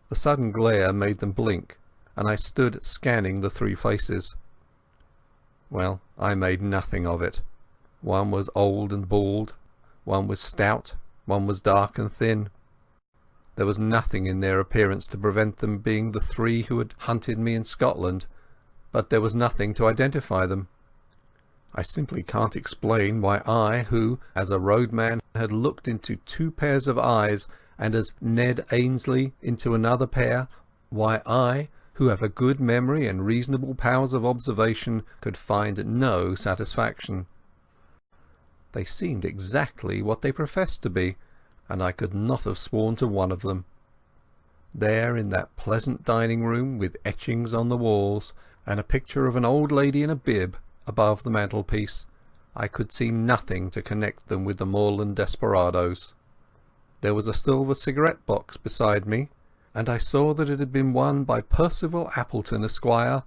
The sudden glare made them blink, and I stood scanning the three faces. Well, I made nothing of it. One was old and bald, one was stout, one was dark and thin. There was nothing in their appearance to prevent them being the three who had hunted me in Scotland, but there was nothing to identify them. I simply can't explain why I, who, as a roadman, had looked into two pairs of eyes, and as Ned Ainsley into another pair, why I, who have a good memory and reasonable powers of observation, could find no satisfaction. They seemed exactly what they professed to be, and I could not have sworn to one of them. There in that pleasant dining room, with etchings on the walls, and a picture of an old lady in a bib above the mantelpiece, I could see nothing to connect them with the moorland desperadoes. There was a silver cigarette box beside me, and I saw that it had been won by Percival Appleton, Esquire,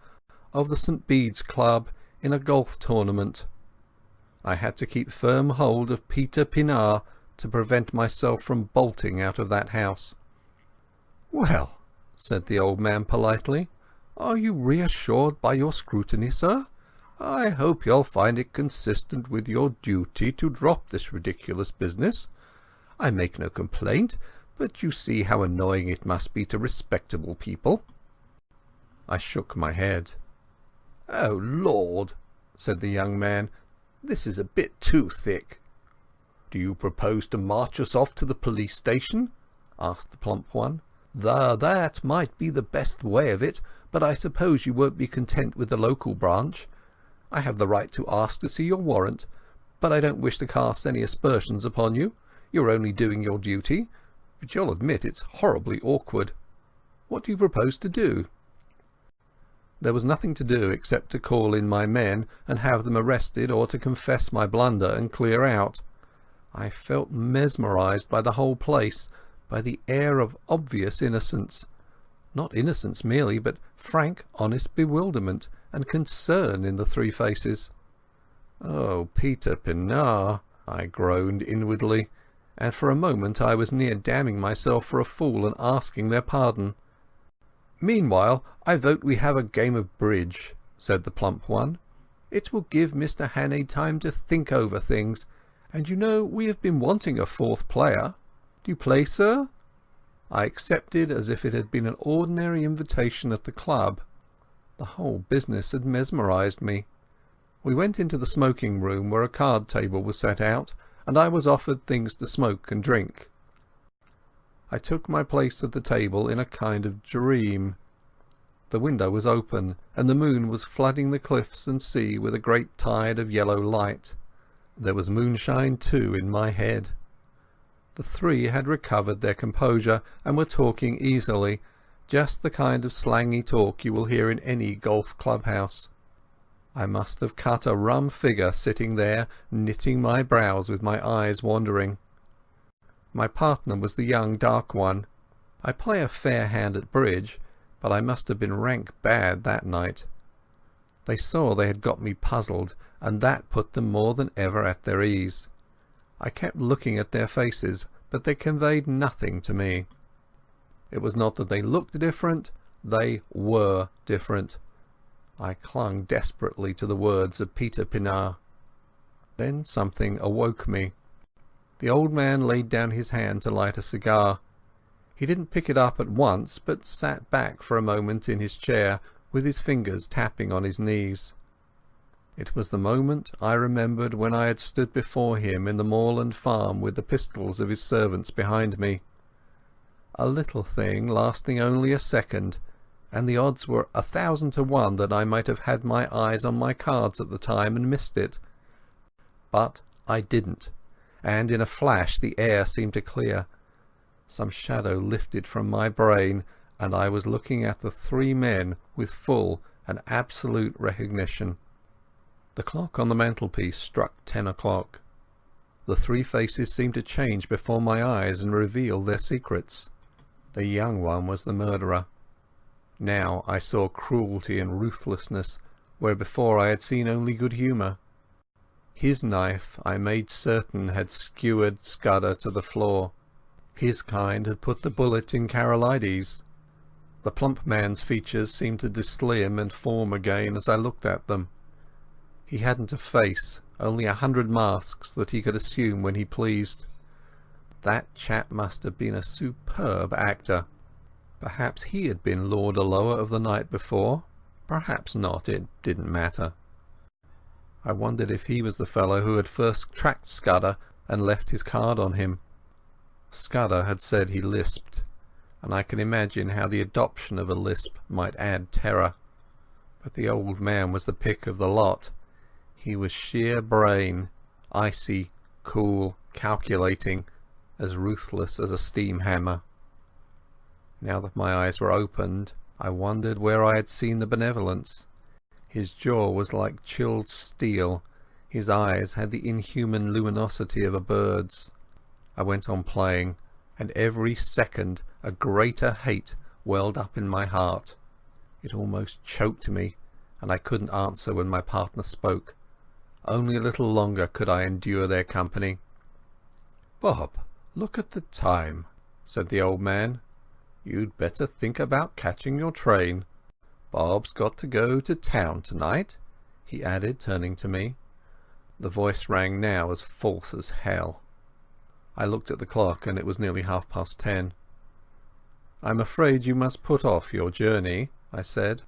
of the St. Bede's Club, in a golf tournament. I had to keep firm hold of Peter Pinar to prevent myself from bolting out of that house. "Well," said the old man politely, "are you reassured by your scrutiny, sir? I hope you'll find it consistent with your duty to drop this ridiculous business. I make no complaint, but you see how annoying it must be to respectable people." I shook my head. "Oh, Lord," said the young man, "this is a bit too thick." "Do you propose to march us off to the police station?" asked the plump one. That might be the best way of it, but I suppose you won't be content with the local branch. I have the right to ask to see your warrant, but I don't wish to cast any aspersions upon you. You're only doing your duty, but you'll admit it's horribly awkward. What do you propose to do?" There was nothing to do except to call in my men and have them arrested, or to confess my blunder and clear out. I felt mesmerized by the whole place, by the air of obvious innocence. Not innocence merely, but frank, honest bewilderment and concern in the three faces. "Oh, Peter Pinar," I groaned inwardly, and for a moment I was near damning myself for a fool and asking their pardon. "Meanwhile, I vote we have a game of bridge," said the plump one. "It will give Mr. Hannay time to think over things, and you know we have been wanting a fourth player. Do you play, sir?" I accepted as if it had been an ordinary invitation at the club. The whole business had mesmerized me. We went into the smoking room, where a card table was set out, and I was offered things to smoke and drink. I took my place at the table in a kind of dream. The window was open, and the moon was flooding the cliffs and sea with a great tide of yellow light. There was moonshine too in my head. The three had recovered their composure and were talking easily, just the kind of slangy talk you will hear in any golf clubhouse. I must have cut a rum figure sitting there knitting my brows with my eyes wandering. My partner was the young dark one. I play a fair hand at bridge, but I must have been rank bad that night. They saw they had got me puzzled, and that put them more than ever at their ease. I kept looking at their faces, but they conveyed nothing to me. It was not that they looked different, they were different. I clung desperately to the words of Peter Pinard. Then something awoke me. The old man laid down his hand to light a cigar. He didn't pick it up at once, but sat back for a moment in his chair, with his fingers tapping on his knees. It was the moment I remembered when I had stood before him in the moorland farm with the pistols of his servants behind me. A little thing lasting only a second, and the odds were 1,000 to 1 that I might have had my eyes on my cards at the time and missed it. But I didn't, and in a flash the air seemed to clear. Some shadow lifted from my brain, and I was looking at the three men with full and absolute recognition. The clock on the mantelpiece struck 10 o'clock. The three faces seemed to change before my eyes and reveal their secrets. The young one was the murderer. Now I saw cruelty and ruthlessness where before I had seen only good humour. His knife, I made certain, had skewered Scudder to the floor. His kind had put the bullet in Karolides. The plump man's features seemed to dislim and form again as I looked at them. He hadn't a face, only 100 masks that he could assume when he pleased. That chap must have been a superb actor. Perhaps he had been Lord Alloa of the night before. Perhaps not, it didn't matter. I wondered if he was the fellow who had first tracked Scudder and left his card on him. Scudder had said he lisped, and I can imagine how the adoption of a lisp might add terror. But the old man was the pick of the lot. He was sheer brain, icy, cool, calculating, as ruthless as a steam hammer. Now that my eyes were opened, I wondered where I had seen the benevolence. His jaw was like chilled steel. His eyes had the inhuman luminosity of a bird's. I went on playing, and every second a greater hate welled up in my heart. It almost choked me, and I couldn't answer when my partner spoke. Only a little longer could I endure their company. "Bob, look at the time," said the old man. "You'd better think about catching your train. Bob's got to go to town tonight," he added, turning to me. The voice rang now as false as hell. I looked at the clock, and it was nearly 10:30. "I'm afraid you must put off your journey," I said.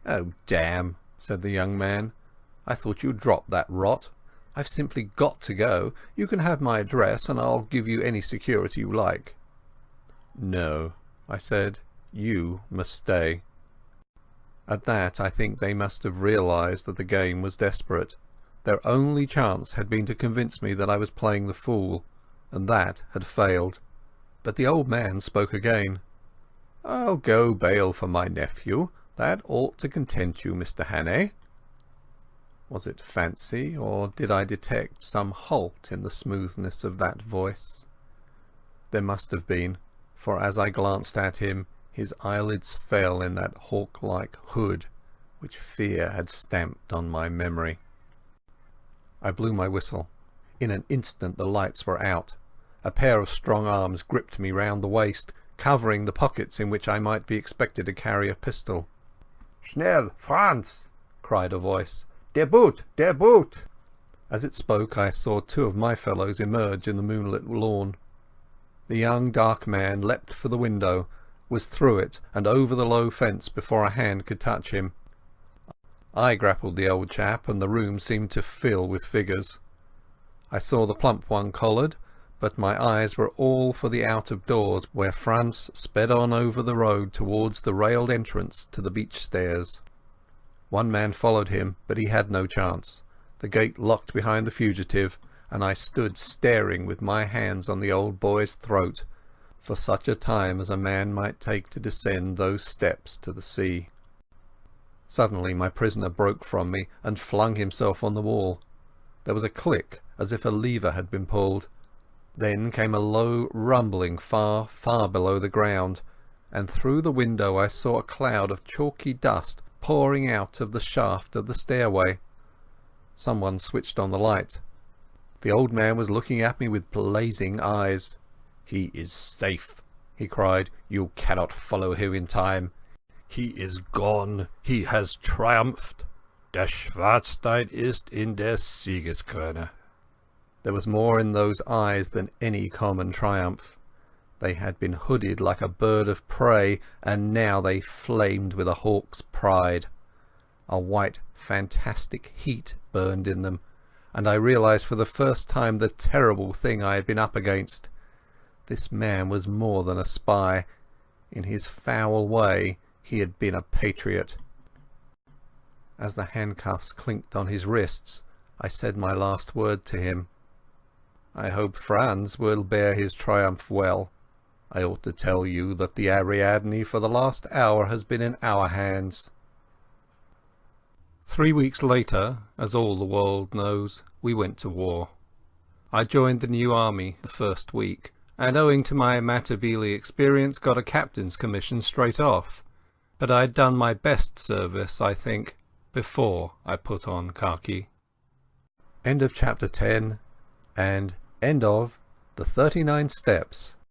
"Oh, damn," said the young man. "I thought you'd drop that rot. I've simply got to go. You can have my address, and I'll give you any security you like." "No," I said. "You must stay." At that I think they must have realized that the game was desperate. Their only chance had been to convince me that I was playing the fool, and that had failed. But the old man spoke again. "I'll go bail for my nephew. That ought to content you, Mr. Hannay." Was it fancy, or did I detect some halt in the smoothness of that voice? There must have been, for as I glanced at him, his eyelids fell in that hawk-like hood which fear had stamped on my memory. I blew my whistle. In an instant the lights were out. A pair of strong arms gripped me round the waist, covering the pockets in which I might be expected to carry a pistol. "Schnell, Franz!" cried a voice. "Der Boot! Der Boot!" As it spoke I saw two of my fellows emerge in the moonlit lawn. The young dark man leapt for the window, was through it and over the low fence before a hand could touch him. I grappled the old chap, and the room seemed to fill with figures. I saw the plump one collared, but my eyes were all for the out-of-doors, where Franz sped on over the road towards the railed entrance to the beach stairs. One man followed him, but he had no chance. The gate locked behind the fugitive, and I stood staring with my hands on the old boy's throat, for such a time as a man might take to descend those steps to the sea. Suddenly my prisoner broke from me and flung himself on the wall. There was a click as if a lever had been pulled. Then came a low rumbling far, far below the ground, and through the window I saw a cloud of chalky dust pouring out of the shaft of the stairway. Someone switched on the light. The old man was looking at me with blazing eyes. "He is safe," he cried. "You cannot follow him in time. He is gone. He has triumphed. Der Schwarzstein ist in der Siegeskrone." There was more in those eyes than any common triumph. They had been hooded like a bird of prey, and now they flamed with a hawk's pride. A white, fantastic heat burned in them, and I realized for the first time the terrible thing I had been up against. This man was more than a spy. In his foul way he had been a patriot. As the handcuffs clinked on his wrists, I said my last word to him. "I hope Franz will bear his triumph well. I ought to tell you that the Ariadne for the last hour has been in our hands." 3 weeks later, as all the world knows, we went to war. I joined the new army the first week, and owing to my Matabele experience got a captain's commission straight off. But I had done my best service, I think, before I put on khaki. End of chapter 10 and end of The 39 Steps